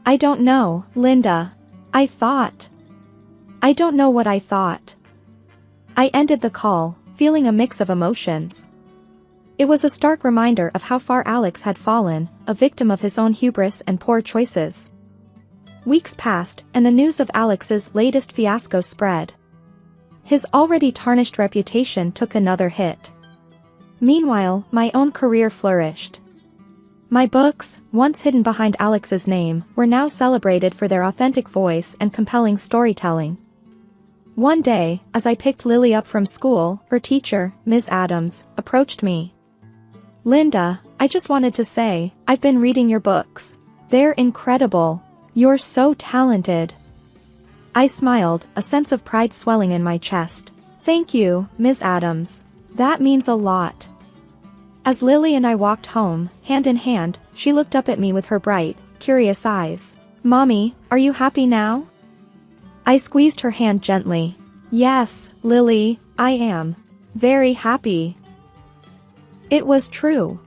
I don't know, Linda. I don't know what I thought. I ended the call, feeling a mix of emotions. It was a stark reminder of how far Alex had fallen, a victim of his own hubris and poor choices. Weeks passed, and the news of Alex's latest fiasco spread. His already tarnished reputation took another hit. Meanwhile, my own career flourished. My books, once hidden behind Alex's name, were now celebrated for their authentic voice and compelling storytelling. One day, as I picked Lily up from school, her teacher, Ms. Adams, approached me. Linda, I just wanted to say, I've been reading your books. They're incredible. You're so talented. I smiled, a sense of pride swelling in my chest. Thank you, Ms. Adams. That means a lot. As Lily and I walked home, hand in hand, she looked up at me with her bright, curious eyes. Mommy, are you happy now? I squeezed her hand gently. Yes, Lily, I am. Very happy. It was true.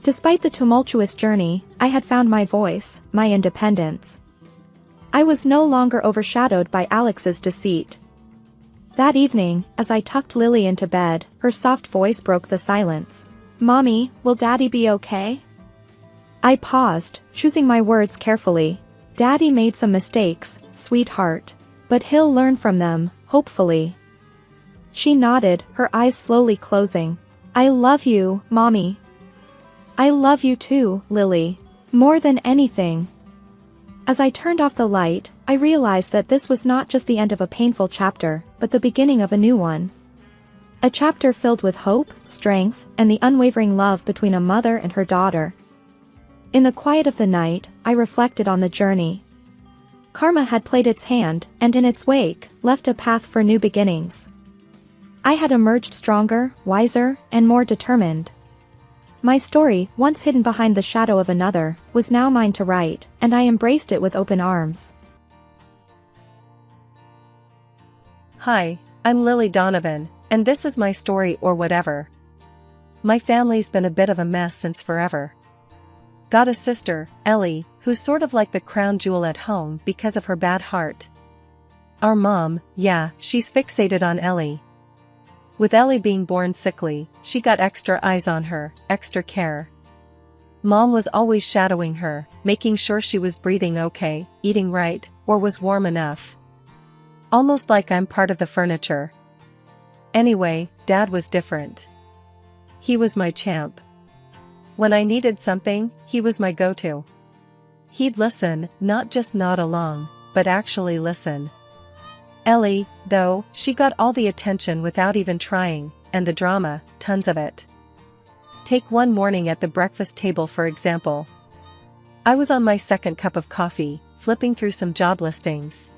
Despite the tumultuous journey, I had found my voice, my independence. I was no longer overshadowed by Alex's deceit. That evening, as I tucked Lily into bed, her soft voice broke the silence. Mommy, will Daddy be okay? I paused, choosing my words carefully. Daddy made some mistakes, sweetheart. But he'll learn from them, hopefully. She nodded, her eyes slowly closing. I love you, Mommy. I love you too, Lily. More than anything. As I turned off the light, I realized that this was not just the end of a painful chapter, but the beginning of a new one. A chapter filled with hope, strength, and the unwavering love between a mother and her daughter. In the quiet of the night, I reflected on the journey. Karma had played its hand, and in its wake, left a path for new beginnings. I had emerged stronger, wiser, and more determined. My story, once hidden behind the shadow of another, was now mine to write, and I embraced it with open arms. Hi, I'm Lily Donovan, and this is my story or whatever. My family's been a bit of a mess since forever. Got a sister, Ellie, who's sort of like the crown jewel at home because of her bad heart. Our mom, yeah, she's fixated on Ellie. With Ellie being born sickly, she got extra eyes on her, extra care. Mom was always shadowing her, making sure she was breathing okay, eating right, or was warm enough. Almost like I'm part of the furniture. Anyway, Dad was different. He was my champ. When I needed something, he was my go-to. He'd listen, not just nod along, but actually listen. Ellie, though, she got all the attention without even trying, and the drama, tons of it. Take one morning at the breakfast table for example. I was on my second cup of coffee, flipping through some job listings.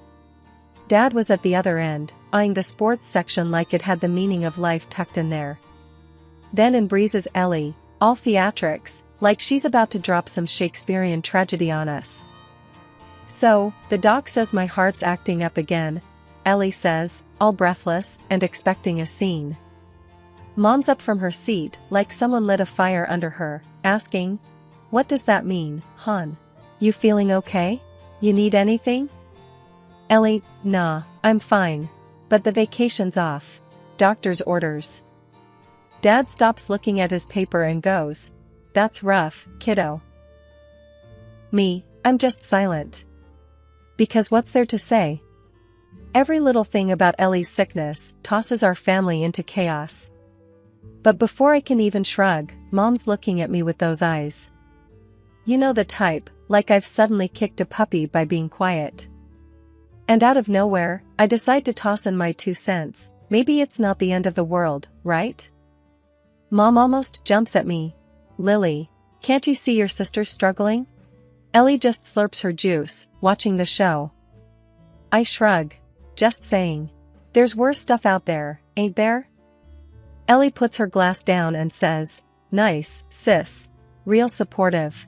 Dad was at the other end, eyeing the sports section like it had the meaning of life tucked in there. Then in breezes Ellie, all theatrics, like she's about to drop some Shakespearean tragedy on us. So, the doc says my heart's acting up again, Ellie says, all breathless and expecting a scene. Mom's up from her seat, like someone lit a fire under her, asking, what does that mean, hon? You feeling okay? You need anything? Ellie, nah, I'm fine. But the vacation's off. Doctor's orders. Dad stops looking at his paper and goes, that's rough, kiddo. Me, I'm just silent. Because what's there to say? Every little thing about Ellie's sickness tosses our family into chaos. But before I can even shrug, Mom's looking at me with those eyes. You know the type, like I've suddenly kicked a puppy by being quiet. And out of nowhere, I decide to toss in my 2 cents, maybe it's not the end of the world, right? Mom almost jumps at me. Lily, can't you see your sister's struggling? Ellie just slurps her juice, watching the show. I shrug. Just saying. There's worse stuff out there, ain't there? Ellie puts her glass down and says, nice, sis. Real supportive.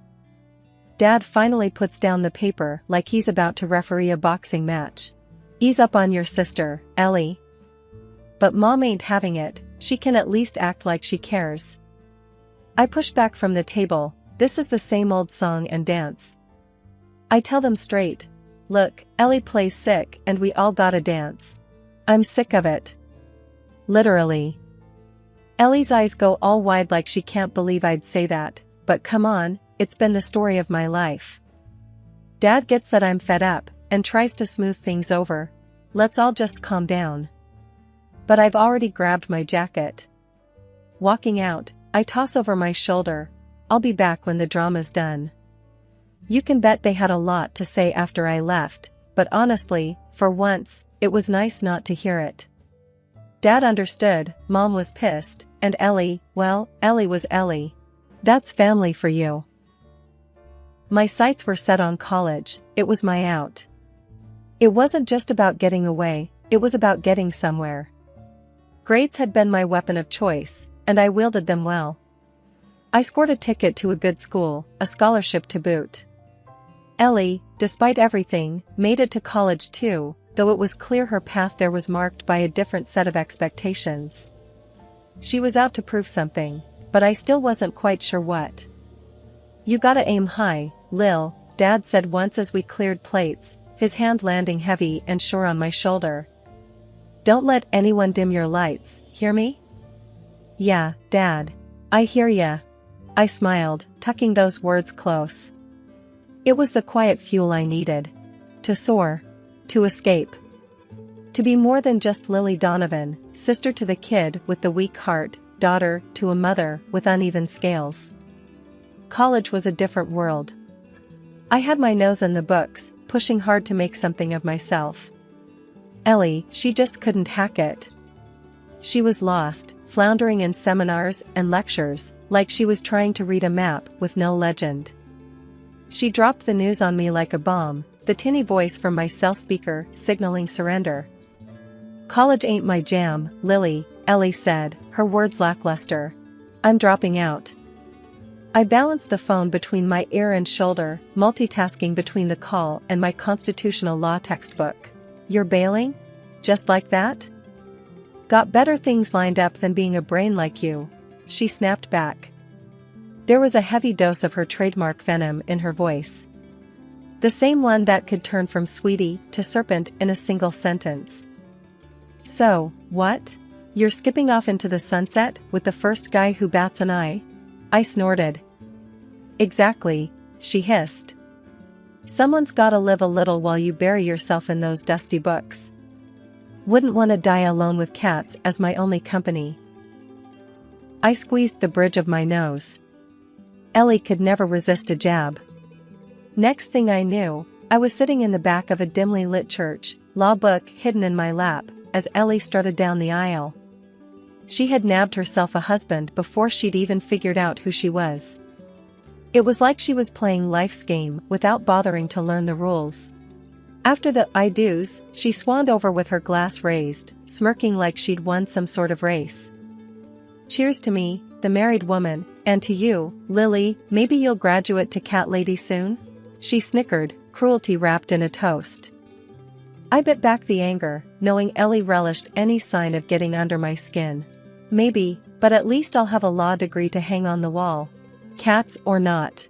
Dad finally puts down the paper like he's about to referee a boxing match. Ease up on your sister, Ellie. But Mom ain't having it, she can at least act like she cares. I push back from the table, this is the same old song and dance. I tell them straight. Look, Ellie plays sick and we all gotta dance. I'm sick of it. Literally. Ellie's eyes go all wide like she can't believe I'd say that, but come on, it's been the story of my life. Dad gets that I'm fed up, and tries to smooth things over. Let's all just calm down. But I've already grabbed my jacket. Walking out, I toss over my shoulder, I'll be back when the drama's done. You can bet they had a lot to say after I left, but honestly, for once, it was nice not to hear it. Dad understood, Mom was pissed, and Ellie, well, Ellie was Ellie. That's family for you. My sights were set on college, it was my out. It wasn't just about getting away, it was about getting somewhere. Grades had been my weapon of choice, and I wielded them well. I scored a ticket to a good school, a scholarship to boot. Ellie, despite everything, made it to college too, though it was clear her path there was marked by a different set of expectations. She was out to prove something, but I still wasn't quite sure what. "You gotta aim high, Lil," Dad said once as we cleared plates, his hand landing heavy and sure on my shoulder. "Don't let anyone dim your lights, hear me?" "Yeah, Dad. I hear ya." I smiled, tucking those words close. It was the quiet fuel I needed. To soar. To escape. To be more than just Lily Donovan, sister to the kid with the weak heart, daughter to a mother with uneven scales. College was a different world. I had my nose in the books, pushing hard to make something of myself. Ellie, she just couldn't hack it. She was lost, floundering in seminars and lectures, like she was trying to read a map with no legend. She dropped the news on me like a bomb, the tinny voice from my cell speaker signaling surrender. "College ain't my jam, Lily," Ellie said, her words lackluster. "I'm dropping out." I balanced the phone between my ear and shoulder, multitasking between the call and my constitutional law textbook. "You're bailing? Just like that?" "Got better things lined up than being a brain like you," she snapped back. There was a heavy dose of her trademark venom in her voice. The same one that could turn from sweetie to serpent in a single sentence. "So, what? You're skipping off into the sunset with the first guy who bats an eye?" I snorted. "Exactly," she hissed. "Someone's gotta live a little while you bury yourself in those dusty books. Wouldn't want to die alone with cats as my only company." I squeezed the bridge of my nose. Ellie could never resist a jab. Next thing I knew, I was sitting in the back of a dimly lit church, law book hidden in my lap, as Ellie strutted down the aisle. She had nabbed herself a husband before she'd even figured out who she was. It was like she was playing life's game without bothering to learn the rules. After the "I do's," she swanned over with her glass raised, smirking like she'd won some sort of race. "Cheers to me, the married woman, and to you, Lily, maybe you'll graduate to cat lady soon?" She snickered, cruelty wrapped in a toast. I bit back the anger, knowing Ellie relished any sign of getting under my skin. "Maybe, but at least I'll have a law degree to hang on the wall. Cats or not."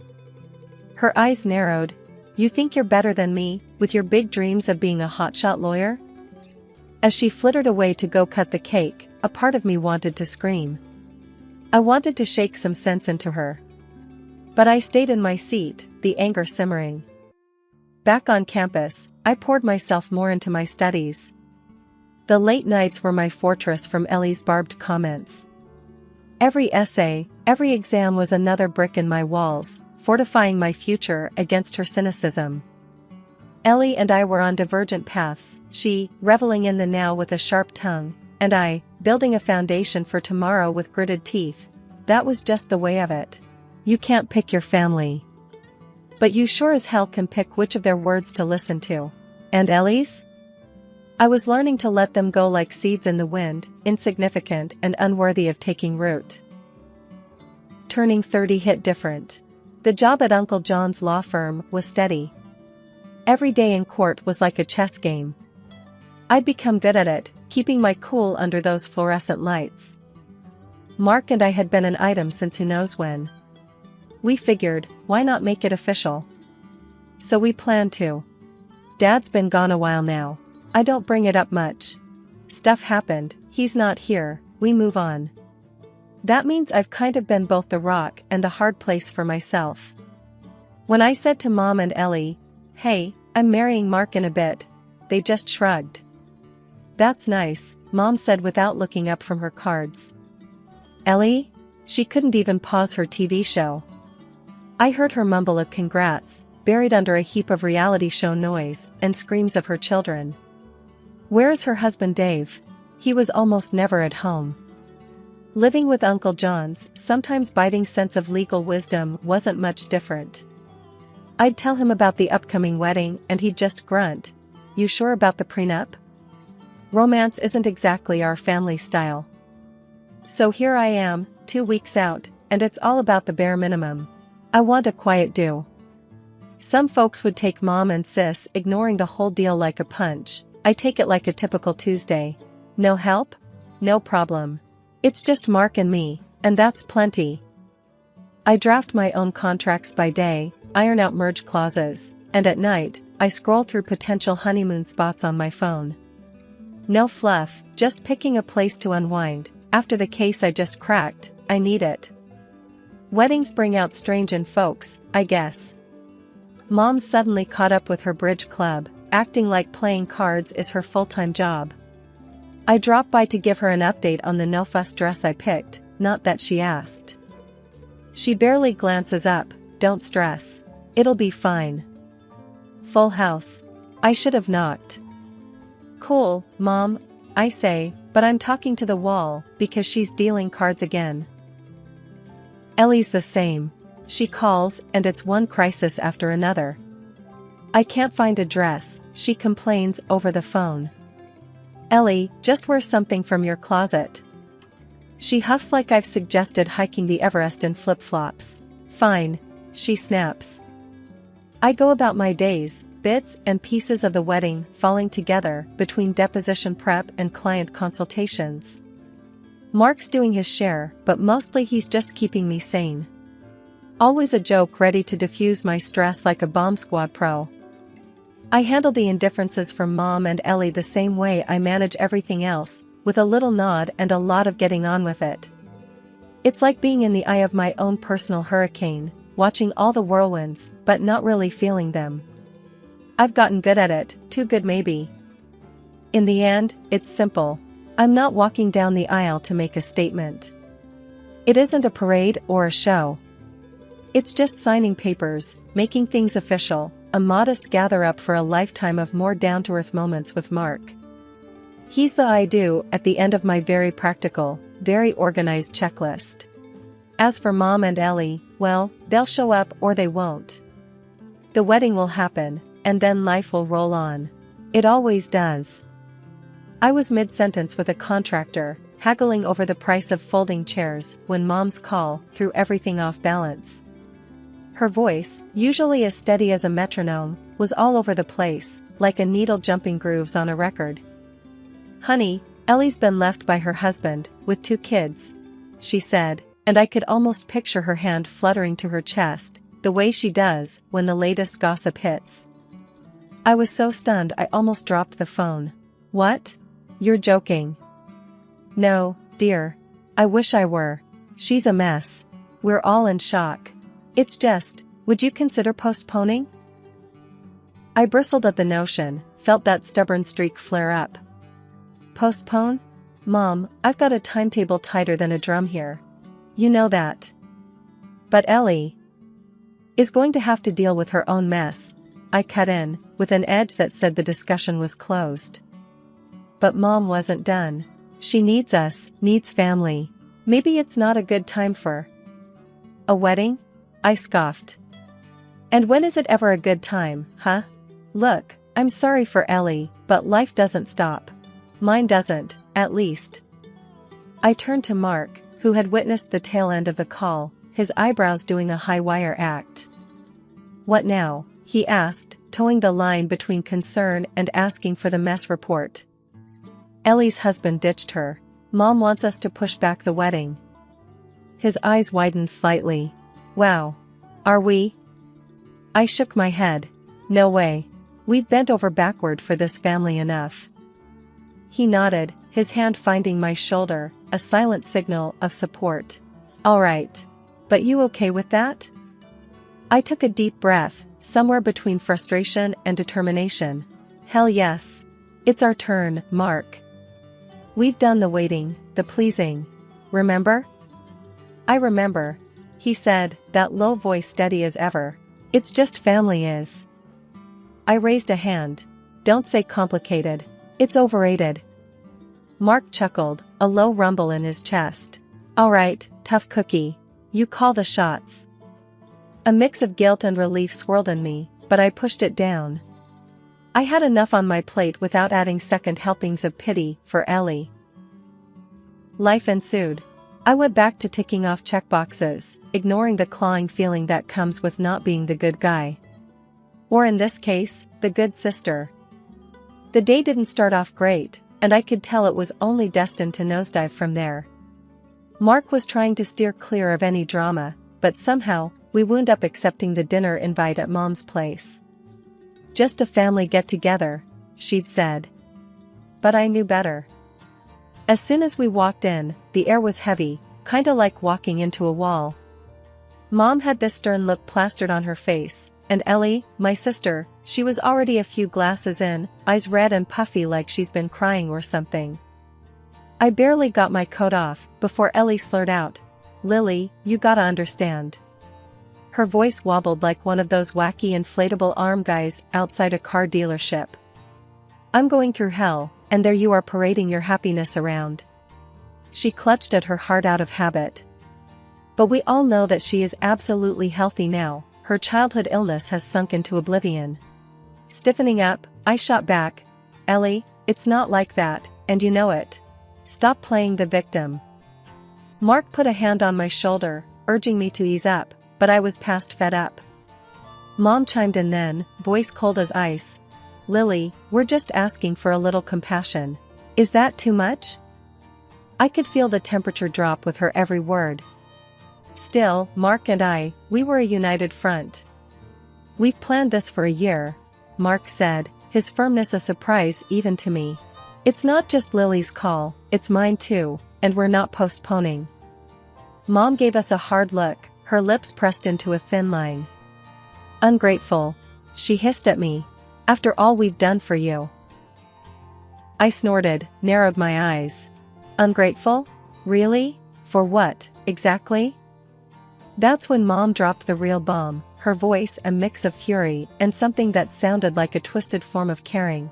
Her eyes narrowed. "You think you're better than me, with your big dreams of being a hotshot lawyer?" As she flittered away to go cut the cake, a part of me wanted to scream. I wanted to shake some sense into her. But I stayed in my seat, the anger simmering. Back on campus, I poured myself more into my studies. The late nights were my fortress from Ellie's barbed comments. Every essay, every exam was another brick in my walls, fortifying my future against her cynicism. Ellie and I were on divergent paths, she, reveling in the now with a sharp tongue, and I, building a foundation for tomorrow with gritted teeth. That was just the way of it. You can't pick your family. But you sure as hell can pick which of their words to listen to. And Ellie's? I was learning to let them go like seeds in the wind, insignificant and unworthy of taking root. Turning 30 hit different. The job at Uncle John's law firm was steady. Every day in court was like a chess game. I'd become good at it, keeping my cool under those fluorescent lights. Mark and I had been an item since who knows when. We figured, why not make it official? So we planned to. Dad's been gone a while now. I don't bring it up much. Stuff happened, he's not here, we move on. That means I've kind of been both the rock and the hard place for myself. When I said to Mom and Ellie, "Hey, I'm marrying Mark in a bit," they just shrugged. "That's nice," Mom said without looking up from her cards. "Ellie?" She couldn't even pause her TV show. I heard her mumble a congrats, buried under a heap of reality show noise and screams of her children. Where is her husband Dave? He was almost never at home. Living with Uncle John's sometimes biting sense of legal wisdom wasn't much different. I'd tell him about the upcoming wedding and he'd just grunt. You sure about the prenup? Romance isn't exactly our family style. So here I am, 2 weeks out, and it's all about the bare minimum. I want a quiet do. Some folks would take mom and sis ignoring the whole deal like a punch. I take it like a typical Tuesday. No help? No problem. It's just Mark and me, and that's plenty. I draft my own contracts by day, iron out merge clauses, and at night, I scroll through potential honeymoon spots on my phone. No fluff, just picking a place to unwind. After the case I just cracked, I need it. Weddings bring out strange in folks, I guess. Mom suddenly caught up with her bridge club, acting like playing cards is her full-time job. I dropped by to give her an update on the no-fuss dress I picked, not that she asked. She barely glances up. Don't stress. It'll be fine. Full house. I should have knocked. Cool, Mom, I say, but I'm talking to the wall because she's dealing cards again. Ellie's the same. She calls and it's one crisis after another. I can't find a dress, she complains over the phone. Ellie, just wear something from your closet. She huffs like I've suggested hiking the Everest in flip-flops. Fine, she snaps. I go about my days, bits and pieces of the wedding falling together between deposition prep and client consultations. Mark's doing his share, but mostly he's just keeping me sane. Always a joke ready to diffuse my stress like a bomb squad pro. I handle the indifferences from Mom and Ellie the same way I manage everything else, with a little nod and a lot of getting on with it. It's like being in the eye of my own personal hurricane, watching all the whirlwinds, but not really feeling them. I've gotten good at it, too good maybe. In the end, it's simple. I'm not walking down the aisle to make a statement. It isn't a parade or a show. It's just signing papers, making things official, a modest gather-up for a lifetime of more down-to-earth moments with Mark. He's the I do at the end of my very practical, very organized checklist. As for Mom and Ellie, well, they'll show up or they won't. The wedding will happen, and then life will roll on. It always does. I was mid-sentence with a contractor, haggling over the price of folding chairs, when Mom's call threw everything off balance. Her voice, usually as steady as a metronome, was all over the place, like a needle jumping grooves on a record. Honey, Ellie's been left by her husband, with 2 kids, she said, and I could almost picture her hand fluttering to her chest, the way she does when the latest gossip hits. I was so stunned I almost dropped the phone. What? You're joking. No, dear. I wish I were. She's a mess. We're all in shock. It's just, would you consider postponing? I bristled at the notion, felt that stubborn streak flare up. Postpone? Mom, I've got a timetable tighter than a drum here. You know that. But Ellie is going to have to deal with her own mess. I cut in, with an edge that said the discussion was closed. But Mom wasn't done. She needs us, needs family. Maybe it's not a good time for a wedding? I scoffed. And when is it ever a good time, huh? Look, I'm sorry for Ellie, but life doesn't stop. Mine doesn't, at least. I turned to Mark, who had witnessed the tail end of the call, his eyebrows doing a high-wire act. What now? He asked, towing the line between concern and asking for the mess report. Ellie's husband ditched her. Mom wants us to push back the wedding. His eyes widened slightly. Wow. Are we? I shook my head. No way. We've bent over backward for this family enough. He nodded, his hand finding my shoulder, a silent signal of support. All right. But you okay with that? I took a deep breath, somewhere between frustration and determination. Hell yes. It's our turn, Mark. We've done the waiting, the pleasing. Remember? I remember, he said, that low voice steady as ever. It's just family is. I raised a hand. Don't say complicated. It's overrated. Mark chuckled, a low rumble in his chest. All right, tough cookie. You call the shots. A mix of guilt and relief swirled in me, but I pushed it down. I had enough on my plate without adding second helpings of pity for Ellie. Life ensued. I went back to ticking off checkboxes, ignoring the clawing feeling that comes with not being the good guy. Or in this case, the good sister. The day didn't start off great, and I could tell it was only destined to nosedive from there. Mark was trying to steer clear of any drama, but somehow, we wound up accepting the dinner invite at Mom's place. Just a family get-together, she'd said. But I knew better. As soon as we walked in, the air was heavy, kinda like walking into a wall. Mom had this stern look plastered on her face, and Ellie, my sister, she was already a few glasses in, eyes red and puffy like she's been crying or something. I barely got my coat off before Ellie slurred out, "Lily, you gotta understand." Her voice wobbled like one of those wacky inflatable arm guys outside a car dealership. "I'm going through hell, and there you are parading your happiness around." She clutched at her heart out of habit. But we all know that she is absolutely healthy now, her childhood illness has sunk into oblivion. Stiffening up, I shot back, "Ellie, it's not like that, and you know it. Stop playing the victim." Mark put a hand on my shoulder, urging me to ease up, but I was past fed up. Mom chimed in then, voice cold as ice, "Lily, we're just asking for a little compassion. Is that too much?" I could feel the temperature drop with her every word. Still, Mark and I, we were a united front. "We've planned this for a year," Mark said, his firmness a surprise even to me. "It's not just Lily's call, it's mine too, and we're not postponing." Mom gave us a hard look, her lips pressed into a thin line. "Ungrateful," she hissed at me. "After all we've done for you." I snorted, narrowed my eyes. "Ungrateful? Really? For what, exactly?" That's when Mom dropped the real bomb, her voice a mix of fury and something that sounded like a twisted form of caring.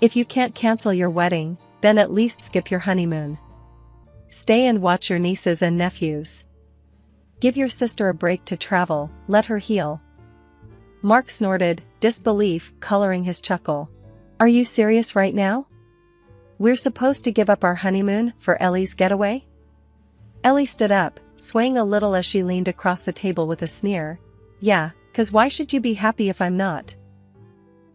"If you can't cancel your wedding, then at least skip your honeymoon. Stay and watch your nieces and nephews. Give your sister a break to travel, let her heal." Mark snorted, disbelief coloring his chuckle. "Are you serious right now? We're supposed to give up our honeymoon for Ellie's getaway?" Ellie stood up, swaying a little as she leaned across the table with a sneer. "Yeah, 'cause why should you be happy if I'm not?"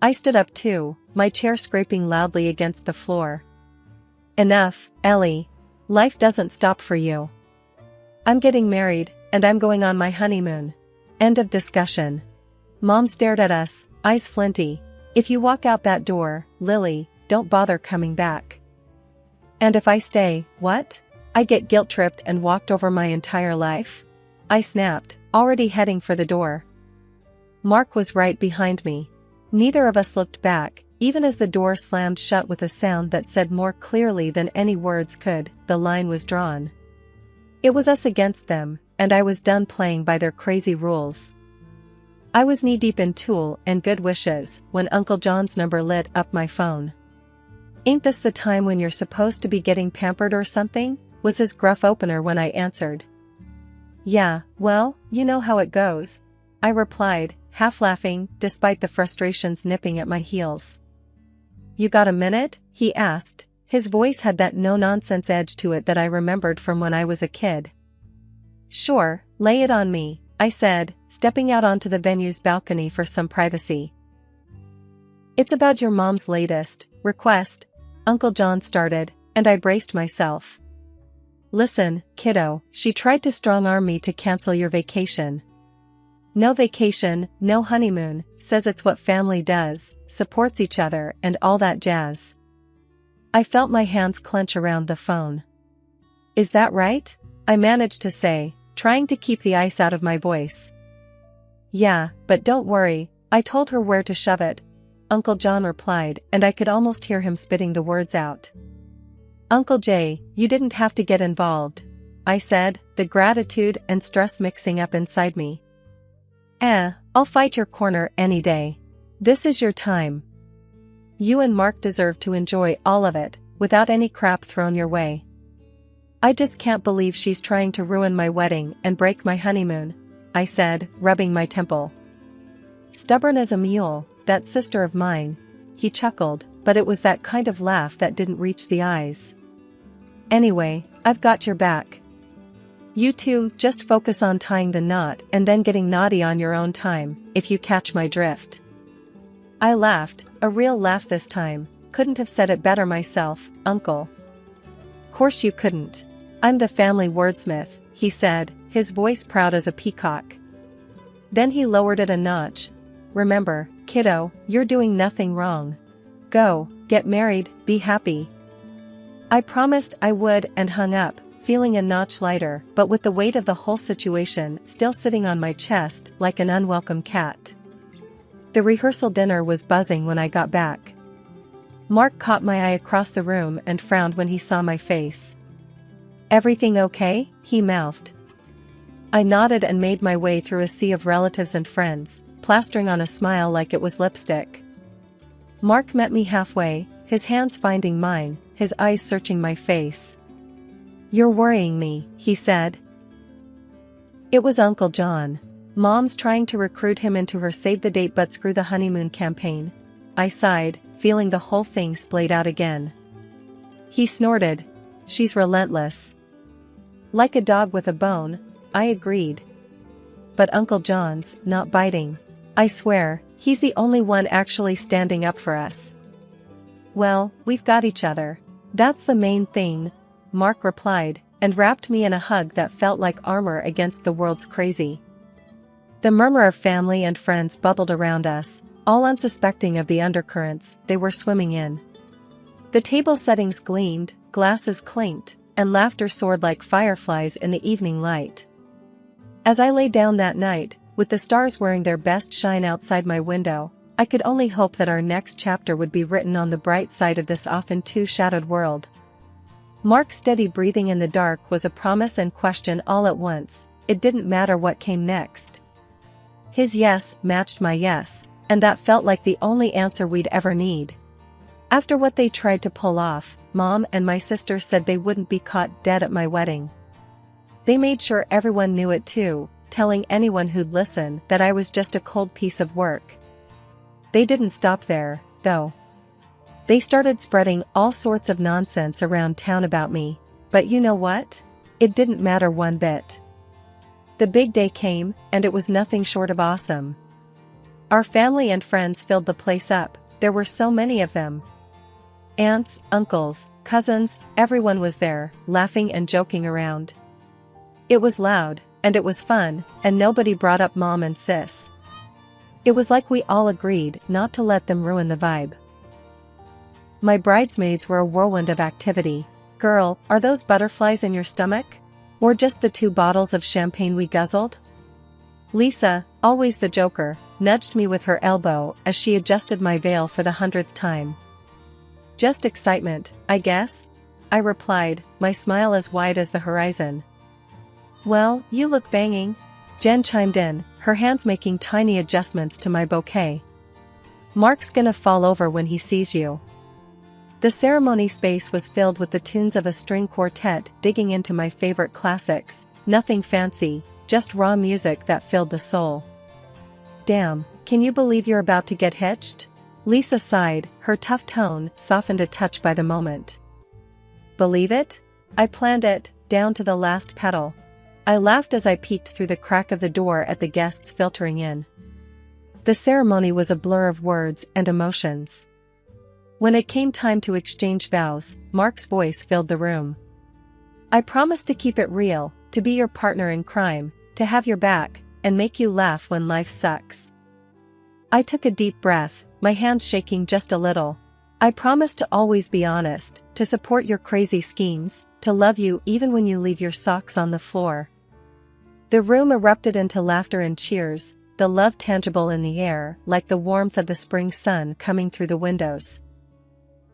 I stood up too, my chair scraping loudly against the floor. "Enough, Ellie. Life doesn't stop for you. I'm getting married, and I'm going on my honeymoon. End of discussion." Mom stared at us, eyes flinty. "If you walk out that door, Lily, don't bother coming back." "And if I stay, what? I get guilt-tripped and walked over my entire life?" I snapped, already heading for the door. Mark was right behind me. Neither of us looked back, even as the door slammed shut with a sound that said more clearly than any words could, the line was drawn. It was us against them, and I was done playing by their crazy rules. I was knee-deep in Tool and Good Wishes when Uncle John's number lit up my phone. "Ain't this the time when you're supposed to be getting pampered or something?" was his gruff opener when I answered. "Yeah, well, you know how it goes," I replied, half laughing, despite the frustrations nipping at my heels. "You got a minute?" he asked. His voice had that no-nonsense edge to it that I remembered from when I was a kid. "Sure, lay it on me," I said, stepping out onto the venue's balcony for some privacy. "It's about your mom's latest request," Uncle John started, and I braced myself. "Listen, kiddo, she tried to strong-arm me to cancel your vacation. No vacation, no honeymoon, says it's what family does, supports each other and all that jazz." I felt my hands clench around the phone. "Is that right?" I managed to say, trying to keep the ice out of my voice. "Yeah, but don't worry, I told her where to shove it," Uncle John replied, and I could almost hear him spitting the words out. "Uncle Jay, you didn't have to get involved," I said, the gratitude and stress mixing up inside me. I'll fight your corner any day. This is your time. You and Mark deserve to enjoy all of it, without any crap thrown your way. I just can't believe she's trying to ruin my wedding and break my honeymoon," I said, rubbing my temple. Stubborn as a mule, that sister of mine. He chuckled, but it was that kind of laugh that didn't reach the eyes. Anyway, I've got your back. You two just focus on tying the knot and then getting naughty on your own time, if you catch my drift. I laughed, a real laugh this time. Couldn't have said it better myself, Uncle. Course you couldn't. I'm the family wordsmith, he said, his voice proud as a peacock. Then he lowered it a notch. Remember, kiddo, you're doing nothing wrong. Go, get married, be happy. I promised I would and hung up, feeling a notch lighter, but with the weight of the whole situation still sitting on my chest like an unwelcome cat. The rehearsal dinner was buzzing when I got back. Mark caught my eye across the room and frowned when he saw my face. Everything okay? He mouthed. I nodded and made my way through a sea of relatives and friends, plastering on a smile like it was lipstick. Mark met me halfway, his hands finding mine, his eyes searching my face. You're worrying me, he said. It was Uncle John. Mom's trying to recruit him into her save the date but screw the honeymoon campaign. I sighed, feeling the whole thing splayed out again. He snorted. She's relentless. Like a dog with a bone, I agreed. But Uncle John's not biting. I swear, he's the only one actually standing up for us. Well, we've got each other. That's the main thing, Mark replied, and wrapped me in a hug that felt like armor against the world's crazy. The murmur of family and friends bubbled around us, all unsuspecting of the undercurrents they were swimming in. The table settings gleamed, glasses clinked, and laughter soared like fireflies in the evening light. As I lay down that night, with the stars wearing their best shine outside my window, I could only hope that our next chapter would be written on the bright side of this often too shadowed world. Mark's steady breathing in the dark was a promise and question all at once. It didn't matter what came next. His yes matched my yes, and that felt like the only answer we'd ever need. After what they tried to pull off, Mom and my sister said they wouldn't be caught dead at my wedding. They made sure everyone knew it too, telling anyone who'd listen that I was just a cold piece of work. They didn't stop there, though. They started spreading all sorts of nonsense around town about me, but you know what? It didn't matter one bit. The big day came, and it was nothing short of awesome. Our family and friends filled the place up. There were so many of them. Aunts, uncles, cousins, everyone was there, laughing and joking around. It was loud, and it was fun, and nobody brought up Mom and Sis. It was like we all agreed not to let them ruin the vibe. My bridesmaids were a whirlwind of activity. Girl, are those butterflies in your stomach? Or just the 2 bottles of champagne we guzzled? Lisa, always the joker, nudged me with her elbow as she adjusted my veil for the 100th time. Just excitement, I guess, I replied, my smile as wide as the horizon. Well, you look banging, Jen chimed in, her hands making tiny adjustments to my bouquet. Mark's gonna fall over when he sees you. The ceremony space was filled with the tunes of a string quartet digging into my favorite classics, nothing fancy, just raw music that filled the soul. Damn, can you believe you're about to get hitched? Lisa sighed, her tough tone softened a touch by the moment. Believe it? I planned it, down to the last petal. I laughed as I peeked through the crack of the door at the guests filtering in. The ceremony was a blur of words and emotions. When it came time to exchange vows, Mark's voice filled the room. I promise to keep it real, to be your partner in crime, to have your back, and make you laugh when life sucks. I took a deep breath, my hands shaking just a little. I promise to always be honest, to support your crazy schemes, to love you even when you leave your socks on the floor. The room erupted into laughter and cheers, the love tangible in the air like the warmth of the spring sun coming through the windows.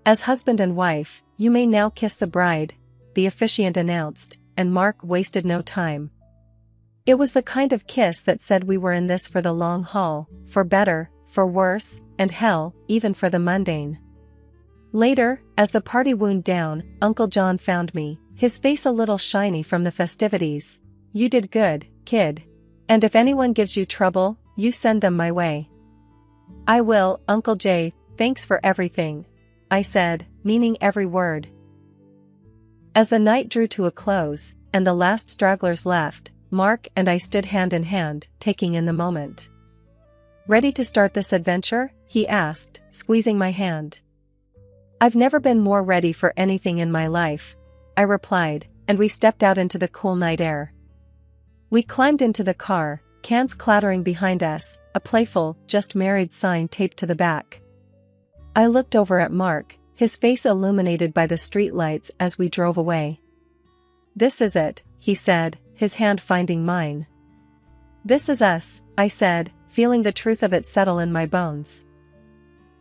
As husband and wife, you may now kiss the bride, the officiant announced, and Mark wasted no time. It was the kind of kiss that said we were in this for the long haul, for better, for worse, and hell, even for the mundane. Later, as the party wound down, Uncle John found me, his face a little shiny from the festivities. You did good, kid. And if anyone gives you trouble, you send them my way. I will, Uncle Jay, thanks for everything, I said, meaning every word. As the night drew to a close, and the last stragglers left, Mark and I stood hand in hand, taking in the moment. Ready to start this adventure? He asked, squeezing my hand. I've never been more ready for anything in my life, I replied, and we stepped out into the cool night air. We climbed into the car, cans clattering behind us, a playful, just married sign taped to the back. I looked over at Mark, his face illuminated by the streetlights as we drove away. This is it, he said, his hand finding mine. This is us, I said, feeling the truth of it settle in my bones.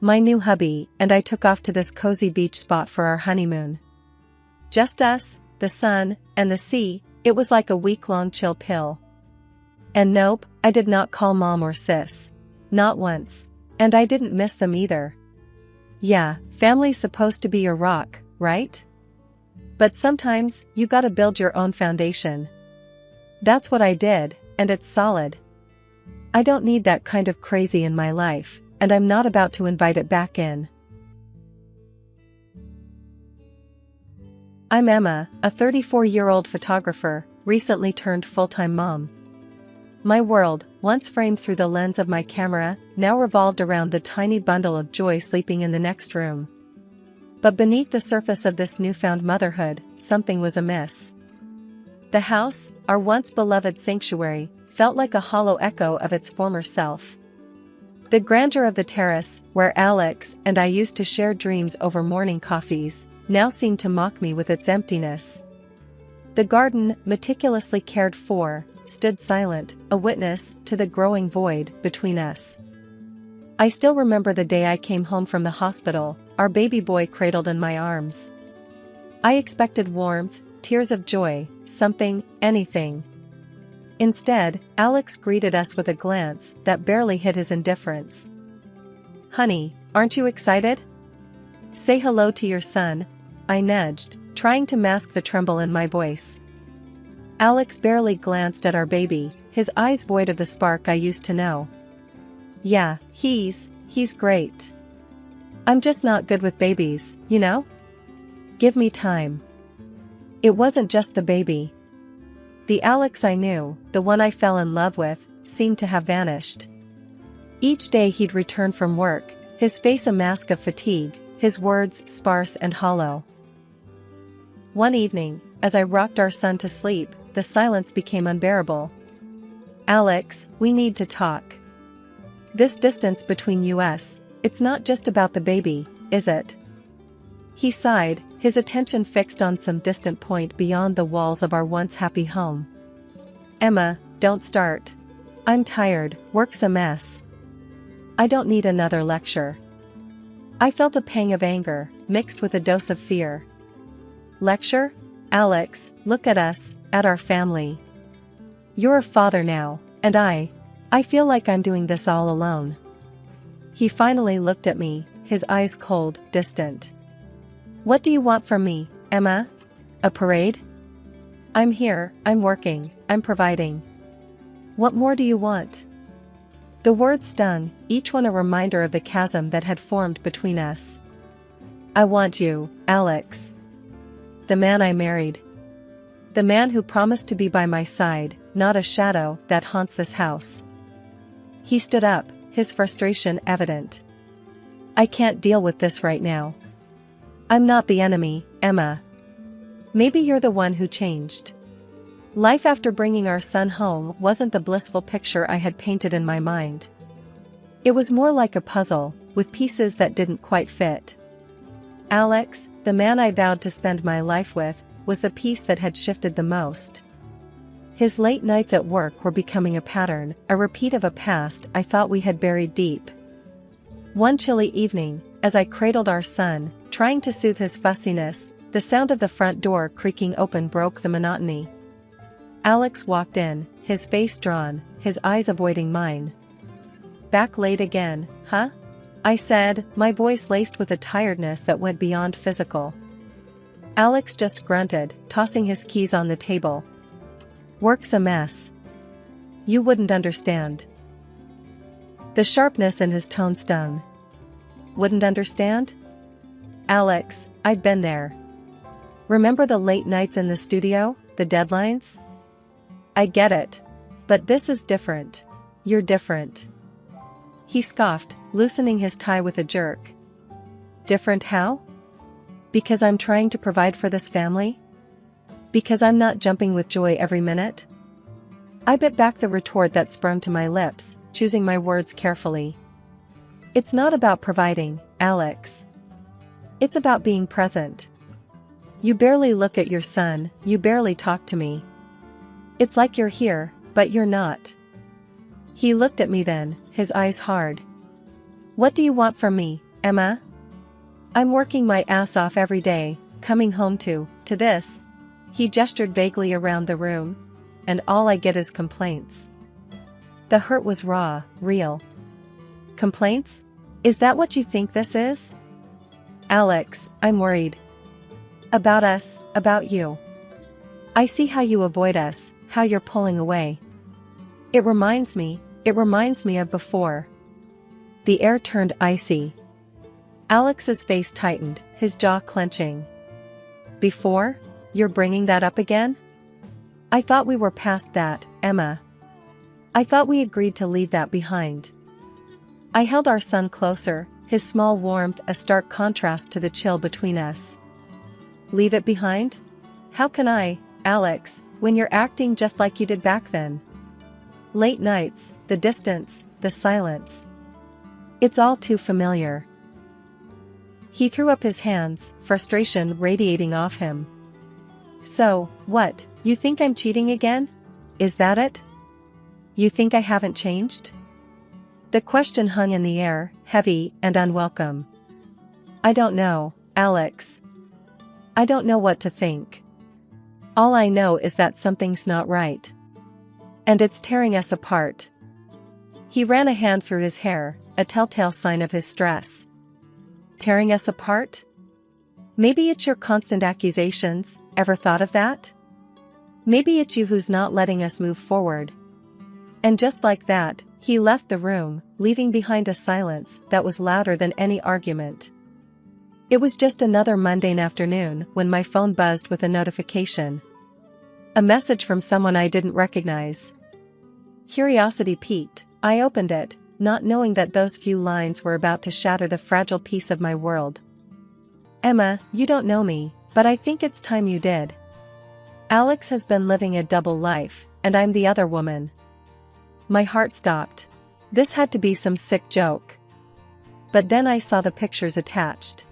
My new hubby and I took off to this cozy beach spot for our honeymoon. Just us, the sun, and the sea. It was like a week-long chill pill. And nope, I did not call mom or sis. Not once. And I didn't miss them either. Yeah, family's supposed to be your rock, right? But sometimes, you gotta build your own foundation. That's what I did, and it's solid. I don't need that kind of crazy in my life, and I'm not about to invite it back in. I'm Emma, a 34-year-old photographer, recently turned full-time mom. My world, once framed through the lens of my camera, now revolved around the tiny bundle of joy sleeping in the next room. But beneath the surface of this newfound motherhood, something was amiss. The house, our once beloved sanctuary, felt like a hollow echo of its former self. The grandeur of the terrace, where Alex and I used to share dreams over morning coffees, now seemed to mock me with its emptiness. The garden, meticulously cared for, stood silent, a witness to the growing void between us. I still remember the day I came home from the hospital, our baby boy cradled in my arms. I expected warmth, tears of joy, something, anything. Instead, Alex greeted us with a glance that barely hid his indifference. Honey, aren't you excited? Say hello to your son, I nudged, trying to mask the tremble in my voice. Alex barely glanced at our baby, his eyes void of the spark I used to know. Yeah, he's great. I'm just not good with babies, you know? Give me time. It wasn't just the baby. The Alex I knew, the one I fell in love with, seemed to have vanished. Each day he'd return from work, his face a mask of fatigue, his words sparse and hollow. One evening, as I rocked our son to sleep, the silence became unbearable. Alex, we need to talk. This distance between us, it's not just about the baby, is it? He sighed, his attention fixed on some distant point beyond the walls of our once happy home. Emma, don't start. I'm tired, work's a mess. I don't need another lecture. I felt a pang of anger, mixed with a dose of fear. Lecture? Alex, look at us, at our family. You're a father now, and I feel like I'm doing this all alone. He finally looked at me, his eyes cold, distant. What do you want from me, Emma? A parade? I'm here, I'm working, I'm providing. What more do you want? The words stung, each one a reminder of the chasm that had formed between us. I want you, Alex. The man I married. The man who promised to be by my side, not a shadow that haunts this house. He stood up, his frustration evident. I can't deal with this right now. I'm not the enemy, Emma. Maybe you're the one who changed. Life after bringing our son home wasn't the blissful picture I had painted in my mind. It was more like a puzzle, with pieces that didn't quite fit. Alex, the man I vowed to spend my life with, was the piece that had shifted the most. His late nights at work were becoming a pattern, a repeat of a past I thought we had buried deep. One chilly evening, as I cradled our son, trying to soothe his fussiness, the sound of the front door creaking open broke the monotony. Alex walked in, his face drawn, his eyes avoiding mine. Back late again, huh? I said, my voice laced with a tiredness that went beyond physical. Alex just grunted, tossing his keys on the table. Work's a mess. You wouldn't understand. The sharpness in his tone stung. Wouldn't understand? Alex, I'd been there. Remember the late nights in the studio, the deadlines? I get it. But this is different. You're different. He scoffed, loosening his tie with a jerk. Different how? Because I'm trying to provide for this family? Because I'm not jumping with joy every minute? I bit back the retort that sprung to my lips, choosing my words carefully. It's not about providing, Alex. It's about being present. You barely look at your son, you barely talk to me. It's like you're here, but you're not. He looked at me then, his eyes hard. What do you want from me, Emma? I'm working my ass off every day, coming home to this. He gestured vaguely around the room. And all I get is complaints. The hurt was raw, real. Complaints? Is that what you think this is? Alex, I'm worried. About us, about you. I see how you avoid us, how you're pulling away. It reminds me of before. The air turned icy. Alex's face tightened, his jaw clenching. Before? You're bringing that up again? I thought we were past that, Emma. I thought we agreed to leave that behind. I held our son closer, his small warmth a stark contrast to the chill between us. Leave it behind? How can I, Alex, when you're acting just like you did back then? Late nights, the distance, the silence. It's all too familiar. He threw up his hands, frustration radiating off him. So, what, you think I'm cheating again? Is that it? You think I haven't changed? The question hung in the air, heavy and unwelcome. I don't know, Alex. I don't know what to think. All I know is that something's not right. And it's tearing us apart. He ran a hand through his hair, a telltale sign of his stress. Tearing us apart? Maybe it's your constant accusations, ever thought of that? Maybe it's you who's not letting us move forward. And just like that, he left the room, leaving behind a silence that was louder than any argument. It was just another mundane afternoon when my phone buzzed with a notification. A message from someone I didn't recognize. Curiosity piqued, I opened it, not knowing that those few lines were about to shatter the fragile piece of my world. Emma, you don't know me, but I think it's time you did. Alex has been living a double life, and I'm the other woman. My heart stopped. This had to be some sick joke. But then I saw the pictures attached.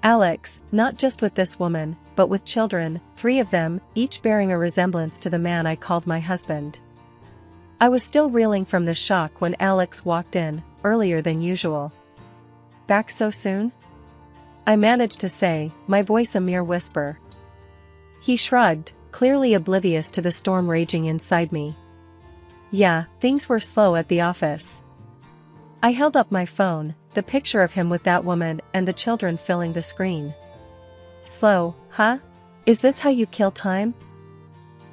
Alex, not just with this woman, but with children, 3 of them, each bearing a resemblance to the man I called my husband. I was still reeling from the shock when Alex walked in, earlier than usual. Back so soon? I managed to say, my voice a mere whisper. He shrugged, clearly oblivious to the storm raging inside me. Yeah, things were slow at the office. I held up my phone, the picture of him with that woman and the children filling the screen. Slow, huh? Is this how you kill time?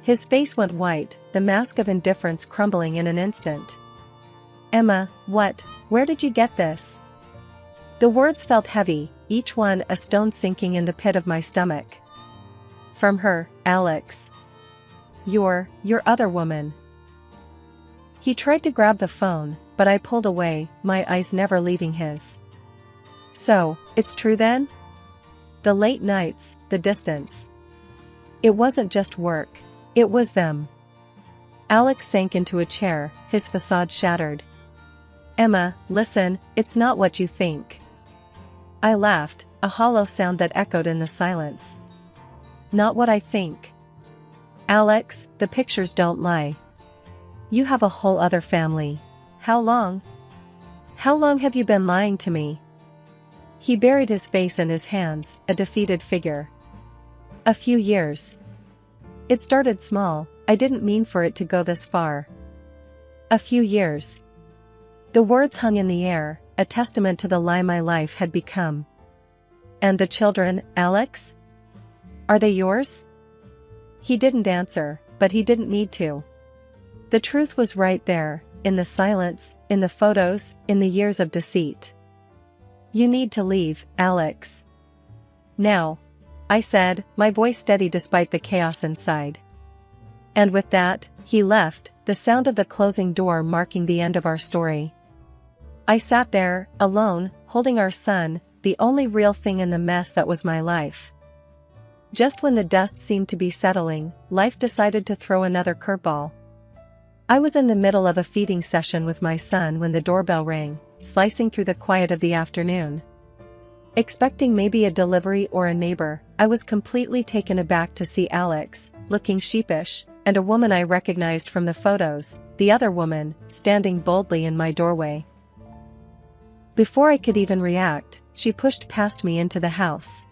His face went white, the mask of indifference crumbling in an instant. Emma, what? Where did you get this? The words felt heavy, each one a stone sinking in the pit of my stomach. From her, Alex. Your other woman. He tried to grab the phone, but I pulled away, my eyes never leaving his. So, it's true then? The late nights, the distance. It wasn't just work, it was them. Alex sank into a chair, his facade shattered. Emma, listen, it's not what you think. I laughed, a hollow sound that echoed in the silence. Not what I think. Alex, the pictures don't lie. You have a whole other family. How long? How long have you been lying to me? He buried his face in his hands, a defeated figure. A few years. It started small, I didn't mean for it to go this far. A few years. The words hung in the air, a testament to the lie my life had become. And the children, Alex? Are they yours? He didn't answer, but he didn't need to. The truth was right there, in the silence, in the photos, in the years of deceit. "You need to leave, Alex. Now," I said, my voice steady despite the chaos inside. And with that, he left, the sound of the closing door marking the end of our story. I sat there, alone, holding our son, the only real thing in the mess that was my life. Just when the dust seemed to be settling, life decided to throw another curveball. I was in the middle of a feeding session with my son when the doorbell rang, slicing through the quiet of the afternoon. Expecting maybe a delivery or a neighbor, I was completely taken aback to see Alex, looking sheepish, and a woman I recognized from the photos, the other woman, standing boldly in my doorway. Before I could even react, she pushed past me into the house.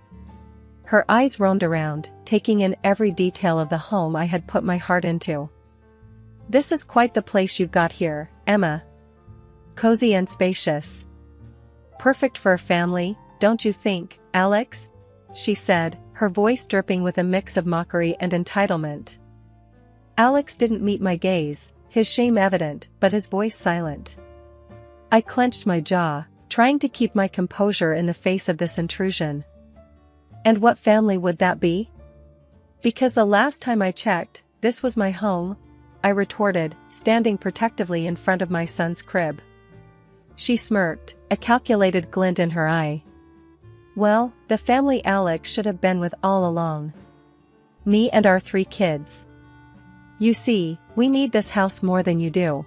Her eyes roamed around, taking in every detail of the home I had put my heart into. "This is quite the place you've got here, Emma. Cozy and spacious. Perfect for a family, don't you think, Alex?" she said, her voice dripping with a mix of mockery and entitlement. Alex didn't meet my gaze, his shame evident, but his voice silent. I clenched my jaw, trying to keep my composure in the face of this intrusion. And what family would that be? "Because the last time I checked, this was my home," I retorted, standing protectively in front of my son's crib. She smirked, a calculated glint in her eye. "Well, the family Alex should have been with all along. Me and our 3 kids. You see, we need this house more than you do.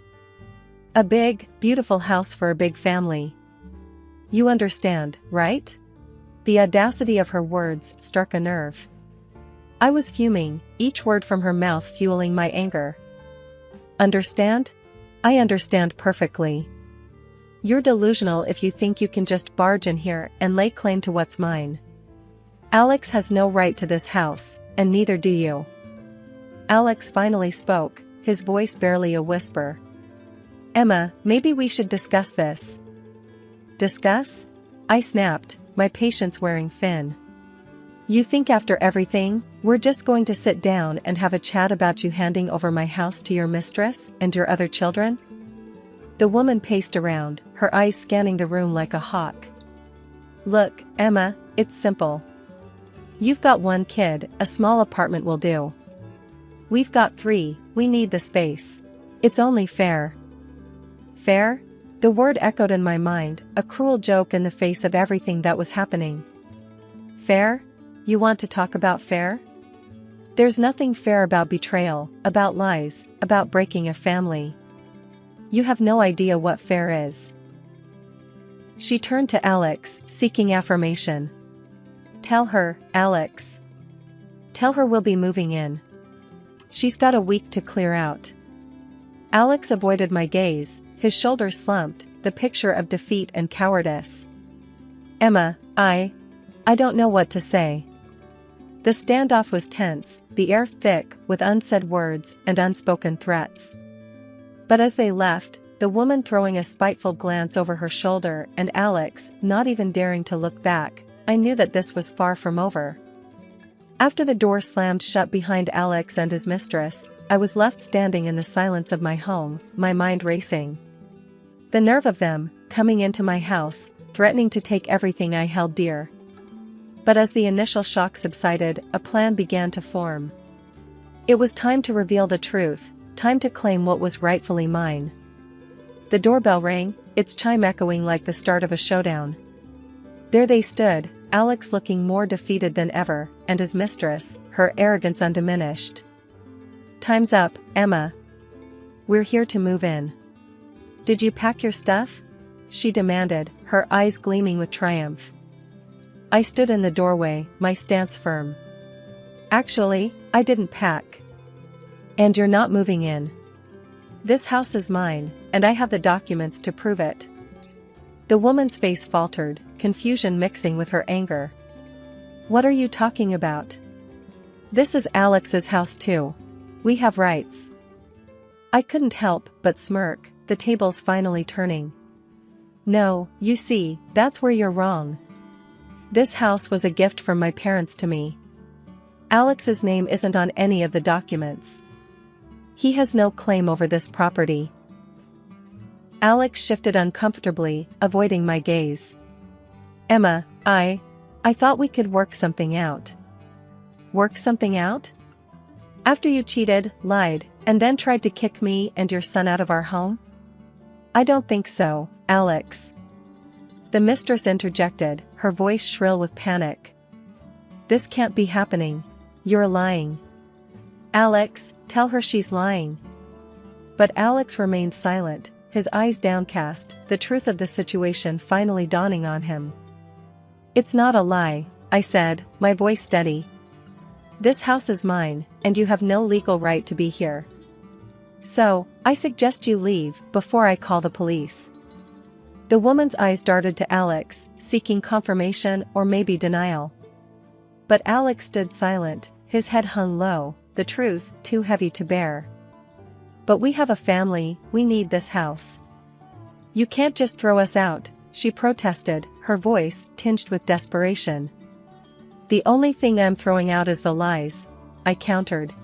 A big, beautiful house for a big family. You understand, right?" The audacity of her words struck a nerve. I was fuming, each word from her mouth fueling my anger. "Understand? I understand perfectly. You're delusional if you think you can just barge in here and lay claim to what's mine. Alex has no right to this house, and neither do you." Alex finally spoke, his voice barely a whisper. "Emma, maybe we should discuss this." "Discuss?" I snapped, my patience wearing thin. "You think after everything, we're just going to sit down and have a chat about you handing over my house to your mistress and your other children?" The woman paced around, her eyes scanning the room like a hawk. "Look, Emma, it's simple. You've got 1 kid, a small apartment will do. We've got 3, we need the space. It's only fair." Fair? The word echoed in my mind, a cruel joke in the face of everything that was happening. Fair? You want to talk about fair? There's nothing fair about betrayal, about lies, about breaking a family. You have no idea what fair is. She turned to Alex, seeking affirmation. "Tell her, Alex. Tell her we'll be moving in. She's got a week to clear out." Alex avoided my gaze, his shoulders slumped, the picture of defeat and cowardice. "Emma, I don't know what to say." The standoff was tense, the air thick with unsaid words and unspoken threats. But as they left, the woman throwing a spiteful glance over her shoulder and Alex not even daring to look back, I knew that this was far from over. After the door slammed shut behind Alex and his mistress, I was left standing in the silence of my home, my mind racing. The nerve of them, coming into my house, threatening to take everything I held dear. But as the initial shock subsided, a plan began to form. It was time to reveal the truth, time to claim what was rightfully mine. The doorbell rang, its chime echoing like the start of a showdown. There they stood, Alex looking more defeated than ever, and his mistress, her arrogance undiminished. "Time's up, Emma. We're here to move in. Did you pack your stuff?" she demanded, her eyes gleaming with triumph. I stood in the doorway, my stance firm. "Actually, I didn't pack. And you're not moving in. This house is mine, and I have the documents to prove it." The woman's face faltered, confusion mixing with her anger. "What are you talking about? This is Alex's house too. We have rights." I couldn't help but smirk, the tables finally turning. "No, you see, that's where you're wrong. This house was a gift from my parents to me. Alex's name isn't on any of the documents. He has no claim over this property. Alex shifted uncomfortably, avoiding my gaze. Emma, I thought we could work something out. Work something out? After you cheated, lied, and then tried to kick me and your son out of our home? I don't think so, Alex. The mistress interjected, her voice shrill with panic. This can't be happening. You're lying. Alex, tell her she's lying. But Alex remained silent, his eyes downcast, the truth of the situation finally dawning on him. It's not a lie, I said, my voice steady. This house is mine, and you have no legal right to be here. So, I suggest you leave before I call the police. The woman's eyes darted to Alex, seeking confirmation or maybe denial. But Alex stood silent, his head hung low, the truth too heavy to bear. But we have a family, we need this house. You can't just throw us out, she protested, her voice tinged with desperation. The only thing I'm throwing out is the lies, I countered.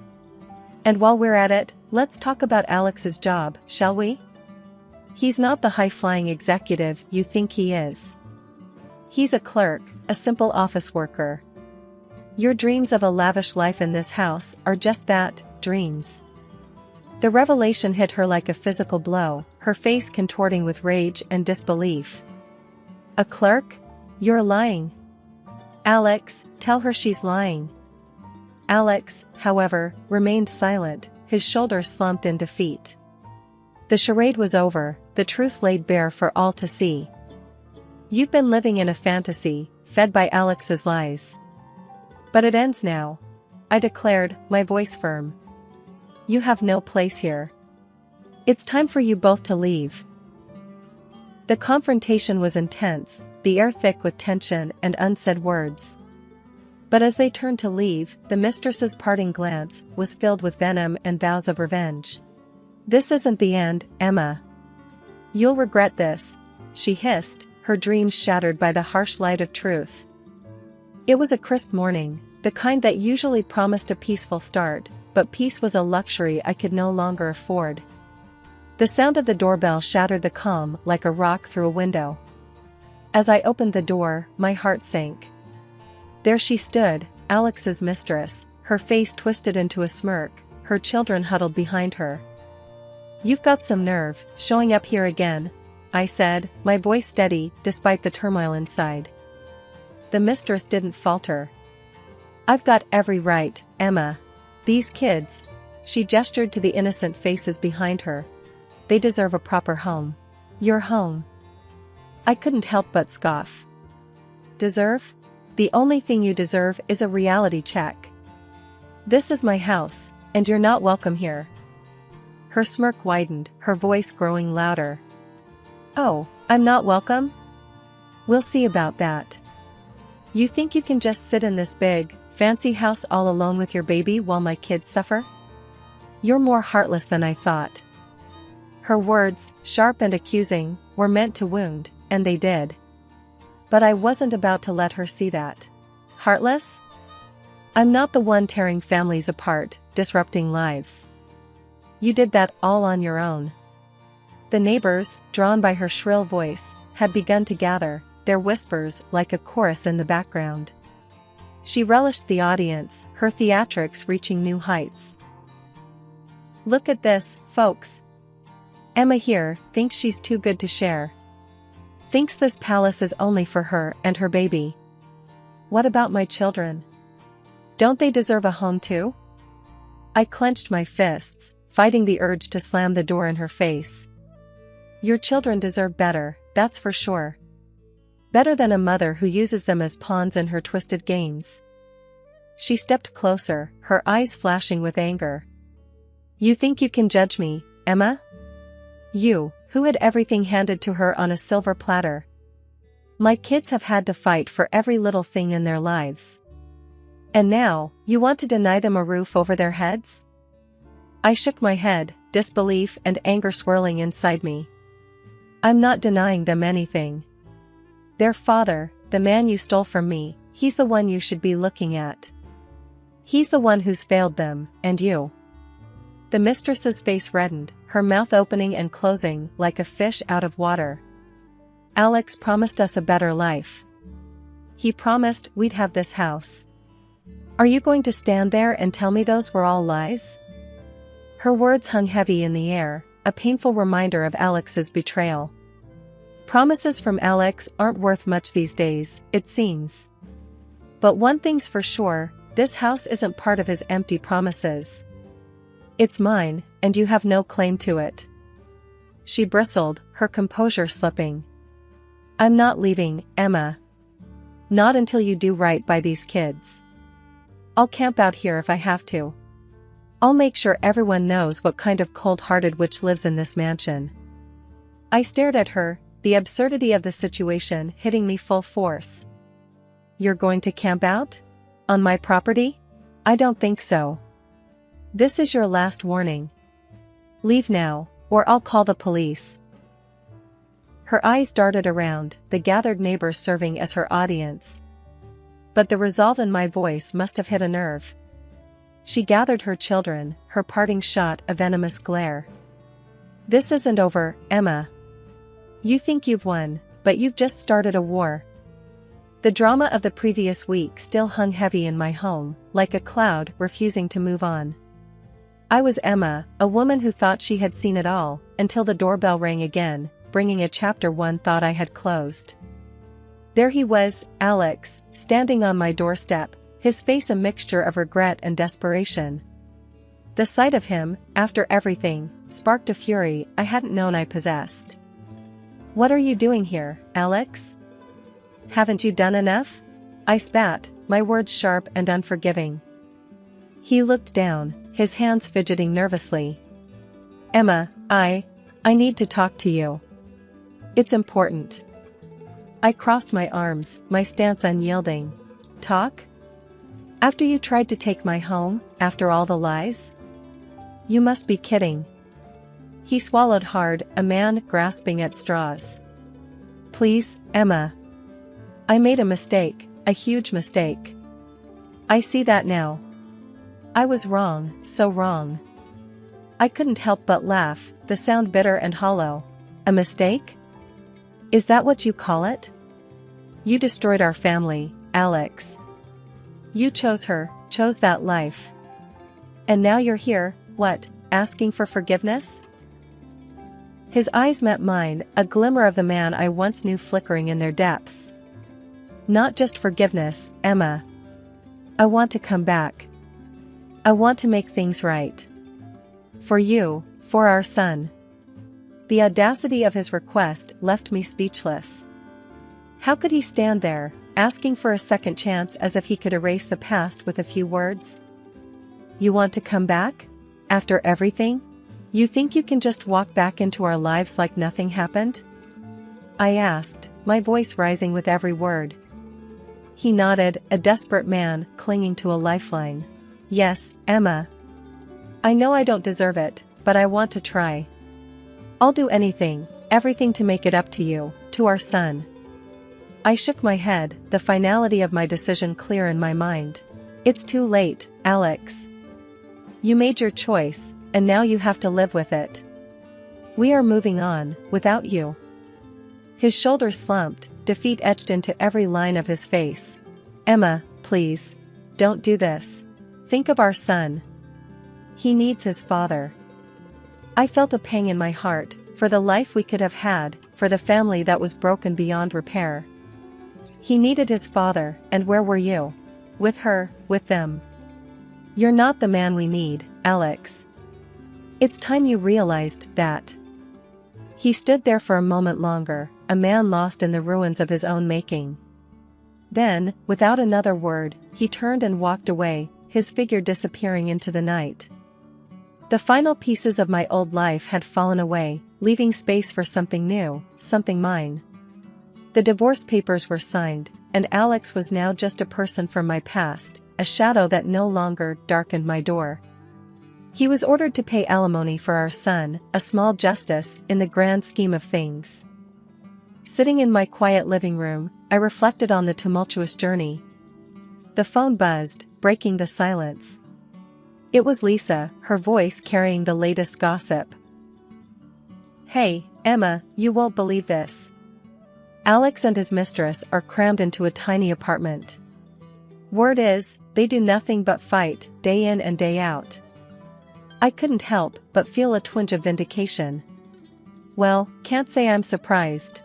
And while we're at it, let's talk about Alex's job, shall we? He's not the high-flying executive you think he is. He's a clerk, a simple office worker. Your dreams of a lavish life in this house are just that, dreams. The revelation hit her like a physical blow, her face contorting with rage and disbelief. A clerk? You're lying. Alex, tell her she's lying. Alex, however, remained silent, his shoulders slumped in defeat. The charade was over, the truth laid bare for all to see. You've been living in a fantasy, fed by Alex's lies. But it ends now, I declared, my voice firm. You have no place here. It's time for you both to leave. The confrontation was intense, the air thick with tension and unsaid words. But as they turned to leave, the mistress's parting glance was filled with venom and vows of revenge. This isn't the end, Emma. You'll regret this, she hissed, her dreams shattered by the harsh light of truth. It was a crisp morning, the kind that usually promised a peaceful start, but peace was a luxury I could no longer afford. The sound of the doorbell shattered the calm like a rock through a window. As I opened the door, my heart sank. There she stood, Alex's mistress, her face twisted into a smirk, her children huddled behind her. You've got some nerve, showing up here again, I said, my voice steady despite the turmoil inside. The mistress didn't falter. I've got every right, Emma. These kids, she gestured to the innocent faces behind her. They deserve a proper home. Your home. I couldn't help but scoff. Deserve? The only thing you deserve is a reality check. This is my house, and you're not welcome here. Her smirk widened, her voice growing louder. Oh, I'm not welcome? We'll see about that. You think you can just sit in this big, fancy house all alone with your baby while my kids suffer? You're more heartless than I thought. Her words, sharp and accusing, were meant to wound, and they did. But I wasn't about to let her see that. Heartless? I'm not the one tearing families apart, disrupting lives. You did that all on your own. The neighbors, drawn by her shrill voice, had begun to gather, their whispers like a chorus in the background. She relished the audience, her theatrics reaching new heights. Look at this, folks. Emma here thinks she's too good to share. Thinks this palace is only for her and her baby. What about my children? Don't they deserve a home too? I clenched my fists, fighting the urge to slam the door in her face. Your children deserve better, that's for sure. Better than a mother who uses them as pawns in her twisted games. She stepped closer, her eyes flashing with anger. You think you can judge me, Emma? You, who had everything handed to her on a silver platter. My kids have had to fight for every little thing in their lives. And now, you want to deny them a roof over their heads? I shook my head, disbelief and anger swirling inside me. I'm not denying them anything. Their father, the man you stole from me, he's the one you should be looking at. He's the one who's failed them, and you. The mistress's face reddened, her mouth opening and closing like a fish out of water. Alex promised us a better life. He promised we'd have this house. Are you going to stand there and tell me those were all lies? Her words hung heavy in the air, a painful reminder of Alex's betrayal. Promises from Alex aren't worth much these days, it seems. But one thing's for sure, this house isn't part of his empty promises. It's mine, and you have no claim to it. She bristled, her composure slipping. I'm not leaving, Emma. Not until you do right by these kids. I'll camp out here if I have to. I'll make sure everyone knows what kind of cold-hearted witch lives in this mansion. I stared at her, the absurdity of the situation hitting me full force. You're going to camp out? On my property? I don't think so. This is your last warning. Leave now, or I'll call the police. Her eyes darted around, the gathered neighbors serving as her audience. But the resolve in my voice must have hit a nerve. She gathered her children, her parting shot a venomous glare. This isn't over, Emma. You think you've won, but you've just started a war. The drama of the previous week still hung heavy in my home, like a cloud refusing to move on. I was Emma, a woman who thought she had seen it all, until the doorbell rang again, bringing a chapter one thought I had closed. There he was, Alex, standing on my doorstep, his face a mixture of regret and desperation. The sight of him, after everything, sparked a fury I hadn't known I possessed. What are you doing here, Alex? Haven't you done enough? I spat, my words sharp and unforgiving. He looked down, his hands fidgeting nervously. Emma, I need to talk to you. It's important. I crossed my arms, my stance unyielding. Talk? After you tried to take my home, after all the lies? You must be kidding. He swallowed hard, a man grasping at straws. Please, Emma. I made a mistake, a huge mistake. I see that now. I was wrong, so wrong. I couldn't help but laugh, the sound bitter and hollow. A mistake? Is that what you call it? You destroyed our family, Alex. You chose her, chose that life. And now you're here, what, asking for forgiveness? His eyes met mine, a glimmer of the man I once knew flickering in their depths. Not just forgiveness, Emma. I want to come back. I want to make things right. For you, for our son. The audacity of his request left me speechless. How could he stand there, asking for a second chance as if he could erase the past with a few words? You want to come back? After everything? You think you can just walk back into our lives like nothing happened? I asked, my voice rising with every word. He nodded, a desperate man clinging to a lifeline. Yes, Emma. I know I don't deserve it, but I want to try. I'll do anything, everything to make it up to you, to our son. I shook my head, the finality of my decision clear in my mind. It's too late, Alex. You made your choice, and now you have to live with it. We are moving on, without you. His shoulders slumped, defeat etched into every line of his face. Emma, please. Don't do this. Think of our son. He needs his father. I felt a pang in my heart, for the life we could have had, for the family that was broken beyond repair. He needed his father, and where were you? With her, with them. You're not the man we need, Alex. It's time you realized that. He stood there for a moment longer, a man lost in the ruins of his own making. Then, without another word, he turned and walked away, his figure disappearing into the night. The final pieces of my old life had fallen away, leaving space for something new, something mine. The divorce papers were signed, and Alex was now just a person from my past, a shadow that no longer darkened my door. He was ordered to pay alimony for our son, a small justice in the grand scheme of things. Sitting in my quiet living room, I reflected on the tumultuous journey. The phone buzzed, breaking the silence. It was Lisa, her voice carrying the latest gossip. "Hey, Emma, you won't believe this. Alex and his mistress are crammed into a tiny apartment. Word is, they do nothing but fight, day in and day out." I couldn't help but feel a twinge of vindication. Well, can't say I'm surprised.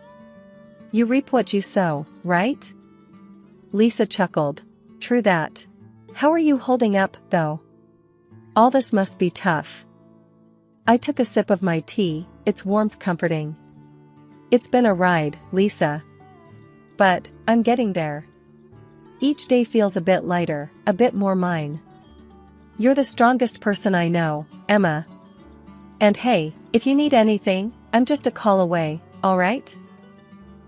You reap what you sow, right? Lisa chuckled. True that. How are you holding up, though? All this must be tough. I took a sip of my tea, its warmth comforting. It's been a ride, Lisa. But, I'm getting there. Each day feels a bit lighter, a bit more mine. You're the strongest person I know, Emma. And hey, if you need anything, I'm just a call away, alright?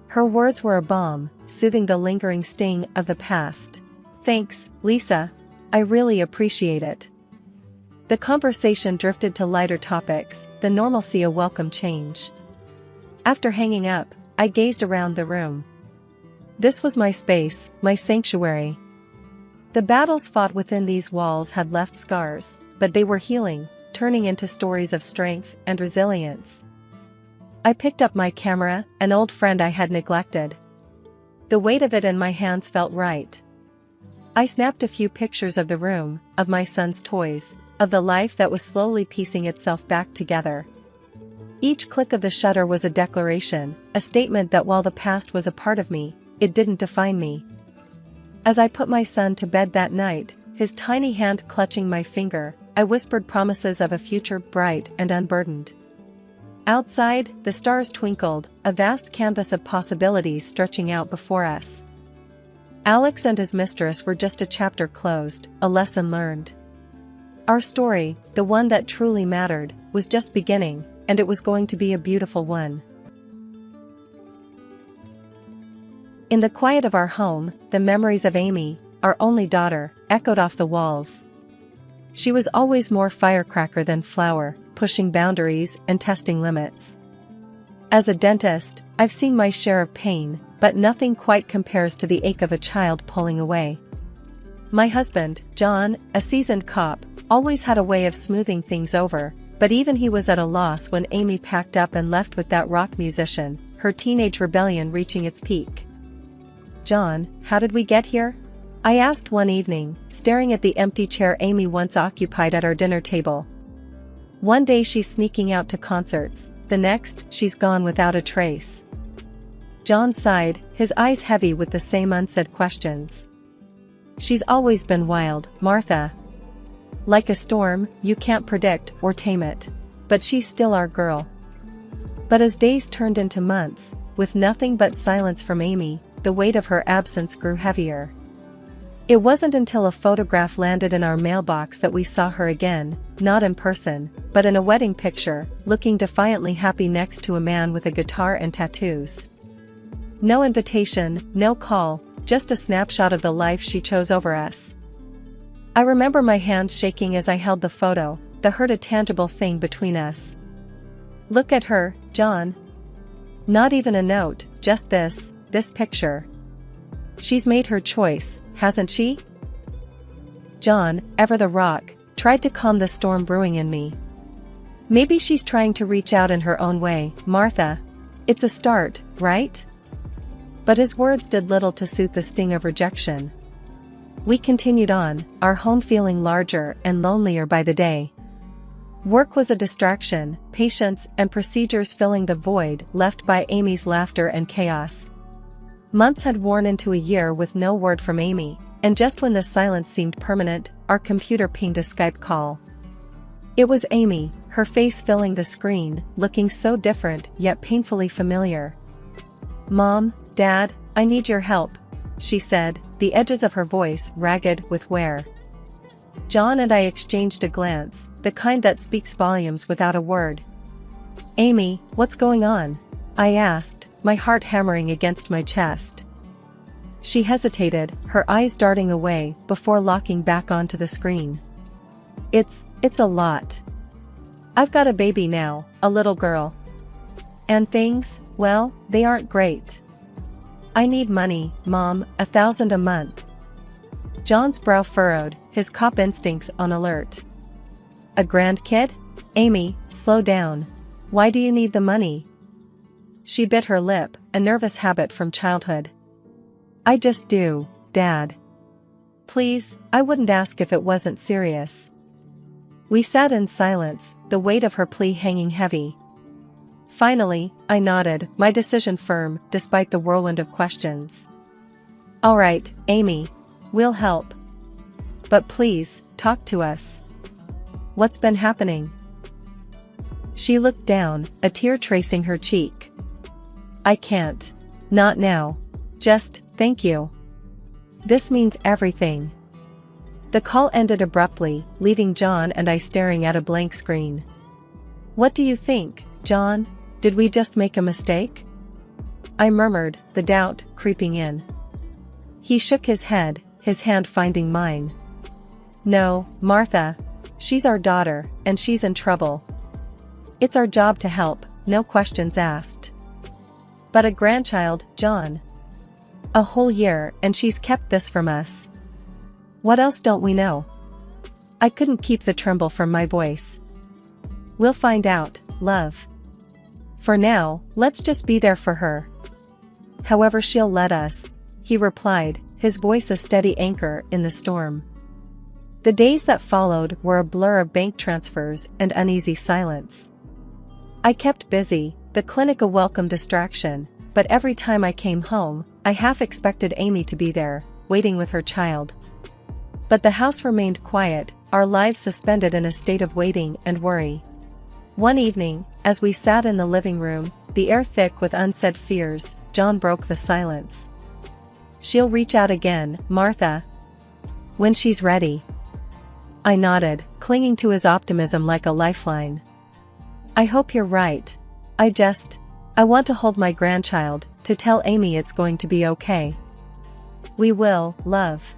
Her words were a balm, soothing the lingering sting of the past. Thanks, Lisa. I really appreciate it. The conversation drifted to lighter topics, the normalcy a welcome change. After hanging up, I gazed around the room. This was my space, my sanctuary. The battles fought within these walls had left scars, but they were healing, turning into stories of strength and resilience. I picked up my camera, an old friend I had neglected. The weight of it in my hands felt right. I snapped a few pictures of the room, of my son's toys, of the life that was slowly piecing itself back together. Each click of the shutter was a declaration, a statement that while the past was a part of me, it didn't define me. As I put my son to bed that night, his tiny hand clutching my finger, I whispered promises of a future bright and unburdened. Outside, the stars twinkled, a vast canvas of possibilities stretching out before us. Alex and his mistress were just a chapter closed, a lesson learned. Our story, the one that truly mattered, was just beginning, and it was going to be a beautiful one. In the quiet of our home, the memories of Amy, our only daughter, echoed off the walls. She was always more firecracker than flower, pushing boundaries and testing limits. As a dentist, I've seen my share of pain, but nothing quite compares to the ache of a child pulling away. My husband, John, a seasoned cop, always had a way of smoothing things over, but even he was at a loss when Amy packed up and left with that rock musician, her teenage rebellion reaching its peak. "John, how did we get here?" I asked one evening, staring at the empty chair Amy once occupied at our dinner table. One day she's sneaking out to concerts, the next, she's gone without a trace. John sighed, his eyes heavy with the same unsaid questions. "She's always been wild, Martha. Like a storm, you can't predict or tame it. But she's still our girl." But as days turned into months, with nothing but silence from Amy, the weight of her absence grew heavier. It wasn't until a photograph landed in our mailbox that we saw her again, not in person, but in a wedding picture, looking defiantly happy next to a man with a guitar and tattoos. No invitation, no call, just a snapshot of the life she chose over us. I remember my hands shaking as I held the photo, the hurt a tangible thing between us. "Look at her, John." Not even a note, just this picture. "She's made her choice, hasn't she?" John, ever the rock, tried to calm the storm brewing in me. "Maybe she's trying to reach out in her own way, Martha. It's a start, right?" But his words did little to soothe the sting of rejection. We continued on, our home feeling larger and lonelier by the day. Work was a distraction, patients and procedures filling the void left by Amy's laughter and chaos. Months had worn into a year with no word from Amy, and just when the silence seemed permanent, our computer pinged a Skype call. It was Amy, her face filling the screen, looking so different yet painfully familiar. "Mom, Dad, I need your help," she said, the edges of her voice ragged with wear. John and I exchanged a glance, the kind that speaks volumes without a word. "Amy, what's going on?" I asked, my heart hammering against my chest. She hesitated, her eyes darting away before locking back onto the screen. It's a lot. I've got a baby now, a little girl. And things, well, they aren't great. I need money, Mom, $1,000 a month." John's brow furrowed, his cop instincts on alert. A grandkid? Amy, slow down. Why do you need the money? She bit her lip, a nervous habit from childhood. I just do, Dad. Please, I wouldn't ask if it wasn't serious. We sat in silence, the weight of her plea hanging heavy. Finally, I nodded, my decision firm, despite the whirlwind of questions. All right, Amy. We'll help. But please, talk to us. What's been happening? She looked down, a tear tracing her cheek. I can't. Not now. Just, thank you. This means everything. The call ended abruptly, leaving John and I staring at a blank screen. What do you think, John? Did we just make a mistake? I murmured, the doubt creeping in. He shook his head, his hand finding mine. No, Martha. She's our daughter, and she's in trouble. It's our job to help, no questions asked. But a grandchild, John. A whole year, and she's kept this from us. What else don't we know? I couldn't keep the tremble from my voice. We'll find out, love. For now, let's just be there for her. However she'll let us, he replied, his voice a steady anchor in the storm. The days that followed were a blur of bank transfers and uneasy silence. I kept busy, the clinic a welcome distraction, but every time I came home, I half expected Amy to be there, waiting with her child. But the house remained quiet, our lives suspended in a state of waiting and worry. One evening, as we sat in the living room, the air thick with unsaid fears, John broke the silence. She'll reach out again, Martha. When she's ready. I nodded, clinging to his optimism like a lifeline. I hope you're right. I want to hold my grandchild, to tell Amy it's going to be okay. We will, love.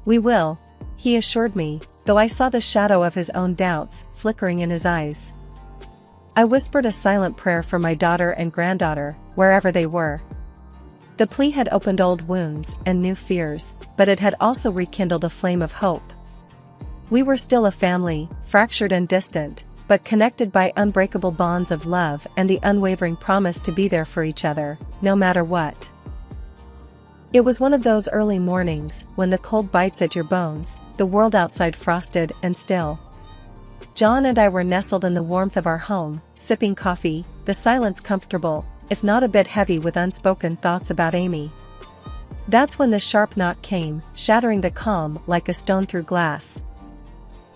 We will, he assured me, though I saw the shadow of his own doubts flickering in his eyes. I whispered a silent prayer for my daughter and granddaughter, wherever they were. The plea had opened old wounds and new fears, but it had also rekindled a flame of hope. We were still a family, fractured and distant, but connected by unbreakable bonds of love and the unwavering promise to be there for each other, no matter what. It was one of those early mornings, when the cold bites at your bones, the world outside frosted and still. John and I were nestled in the warmth of our home, sipping coffee, the silence comfortable, if not a bit heavy with unspoken thoughts about Amy. That's when the sharp knock came, shattering the calm like a stone through glass.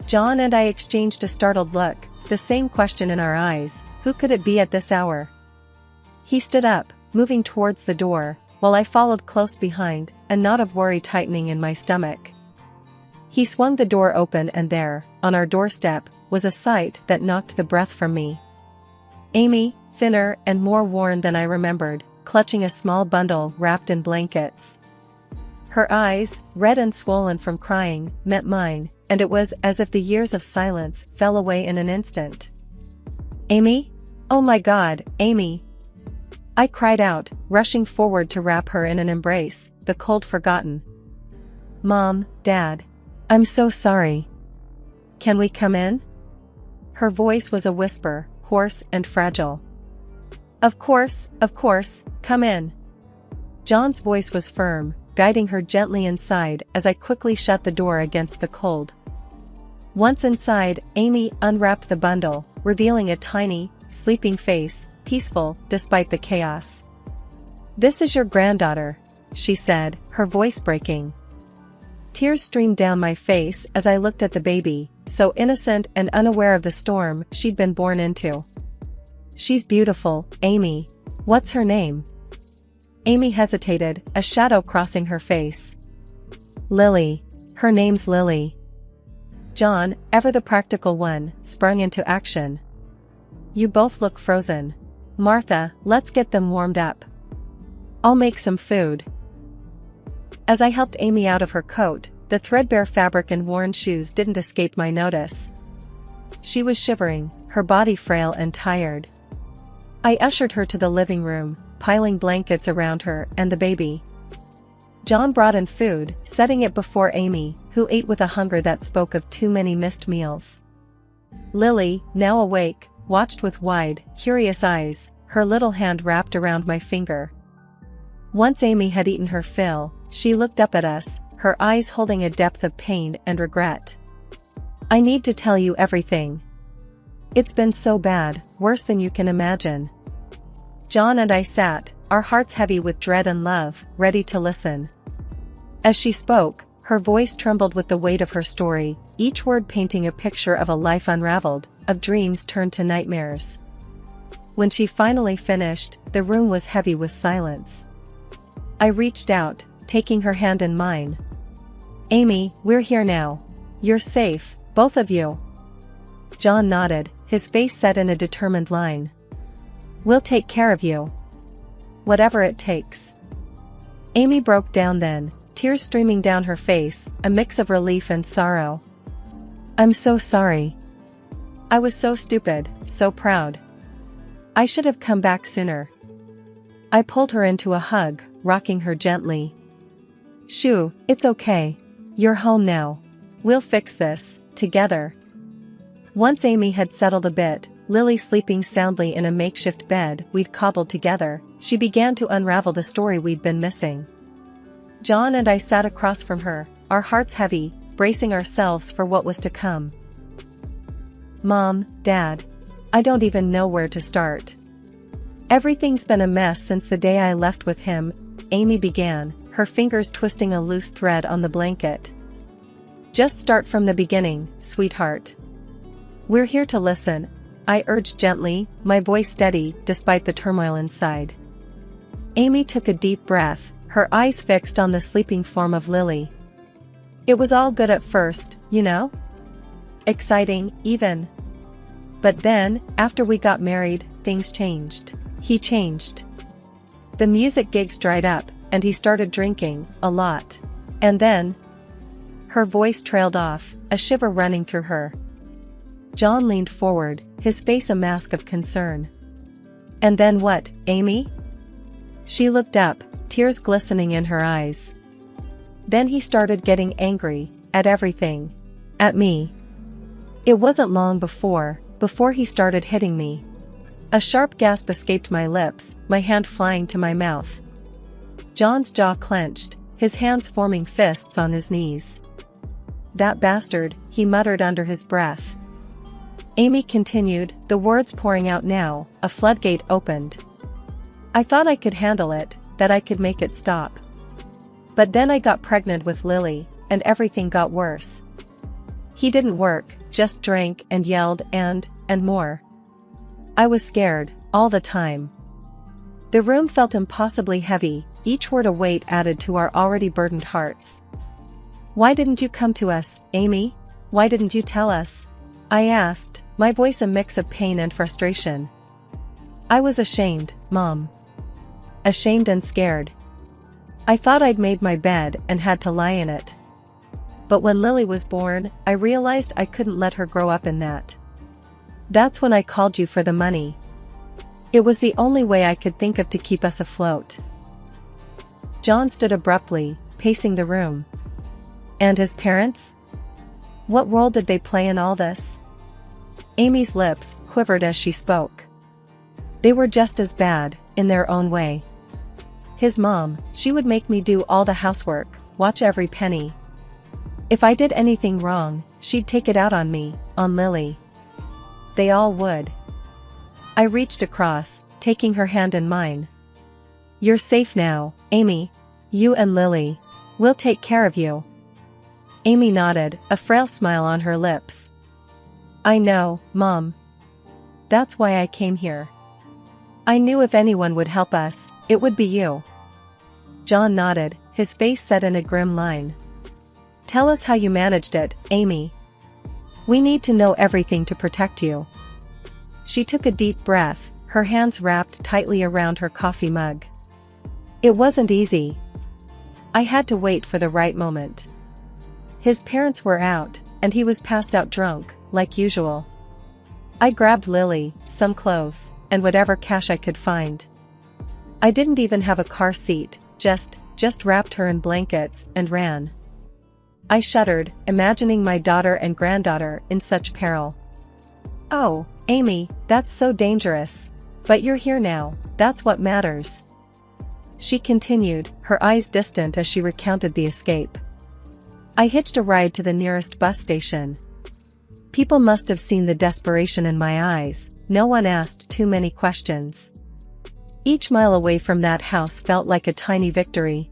John and I exchanged a startled look, the same question in our eyes, who could it be at this hour? He stood up, moving towards the door, while I followed close behind, a knot of worry tightening in my stomach. He swung the door open and there, on our doorstep, was a sight that knocked the breath from me. Amy, thinner and more worn than I remembered, clutching a small bundle wrapped in blankets. Her eyes, red and swollen from crying, met mine, and it was as if the years of silence fell away in an instant. Amy? Oh my God, Amy! I cried out, rushing forward to wrap her in an embrace, the cold forgotten. Mom, Dad. I'm so sorry. Can we come in? Her voice was a whisper, hoarse and fragile. Of course, come in. John's voice was firm, guiding her gently inside as I quickly shut the door against the cold. Once inside, Amy unwrapped the bundle, revealing a tiny, sleeping face, peaceful despite the chaos. This is your granddaughter, she said, her voice breaking. Tears streamed down my face as I looked at the baby, so innocent and unaware of the storm she'd been born into. She's beautiful, Amy. What's her name? Amy hesitated, a shadow crossing her face. Lily. Her name's Lily. John, ever the practical one, sprung into action. You both look frozen. Martha, let's get them warmed up. I'll make some food. As I helped Amy out of her coat, the threadbare fabric and worn shoes didn't escape my notice. She was shivering, her body frail and tired. I ushered her to the living room, piling blankets around her and the baby. John brought in food, setting it before Amy, who ate with a hunger that spoke of too many missed meals. Lily, now awake, watched with wide, curious eyes, her little hand wrapped around my finger. Once Amy had eaten her fill, she looked up at us, her eyes holding a depth of pain and regret. "I need to tell you everything. It's been so bad, worse than you can imagine." John and I sat, our hearts heavy with dread and love, ready to listen. As she spoke, her voice trembled with the weight of her story, each word painting a picture of a life unraveled, of dreams turned to nightmares. When she finally finished, the room was heavy with silence. I reached out, taking her hand in mine. "Amy, we're here now. You're safe, both of you." John nodded, his face set in a determined line. "We'll take care of you. Whatever it takes." Amy broke down then, tears streaming down her face, a mix of relief and sorrow. "I'm so sorry. I was so stupid, so proud. I should have come back sooner." I pulled her into a hug, rocking her gently. "Shoo, it's okay. You're home now. We'll fix this, together." Once Amy had settled a bit, Lily sleeping soundly in a makeshift bed we'd cobbled together, she began to unravel the story we'd been missing. John and I sat across from her, our hearts heavy, bracing ourselves for what was to come. "Mom, Dad, I don't even know where to start. Everything's been a mess since the day I left with him," Amy began, her fingers twisting a loose thread on the blanket. "Just start from the beginning, sweetheart. We're here to listen," I urged gently, my voice steady despite the turmoil inside. Amy took a deep breath, her eyes fixed on the sleeping form of Lily. "It was all good at first, you know? Exciting, even. But then, after we got married, things changed. He changed. The music gigs dried up, and he started drinking, a lot. And then..." Her voice trailed off, a shiver running through her. John leaned forward, his face a mask of concern. "And then what, Amy?" She looked up, tears glistening in her eyes. "Then he started getting angry, at everything. At me. It wasn't long before he started hitting me." A sharp gasp escaped my lips, my hand flying to my mouth. John's jaw clenched, his hands forming fists on his knees. "That bastard," he muttered under his breath. Amy continued, the words pouring out now, a floodgate opened. "I thought I could handle it, that I could make it stop. But then I got pregnant with Lily, and everything got worse. He didn't work, just drank and yelled and more. I was scared, all the time." The room felt impossibly heavy, each word a weight added to our already burdened hearts. "Why didn't you come to us, Amy? Why didn't you tell us?" I asked, my voice a mix of pain and frustration. "I was ashamed, Mom. Ashamed and scared. I thought I'd made my bed and had to lie in it. But when Lily was born, I realized I couldn't let her grow up in that. That's when I called you for the money. It was the only way I could think of to keep us afloat." John stood abruptly, pacing the room. "And his parents? What role did they play in all this?" Amy's lips quivered as she spoke. "They were just as bad, in their own way. His mom, she would make me do all the housework, watch every penny. If I did anything wrong, she'd take it out on me, on Lily. They all would." I reached across, taking her hand in mine. "You're safe now, Amy. You and Lily. We'll take care of you." Amy nodded, a frail smile on her lips. "I know, Mom. That's why I came here. I knew if anyone would help us, it would be you." John nodded, his face set in a grim line. "Tell us how you managed it, Amy. We need to know everything to protect you." She took a deep breath, her hands wrapped tightly around her coffee mug. "It wasn't easy. I had to wait for the right moment. His parents were out, and he was passed out drunk, like usual. I grabbed Lily, some clothes, and whatever cash I could find. I didn't even have a car seat, just wrapped her in blankets and ran." I shuddered, imagining my daughter and granddaughter in such peril. "Oh, Amy, that's so dangerous. But you're here now, that's what matters," she continued, her eyes distant as she recounted the escape. "I hitched a ride to the nearest bus station. People must have seen the desperation in my eyes, no one asked too many questions. Each mile away from that house felt like a tiny victory."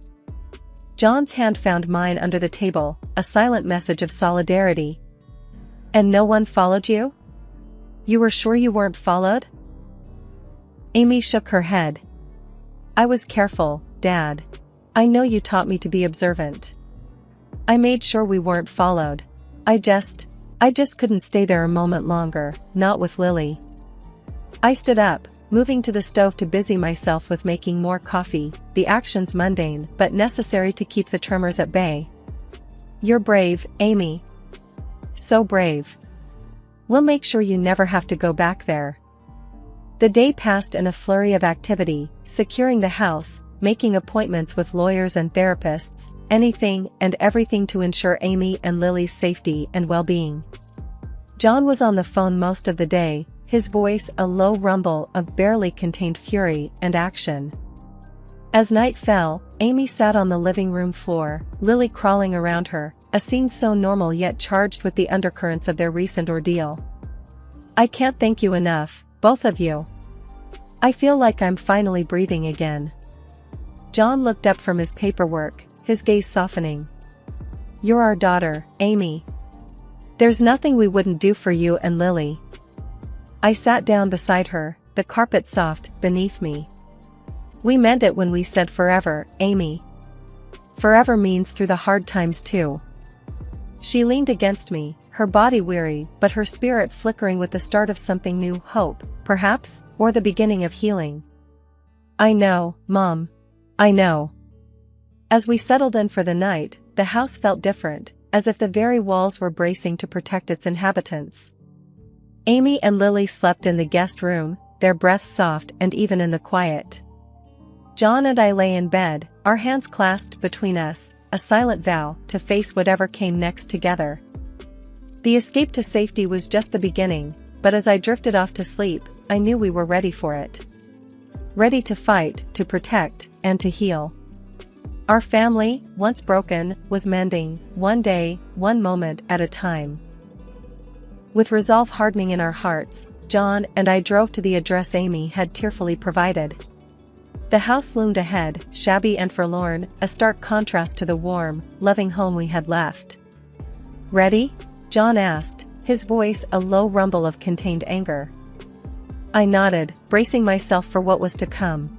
John's hand found mine under the table, a silent message of solidarity. "And no one followed you? You were sure you weren't followed?" Amy shook her head. "I was careful, Dad. I know you taught me to be observant. I made sure we weren't followed. I just couldn't stay there a moment longer, not with Lily." I stood up, moving to the stove to busy myself with making more coffee, the actions mundane but necessary to keep the tremors at bay. "You're brave, Amy. So brave. We'll make sure you never have to go back there." The day passed in a flurry of activity, securing the house, making appointments with lawyers and therapists, anything and everything to ensure Amy and Lily's safety and well-being. John was on the phone most of the day, his voice a low rumble of barely contained fury and action. As night fell, Amy sat on the living room floor, Lily crawling around her, a scene so normal yet charged with the undercurrents of their recent ordeal. "I can't thank you enough, both of you. I feel like I'm finally breathing again." John looked up from his paperwork, his gaze softening. "You're our daughter, Amy. There's nothing we wouldn't do for you and Lily." I sat down beside her, the carpet soft beneath me. "We meant it when we said forever, Amy. Forever means through the hard times too." She leaned against me, her body weary but her spirit flickering with the start of something new, hope, perhaps, or the beginning of healing. "I know, Mom. I know." As we settled in for the night, the house felt different, as if the very walls were bracing to protect its inhabitants. Amy and Lily slept in the guest room, their breaths soft and even in the quiet. John and I lay in bed, our hands clasped between us, a silent vow to face whatever came next together. The escape to safety was just the beginning, but as I drifted off to sleep, I knew we were ready for it. Ready to fight, to protect, and to heal. Our family, once broken, was mending, one day, one moment at a time. With resolve hardening in our hearts, John and I drove to the address Amy had tearfully provided. The house loomed ahead, shabby and forlorn, a stark contrast to the warm, loving home we had left. "Ready?" John asked, his voice a low rumble of contained anger. I nodded, bracing myself for what was to come.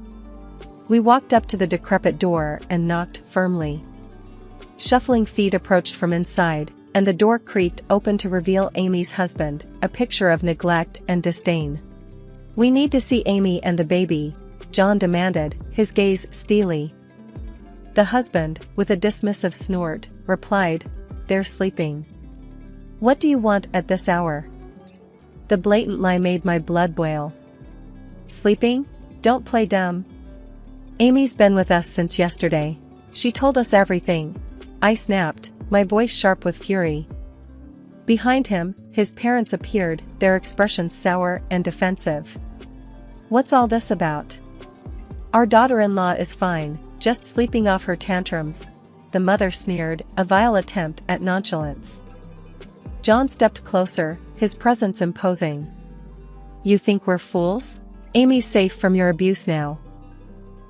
We walked up to the decrepit door and knocked firmly. Shuffling feet approached from inside, and the door creaked open to reveal Amy's husband, a picture of neglect and disdain. "We need to see Amy and the baby," John demanded, his gaze steely. The husband, with a dismissive snort, replied, "They're sleeping." "What do you want at this hour?" The blatant lie made my blood boil. "Sleeping? Don't play dumb. Amy's been with us since yesterday. She told us everything," I snapped, my voice sharp with fury. Behind him, his parents appeared, their expressions sour and defensive. "What's all this about?" "Our daughter-in-law is fine, just sleeping off her tantrums," the mother sneered, a vile attempt at nonchalance. John stepped closer, his presence imposing. "You think we're fools? Amy's safe from your abuse now.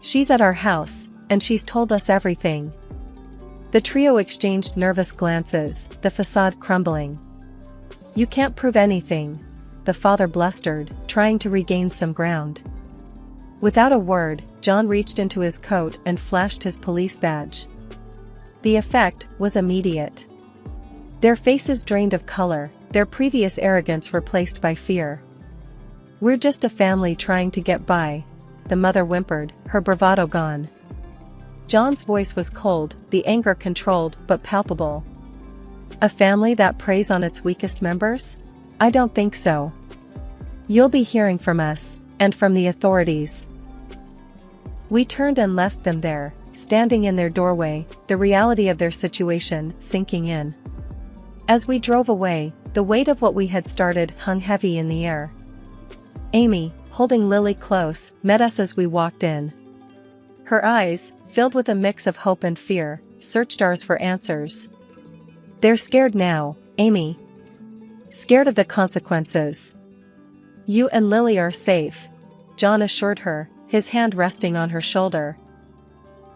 She's at our house, and she's told us everything." The trio exchanged nervous glances, the facade crumbling. "You can't prove anything," the father blustered, trying to regain some ground. Without a word, John reached into his coat and flashed his police badge. The effect was immediate. Their faces drained of color, their previous arrogance replaced by fear. "We're just a family trying to get by," the mother whimpered, her bravado gone. John's voice was cold, the anger controlled but palpable. "A family that preys on its weakest members? I don't think so. You'll be hearing from us, and from the authorities." We turned and left them there, standing in their doorway, the reality of their situation sinking in. As we drove away, The weight of what we had started hung heavy in the air. Amy, holding Lily close, met us as we walked in. Her eyes, filled with a mix of hope and fear, searched ours for answers. "They're scared now, Amy. Scared of the consequences. You and Lily are safe," John assured her, his hand resting on her shoulder.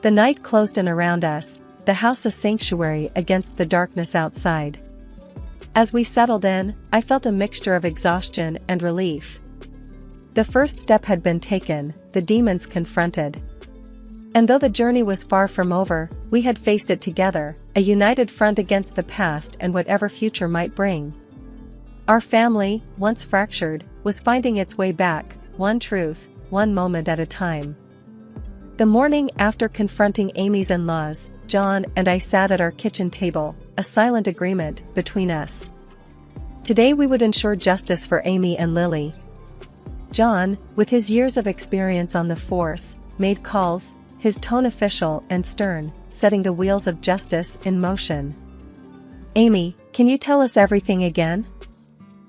The night closed in around us, the house a sanctuary against the darkness outside. As we settled in, I felt a mixture of exhaustion and relief. The first step had been taken, the demons confronted. And though the journey was far from over, we had faced it together, a united front against the past and whatever future might bring. Our family, once fractured, was finding its way back, one truth, one moment at a time. The morning after confronting Amy's in-laws, John and I sat at our kitchen table, a silent agreement between us. Today we would ensure justice for Amy and Lily. John, with his years of experience on the force, made calls, his tone official and stern, setting the wheels of justice in motion. "Amy, can you tell us everything again?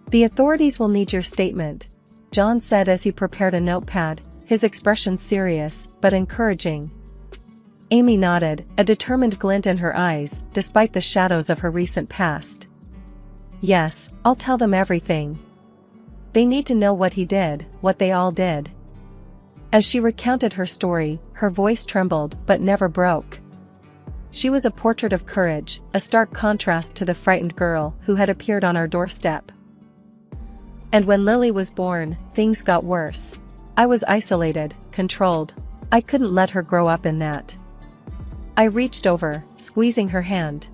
The authorities will need your statement," John said as he prepared a notepad, his expression serious but encouraging. Amy nodded, a determined glint in her eyes, despite the shadows of her recent past. "Yes, I'll tell them everything. They need to know what he did, what they all did." As she recounted her story, her voice trembled but never broke. She was a portrait of courage, a stark contrast to the frightened girl who had appeared on our doorstep. "And when Lily was born, things got worse. I was isolated, controlled. I couldn't let her grow up in that." I reached over, squeezing her hand.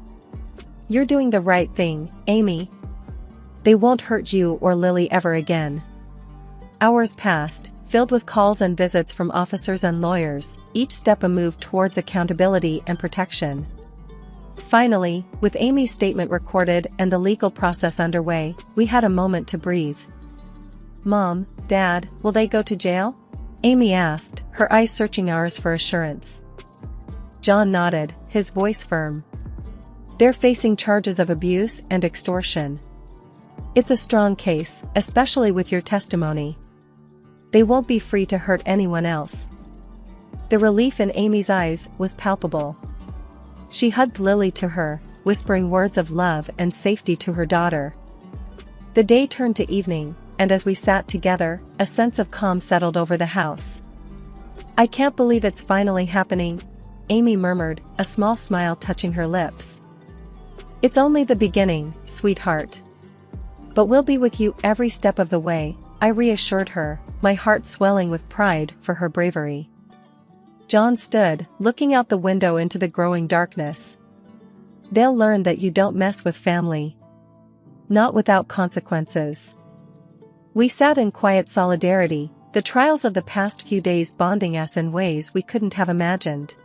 "You're doing the right thing, Amy. They won't hurt you or Lily ever again." Hours passed, filled with calls and visits from officers and lawyers, each step a move towards accountability and protection. Finally, with Amy's statement recorded and the legal process underway, we had a moment to breathe. "Mom, Dad, will they go to jail?" Amy asked, her eyes searching ours for assurance. John nodded, his voice firm. "They're facing charges of abuse and extortion. It's a strong case, especially with your testimony. They won't be free to hurt anyone else." The relief in Amy's eyes was palpable. She hugged Lily to her, whispering words of love and safety to her daughter. The day turned to evening, and as we sat together, a sense of calm settled over the house. "I can't believe it's finally happening," Amy murmured, a small smile touching her lips. "It's only the beginning, sweetheart. But we'll be with you every step of the way," I reassured her, my heart swelling with pride for her bravery. John stood, looking out the window into the growing darkness. "They'll learn that you don't mess with family. Not without consequences." We sat in quiet solidarity, the trials of the past few days bonding us in ways we couldn't have imagined.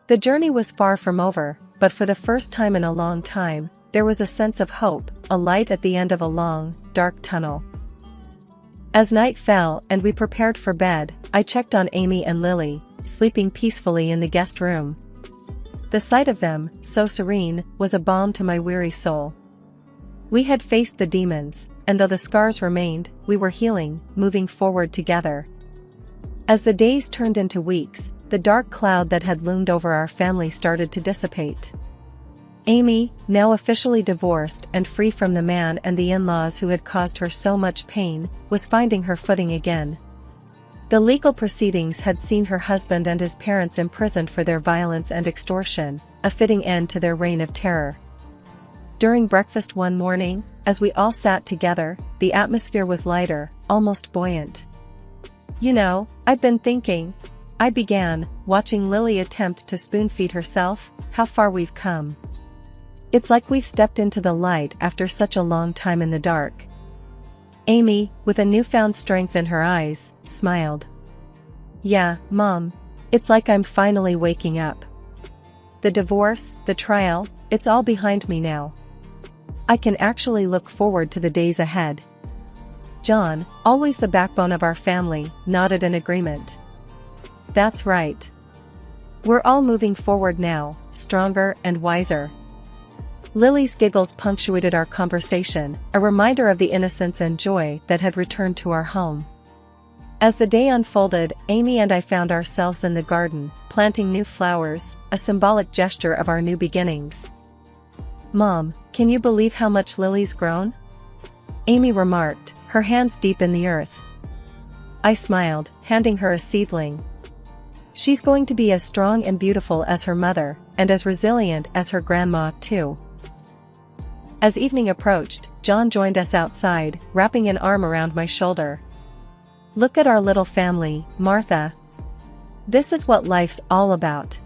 The journey was far from over, but for the first time in a long time, there was a sense of hope, a light at the end of a long, dark tunnel. As night fell and we prepared for bed, I checked on Amy and Lily, sleeping peacefully in the guest room. The sight of them, so serene, was a balm to my weary soul. We had faced the demons, and though the scars remained, we were healing, moving forward together. As the days turned into weeks, the dark cloud that had loomed over our family started to dissipate. Amy, now officially divorced and free from the man and the in-laws who had caused her so much pain, was finding her footing again. The legal proceedings had seen her husband and his parents imprisoned for their violence and extortion, a fitting end to their reign of terror. During breakfast one morning, as we all sat together, the atmosphere was lighter, almost buoyant. "You know, I've been thinking," I began, watching Lily attempt to spoon-feed herself, "how far we've come. It's like we've stepped into the light after such a long time in the dark." Amy, with a newfound strength in her eyes, smiled. "Yeah, Mom. It's like I'm finally waking up. The divorce, the trial, it's all behind me now. I can actually look forward to the days ahead." John, always the backbone of our family, nodded in agreement. "That's right. We're all moving forward now, stronger and wiser." Lily's giggles punctuated our conversation, a reminder of the innocence and joy that had returned to our home. As the day unfolded, Amy and I found ourselves in the garden, planting new flowers, a symbolic gesture of our new beginnings. "Mom, can you believe how much Lily's grown?" Amy remarked, her hands deep in the earth. I smiled, handing her a seedling. "She's going to be as strong and beautiful as her mother, and as resilient as her grandma, too." As evening approached, John joined us outside, wrapping an arm around my shoulder. "Look at our little family, Martha. This is what life's all about."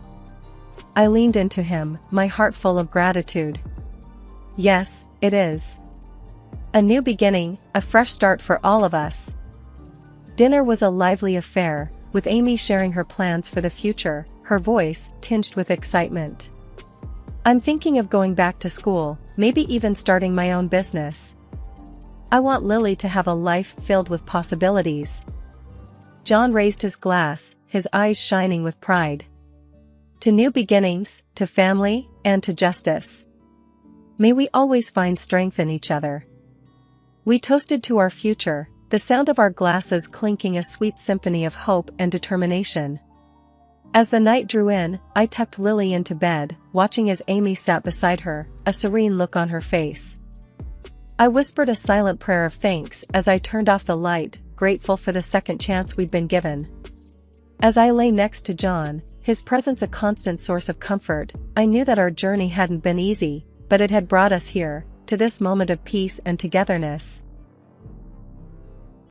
I leaned into him, my heart full of gratitude. "Yes, it is. A new beginning, a fresh start for all of us." Dinner was a lively affair, with Amy sharing her plans for the future, her voice tinged with excitement. "I'm thinking of going back to school, maybe even starting my own business. I want Lily to have a life filled with possibilities." John raised his glass, his eyes shining with pride. "To new beginnings, to family, and to justice. May we always find strength in each other." We toasted to our future, the sound of our glasses clinking a sweet symphony of hope and determination. As the night drew in, I tucked Lily into bed, watching as Amy sat beside her, a serene look on her face. I whispered a silent prayer of thanks as I turned off the light, grateful for the second chance we'd been given. As I lay next to John, his presence a constant source of comfort, I knew that our journey hadn't been easy, but it had brought us here, to this moment of peace and togetherness.